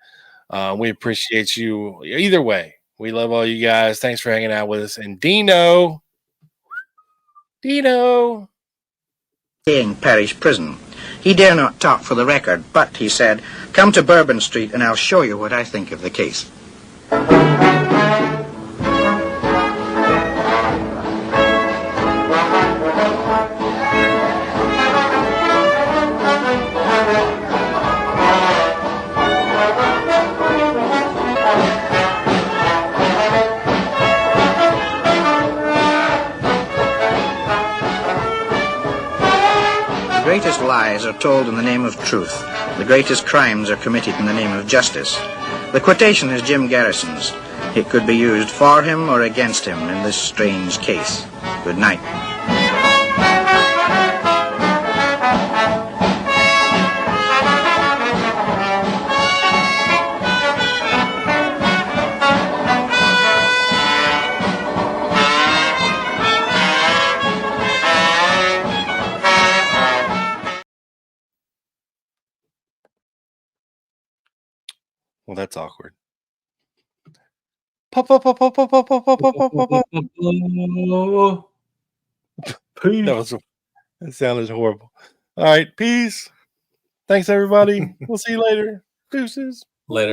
We appreciate you either way. We love all you guys. Thanks for hanging out with us. And Dino. In parish prison. He dare not talk for the record, but he said, "Come to Bourbon Street and I'll show you what I think of the case." The greatest lies are told in the name of truth. The greatest crimes are committed in the name of justice. The quotation is Jim Garrison's. It could be used for him or against him in this strange case. Good night. Well, that's awkward. Pop, pop, pop, pop, pop, pop, pop, pop, pop, pop, pop. Peace. That sounded horrible. All right, peace. Thanks, everybody. We'll see you later. Deuces. Later.